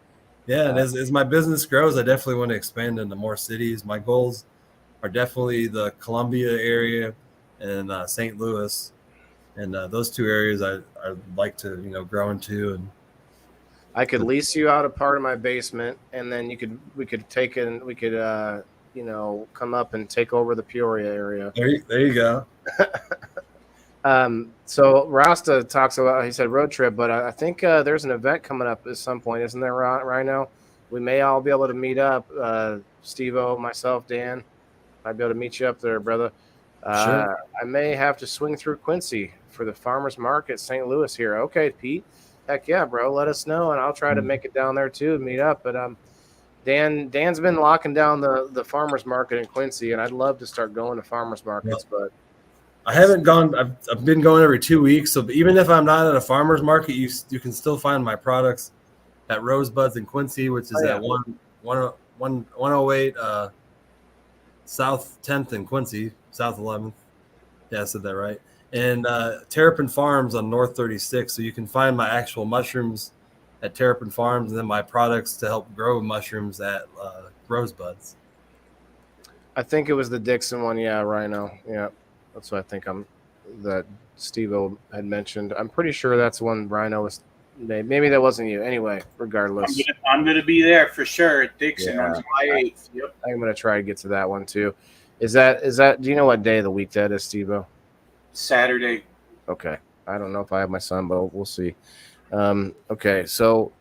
Yeah, and as my business grows, I definitely want to expand into more cities. My goals are definitely the Columbia area and St. Louis, and those two areas I'd like to grow into. And I could lease you out a part of my basement, and then we could come up and take over the Peoria area. There you go. So Rasta talks about, he said road trip, but I think there's an event coming up at some point, isn't there, Rhino? We may all be able to meet up. SteveO, myself, Dan, I'd be able to meet you up there, brother. Sure. I may have to swing through Quincy for the farmers market, St. Louis here. Okay, Pete. Heck yeah, bro. Let us know, and I'll try to make it down there too and meet up. But Dan's been locking down the farmers market in Quincy, and I'd love to start going to farmers markets, but I haven't gone. I've been going every 2 weeks. So even if I'm not at a farmer's market, you can still find my products at Rosebuds in Quincy, which is at 108 South 10th in Quincy, South 11th. Yeah, I said that right. And Terrapin Farms on North 36. So you can find my actual mushrooms at Terrapin Farms, and then my products to help grow mushrooms at Rosebuds. I think it was the Dixon one. Yeah, Rhino. Yeah. That's what I think that SteveO had mentioned. I'm pretty sure that's one Rhino was. Maybe that wasn't you. Anyway, regardless, I'm gonna be there for sure at Dixon on July 8th. Yep. I'm gonna try to get to that one too. Is that? Do you know what day of the week that is, SteveO? Saturday. Okay. I don't know if I have my son, but we'll see. Okay. So,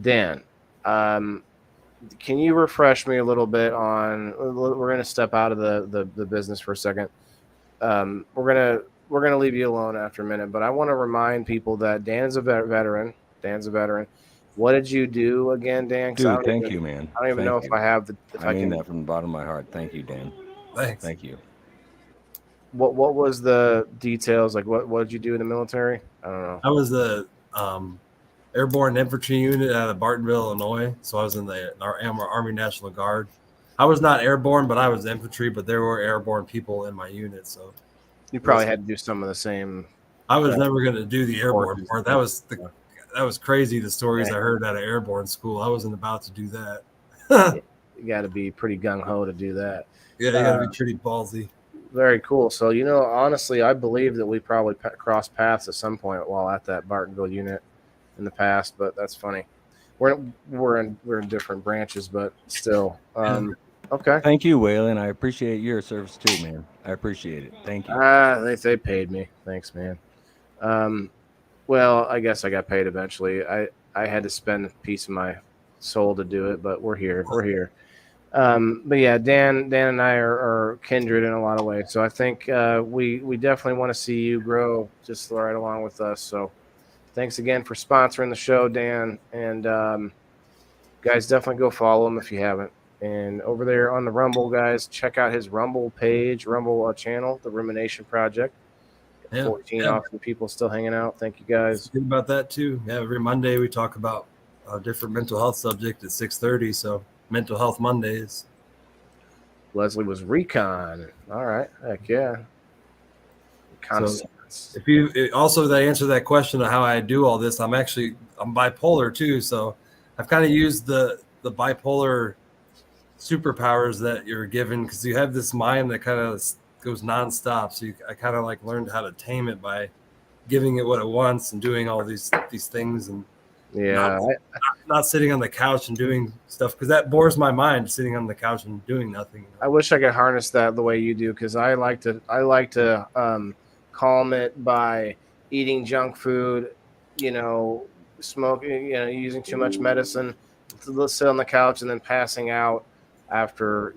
Dan, can you refresh me a little bit on? We're gonna step out of the business for a second. We're gonna leave you alone after a minute, but I want to remind people that Dan's a veteran. Dan's a veteran. What did you do again, Dan? Dude, thank you, man. I don't even know if I have the. I mean that from the bottom of my heart. Thank you, Dan. Thanks. Thank you. What was the details? Like what did you do in the military? I don't know. I was the airborne infantry unit out of Bartonville, Illinois. So I was in the Army National Guard. I was not airborne, but I was infantry. But there were airborne people in my unit, so you probably had to do some of the same. I was never going to do the airborne part. That was crazy. The stories I heard out of airborne school. I wasn't about to do that. You got to be pretty gung ho to do that. Yeah, you got to be pretty ballsy. Very cool. So honestly, I believe that we probably crossed paths at some point while at that Bartonville unit in the past. But that's funny. We're in different branches, but still. Okay. Thank you, Waylon. I appreciate your service too, man. I appreciate it. Thank you. They paid me. Thanks, man. Well, I guess I got paid eventually. I had to spend a piece of my soul to do it, but we're here. We're here. But yeah, Dan and I are kindred in a lot of ways. So I think we definitely want to see you grow just right along with us. So thanks again for sponsoring the show, Dan. And guys, definitely go follow him if you haven't. And over there on the Rumble, guys, check out his Rumble page, Rumble channel, the Rumination Project. 14 awesome people still hanging out. Thank you, guys. Good about that too. Yeah, every Monday we talk about a different mental health subject at 6:30. So Mental Health Mondays. Leslie was recon. All right, heck yeah. So if you also that answer that question of how I do all this, I'm bipolar too. So I've kind of used the bipolar superpowers that you're given because you have this mind that kind of goes nonstop. So I kind of like learned how to tame it by giving it what it wants and doing all these things and not sitting on the couch and doing stuff because that bores my mind sitting on the couch and doing nothing. I wish I could harness that the way you do because I like to calm it by eating junk food, smoking, using too much medicine, to sit on the couch and then passing out after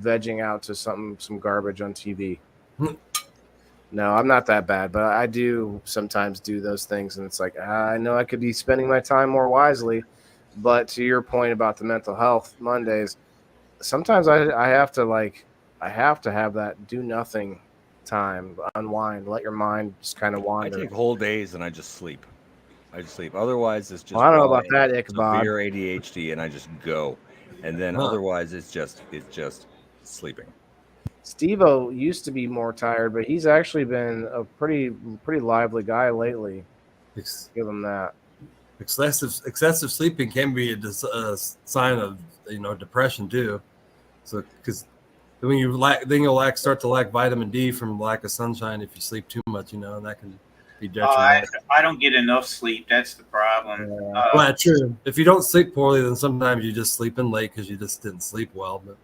vegging out to some garbage on TV. No, I'm not that bad, but I do sometimes do those things, and it's like I know I could be spending my time more wisely. But to your point about the mental health Mondays, sometimes I have to have that do nothing time, unwind, let your mind just kind of I wander. take whole days and I just sleep. Otherwise, it's just Well, I don't know raw about that, Ichabod. severe ADHD, and I just go. And then otherwise, it's just sleeping. SteveO used to be more tired, but he's actually been a pretty lively guy lately. Ex- Give him that. Excessive sleeping can be a sign of depression too. So because when you'll start to lack vitamin D from lack of sunshine if you sleep too much, and that can be detrimental. I don't get enough sleep. That's the problem. Well, true. If you don't sleep poorly, then sometimes you just sleep in late because you just didn't sleep well. But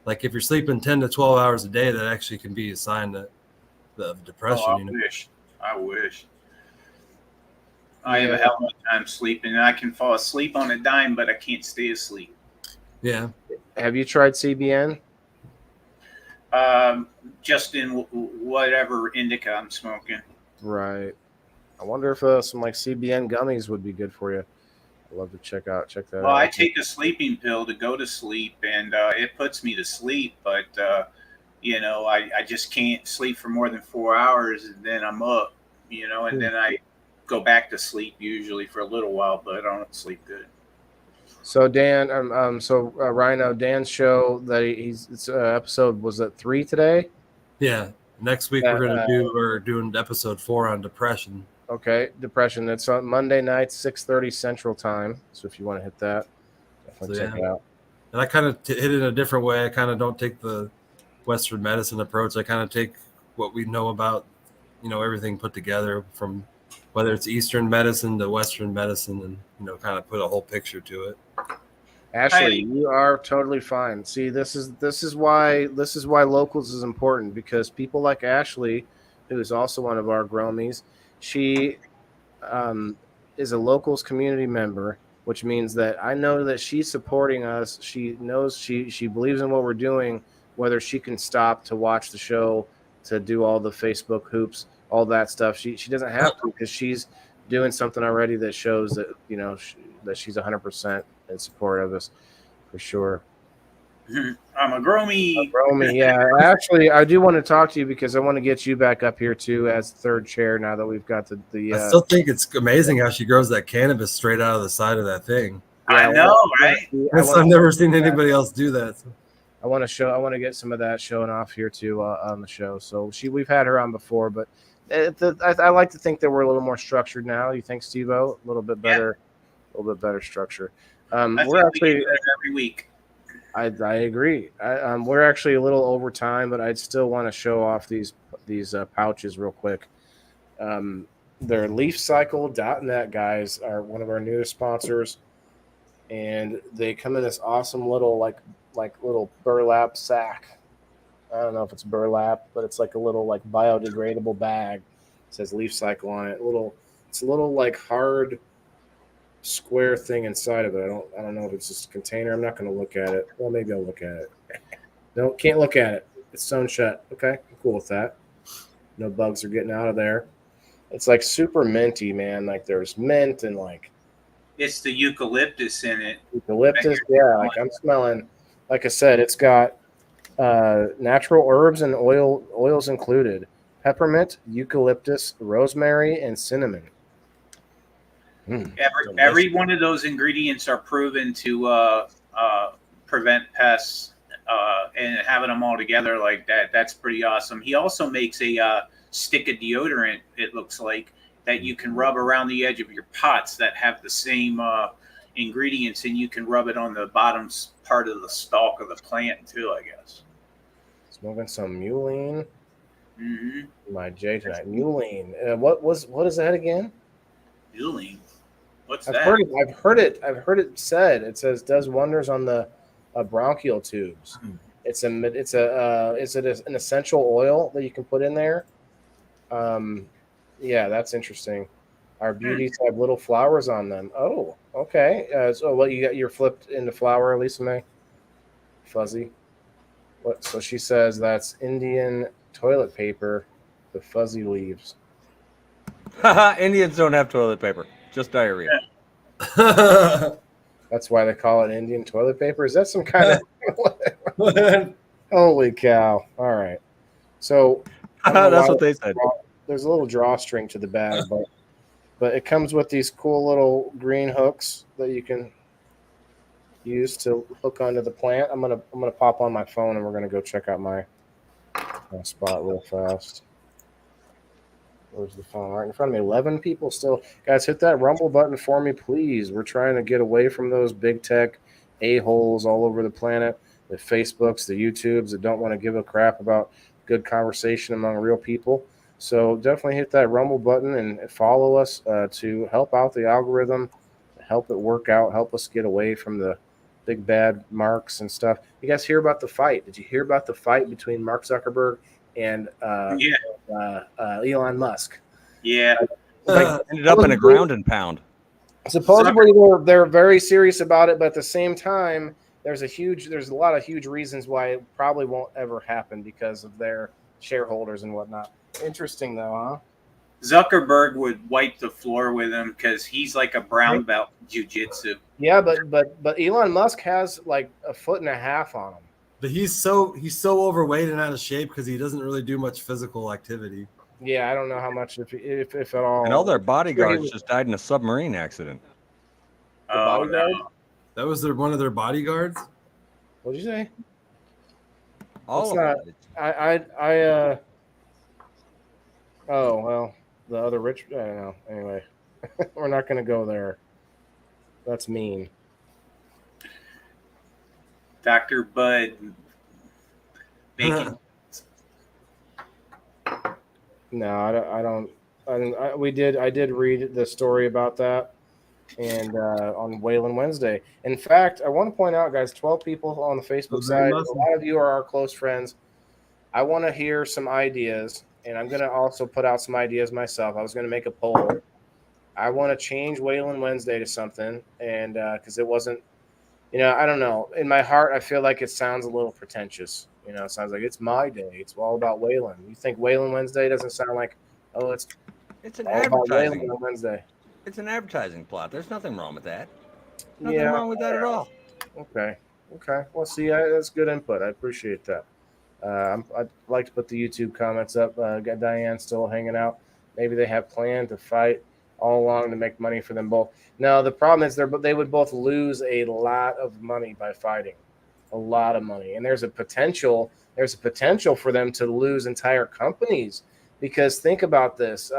like if you're sleeping 10 to 12 hours a day, that actually can be a sign of depression. I wish. I have a hell of a time sleeping, and I can fall asleep on a dime, but I can't stay asleep. Yeah. Have you tried CBN? Just in whatever indica I'm smoking. Right. I wonder if some like CBN gummies would be good for you. I'd love to check that out. Well, I take a sleeping pill to go to sleep, and it puts me to sleep, but I just can't sleep for more than 4 hours, and then I'm up, and then I go back to sleep usually for a little while, but I don't sleep good. So Dan, Rhino, Dan's show that it's episode was at 3 today. Yeah, next week we're doing episode 4 on depression. Okay, depression. It's on Monday night, 6:30 Central Time. So if you want to hit that, definitely check it out. And I kind of hit it in a different way. I kind of don't take the Western medicine approach. I kind of take what we know about, everything put together from whether it's Eastern medicine to Western medicine, and kind of put a whole picture to it. Ashley, you are totally fine. See, this is why locals is important, because people like Ashley, who is also one of our Gromies, she is a locals community member, which means that I know that she's supporting us. She knows she believes in what we're doing, whether she can stop to watch the show, to do all the Facebook hoops, all that stuff. She doesn't have to, because she's doing something already that shows that that she's 100% in support of us, for sure. I'm a Gromie. Yeah. Actually, I do want to talk to you because I want to get you back up here too as third chair now that we've got the I still think it's amazing how she grows that cannabis straight out of the side of that thing. I know, right? I've never seen anybody else do that. So. I want to get some of that showing off here too on the show. So we've had her on before, but I like to think that we're a little more structured now. You think, SteveO? A little bit better, structure. We're actually every week. I agree. We're actually a little over time, but I'd still want to show off these pouches real quick. They're LeafCycle.net guys are one of our newest sponsors, and they come in this awesome little like little burlap sack. I don't know if it's burlap, but it's like a little like biodegradable bag. It says LeafCycle on it. It's a little like hard square thing inside of it. I don't know if it's just a container. I'm not going to look at it. Well, maybe I'll look at it. No, can't look at it. It's sewn shut. Okay, I'm cool with that. No bugs are getting out of there. It's like super minty, man. Like there's mint and like it's the eucalyptus in it. Eucalyptus, yeah. Like I'm smelling. Like I said, it's got natural herbs and oils included: peppermint, eucalyptus, rosemary, and cinnamon. Every one of those ingredients are proven to prevent pests, and having them all together like that's pretty awesome. He also makes a stick of deodorant, it looks like, that you can rub around the edge of your pots that have the same ingredients, and you can rub it on the bottom part of the stalk of the plant too, I guess. Smoking some mullein. Mm-hmm. My J tonight. Mullein. What is that again? Mullein. What's I've that? I've heard it said. It says does wonders on the bronchial tubes. It's an essential oil that you can put in there. Yeah, that's interesting. Our beauties have little flowers on them. Oh, okay. So what you got? You're flipped into flower, Lisa May. Fuzzy. What? So she says that's Indian toilet paper, the fuzzy leaves. Indians don't have toilet paper, just diarrhea. That's why they call it Indian toilet paper. Is that some kind of? Holy cow! All right. So That's what they said. There's a little drawstring to the bag, but it comes with these cool little green hooks that you can use to hook onto the plant. I'm gonna pop on my phone and we're gonna go check out my spot real fast. Where's the phone? Right in front of me. 11 people still. Guys, hit that Rumble button for me, please. We're trying to get away from those big tech a-holes all over the planet, the Facebooks, the YouTubes that don't want to give a crap about good conversation among real people. So definitely hit that Rumble button and follow us to help out the algorithm, help it work out, help us get away from the big bad marks and stuff. You guys hear about the fight? Did you hear about the fight between Mark Zuckerberg and Elon Musk? Yeah. Ended up in a ground and pound. Supposedly they're very serious about it, but at the same time, there's a lot of huge reasons why it probably won't ever happen because of their shareholders and whatnot. Interesting though, huh? Zuckerberg would wipe the floor with him because he's like a brown belt jiu-jitsu. Yeah, but Elon Musk has like a foot and a half on him. But he's so overweight and out of shape because he doesn't really do much physical activity. Yeah, I don't know how much, if at all. And all their bodyguards just died in a submarine accident. Oh, no. That was one of their bodyguards? What'd you say? All of it. Oh, well, the other rich, I don't know. Anyway, we're not going to go there. That's mean. Dr. Budd making. No, I did read the story about that, and on Whalen Wednesday. In fact, I want to point out, guys, 12 people on the Facebook side. A lot of you are our close friends. I want to hear some ideas, and I'm going to also put out some ideas myself. I was going to make a poll. I want to change Whalen Wednesday to something, and because it wasn't, I don't know. In my heart, I feel like it sounds a little pretentious. It sounds like it's my day. It's all about Whalen. You think Whalen Wednesday doesn't sound like, it's an all about advertising Whalen Wednesday. It's an advertising plot. There's nothing wrong with that. Nothing wrong with that at all. Okay. Well, see, that's good input. I appreciate that. I'd like to put the YouTube comments up. Got Diane still hanging out. Maybe they have planned to fight all along to make money for them both. No, the problem is they would both lose a lot of money by fighting. A lot of money. And there's a potential for them to lose entire companies, because think about this.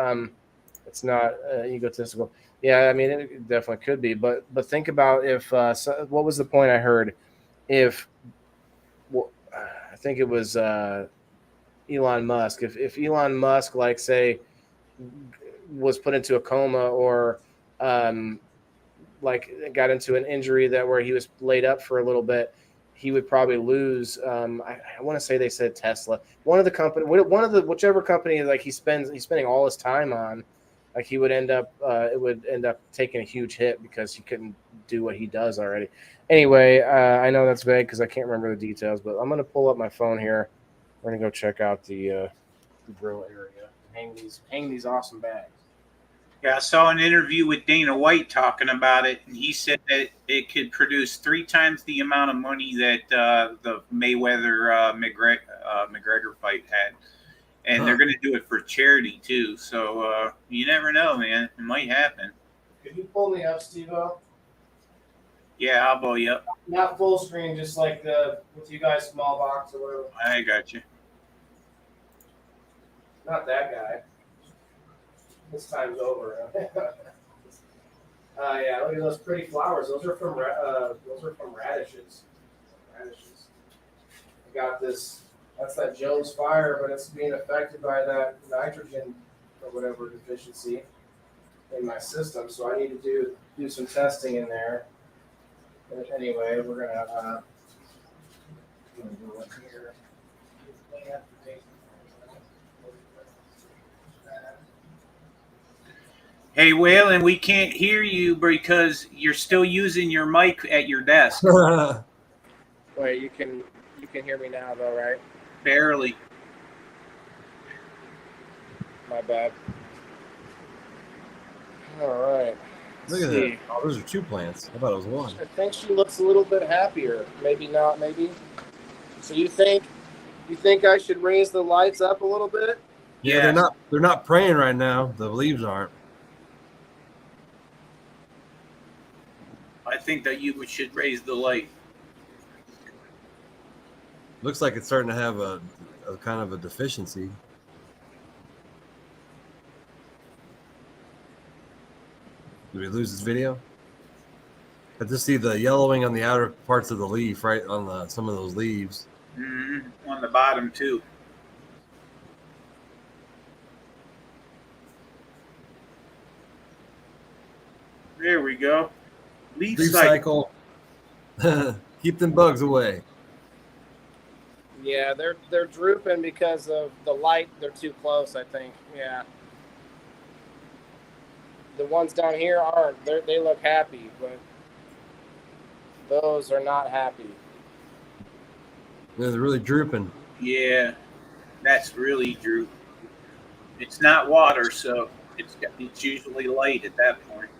It's not egotistical. Yeah, I mean, it definitely could be, but think about if what was the point I heard? I think it was Elon Musk. If Elon Musk, like, say, was put into a coma or like got into an injury where he was laid up for a little bit, he would probably lose. I want to say they said Tesla, whichever company like he's spending all his time on, like he would end up it would end up taking a huge hit because he couldn't do what he does already. Anyway, I know that's vague because I can't remember the details, but I'm gonna pull up my phone here. We're gonna go check out the grill area. Hang these awesome bags. Yeah, I saw an interview with Dana White talking about it, and he said that it could produce 3 times the amount of money that the Mayweather McGregor fight had, and they're going to do it for charity too. So you never know, man. It might happen. Could you pull me up, SteveO? Yeah, I'll blow you up. Not full screen, just like with you guys small box or whatever. I got you. Not that guy. This time's over. Yeah, look at those pretty flowers. Those are from radishes. Radishes. I got this. That's that Joe's fire, but it's being affected by that nitrogen or whatever deficiency in my system. So I need to do some testing in there. But anyway, we're gonna go in here. Hey, Waylon, we can't hear you because you're still using your mic at your desk. Wait, you can hear me now though, right? Barely. My bad. All right. Look at that. Oh, those are 2 plants. I thought it was 1. I think she looks a little bit happier. Maybe not, maybe. So you think I should raise the lights up a little bit? Yeah, they're not praying right now. The leaves aren't. I think that you should raise the light. Looks like it's starting to have a kind of a deficiency. Did we lose this video? I just see the yellowing on the outer parts of the leaf, right on some of those leaves. Mm-hmm. On the bottom too. There we go. LeafCycle. Keep them bugs away. Yeah, they're drooping because of the light. They're too close, I think. Yeah. The ones down here aren't. They look happy, but those are not happy. Yeah, they're really drooping. Yeah, that's really droop. It's not water, so it's usually light at that point.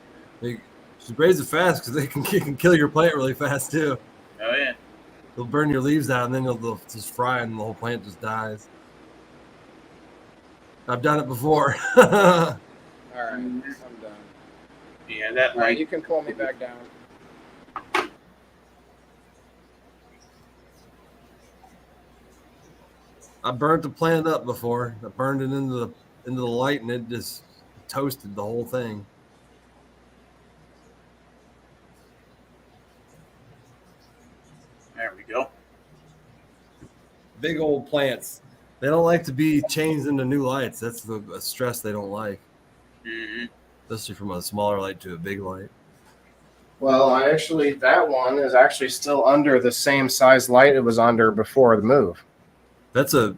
You should raise it fast because they can kill your plant really fast too. Oh yeah. They'll burn your leaves out, and then they'll just fry, and the whole plant just dies. I've done it before. All right, I'm done. Yeah, that All right, light. you can pull me back down. I burnt the plant up before. I burned it into the light, and it just toasted the whole thing. There we go. Big old plants. They don't like to be changed into new lights. That's the stress they don't like. Mm-hmm. Especially from a smaller light to a big light. Well, that one is actually still under the same size light it was under before the move. Was it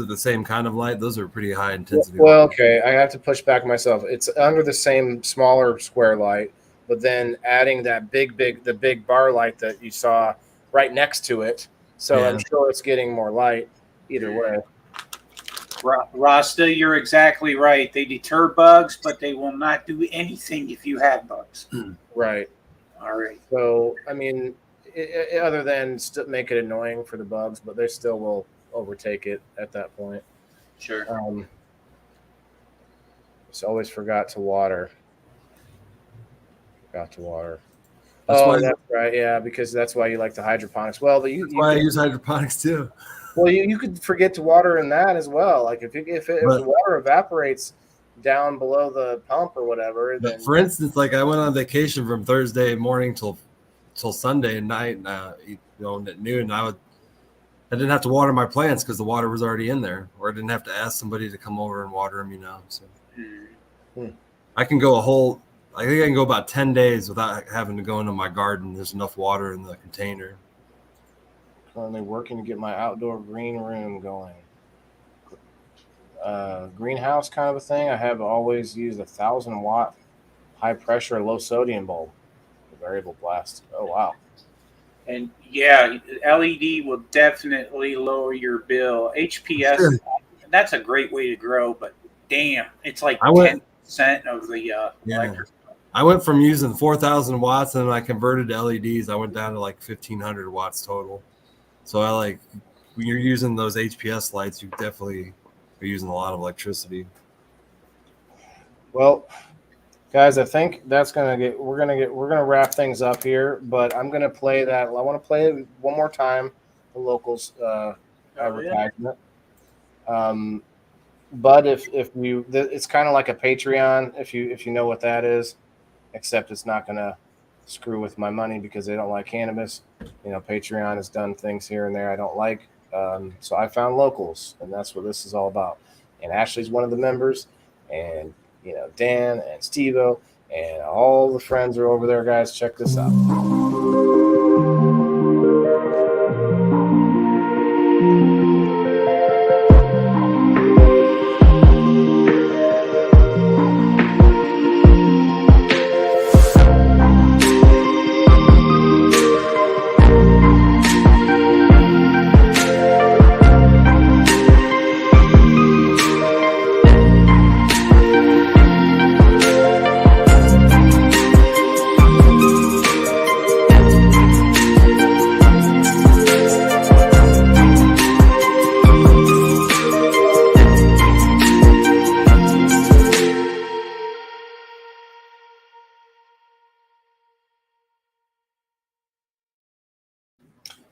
the same kind of light? Those are pretty high intensity. Well, okay, I have to push back myself. It's under the same smaller square light, but then adding that the big bar light that you saw right next to it. So Yeah. I'm sure it's getting more light either way. Rasta, you're exactly right. They deter bugs, but they will not do anything if you have bugs. Right. All right. So, I mean, other than make it annoying for the bugs, but they still will overtake it at that point. Sure. Just always forgot to water. That's right. Yeah, because that's why you like the hydroponics. Well, That's why I use hydroponics too. Well, you could forget to water in that as well. Like if the water evaporates down below the pump or whatever. Then, For instance, like I went on vacation from Thursday morning till Sunday night. At noon, I didn't have to water my plants because the water was already in there, or I didn't have to ask somebody to come over and water them. So I can go I think I can go about 10 days without having to go into my garden. There's enough water in the container. Currently working to get my outdoor green room going. Greenhouse kind of a thing. I have always used 1,000-watt high pressure, low sodium bulb, variable blast. Oh wow! And yeah, LED will definitely lower your bill. HPS, Sure. That's a great way to grow, but damn, it's like 10% of the electric. I went from using 4,000 watts, and then I converted to LEDs. I went down to like 1,500 watts total. So when you're using those HPS lights, you definitely are using a lot of electricity. Well, guys, I think we're gonna wrap things up here. But I'm gonna play that. I want to play it one more time. The locals advertisement. But it's kind of like a Patreon if you know what that is, except it's not gonna screw with my money because they don't like cannabis. Patreon has done things here and there I don't like. So I found locals, and that's what this is all about. And Ashley's one of the members, and Dan and SteveO and all the friends are over there, guys. Check this out.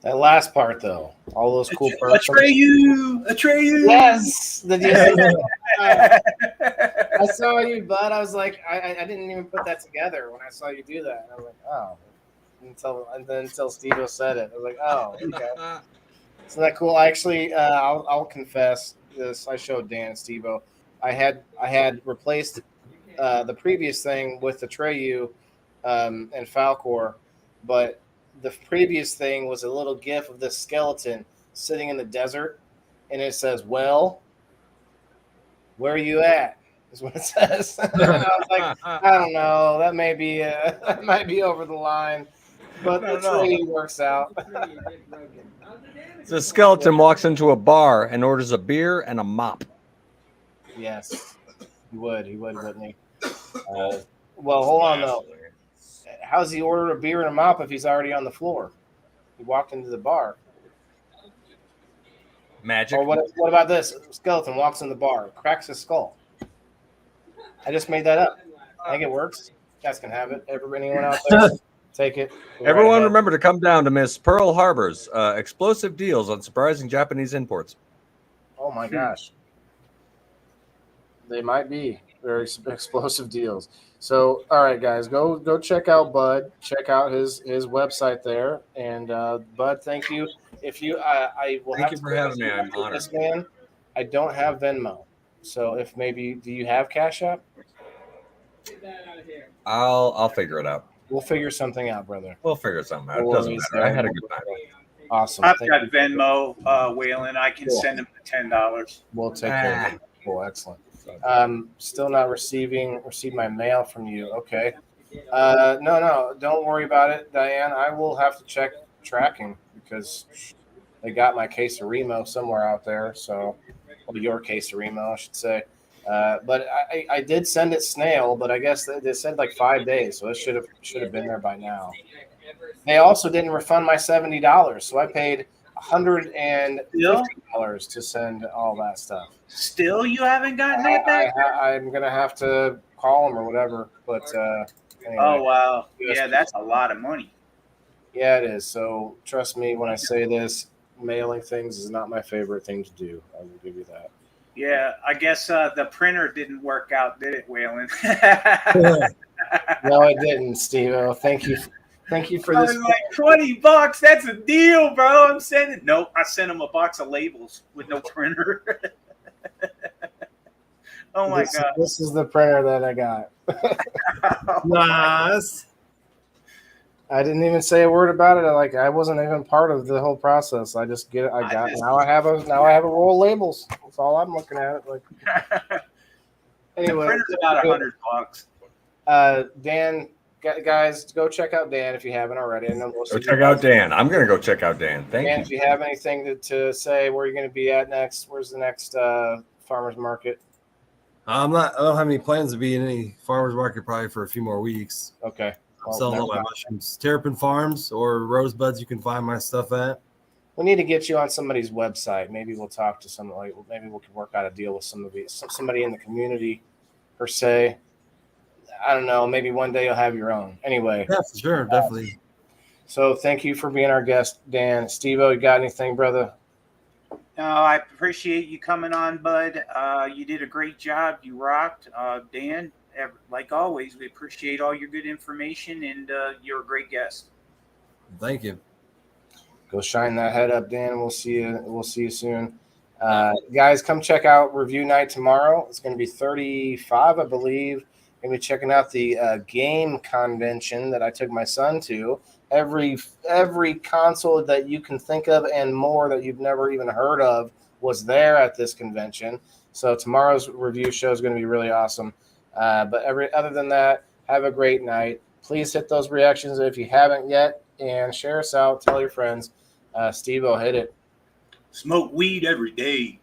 That last part, though, all those cool perks. Atreyu. Yes. Did you see that? I saw you, Bud. I was like, I didn't even put that together when I saw you do that. And I was like, oh. Until SteveO said it, I was like, oh, okay. Isn't that cool? I actually, I'll confess this. I showed Dan and SteveO. I had replaced the previous thing with the Atreyu and Falcor, but the previous thing was a little gif of this skeleton sitting in the desert, and it says, "Well, where are you at?" Is what it says. And I was like, I don't know. That may be that might be over the line, but the Atreyu works out. The skeleton walks into a bar and orders a beer and a mop. Yes, he would, wouldn't he? Well, hold on though. How's he order a beer and a mop if he's already on the floor? He walked into the bar. Magic. Or what about this? Skeleton walks in the bar, cracks his skull. I just made that up. I think it works. You guys can have it. Anyone out there, take it. Everyone remember to come down to Miss Pearl Harbor's explosive deals on surprising Japanese imports. Oh my gosh. They might be very explosive deals. So, all right, guys, go check out Bud. Check out his website there. And Bud, thank you. If you, I will. Thank you for having me. I'm honored. This man, I don't have Venmo, so if maybe, do you have Cash App? I'll figure it out. We'll figure something out, brother. We'll figure something out. It doesn't matter. I had a good time. Awesome. I've got Venmo, Waylon. I can send him $10. We'll take care of it. Cool, excellent. Still not received my mail from you. Okay. No, don't worry about it, Diane. I will have to check tracking because they got my case of Remo somewhere out there. So, well, your case of Remo, I should say. But I did send it snail, but I guess they said like 5 days, so it should have been there by now. They also didn't refund my $70, so I paid $150 to send all that stuff. Still, you haven't gotten that back? I'm gonna have to call them or whatever. But anyway. Oh wow, yeah, that's a lot of money. Yeah, it is. So trust me when I say this, mailing things is not my favorite thing to do. I will give you that. Yeah, I guess the printer didn't work out, did it, Waylon? No, it didn't, SteveO. Thank you for this. I was like, $20. That's a deal, bro. I'm sending. Nope, I sent him a box of labels with no printer. Oh my god! This is the printer that I got. Nice. I didn't even say a word about it. I wasn't even part of the whole process. I just get it. Now I have a roll of labels. That's all I'm looking at. Anyway, the printer's about $100. Dan, guys, go check out Dan if you haven't already. I know most Go check out Dan. I'm gonna go check out Dan. Thank you. Dan, if you have anything to say, where you're going to be at next? Where's the next farmers market? I don't have any plans to be in any farmers market probably for a few more weeks. Okay. I'm selling all my mushrooms. Terrapin Farms or Rosebuds, you can find my stuff at. We need to get you on somebody's website. Maybe we'll talk to somebody. Maybe we can work out a deal with somebody in the community, per se. I don't know. Maybe one day you'll have your own. Anyway. Yeah, for sure. Definitely. So thank you for being our guest, Dan. SteveO, you got anything, brother? No, I appreciate you coming on, Bud. You did a great job. You rocked. Dan, like always, we appreciate all your good information, and you're a great guest. Thank you. Go shine that head up, Dan. We'll see you. We'll see you soon. Guys, come check out Review Night tomorrow. It's going to be 35, I believe. Going to be checking out the game convention that I took my son to. Every console that you can think of and more that you've never even heard of was there at this convention. So tomorrow's review show is going to be really awesome. But other than that, have a great night. Please hit those reactions if you haven't yet, and share us out. Tell your friends. SteveO, hit it. Smoke weed every day.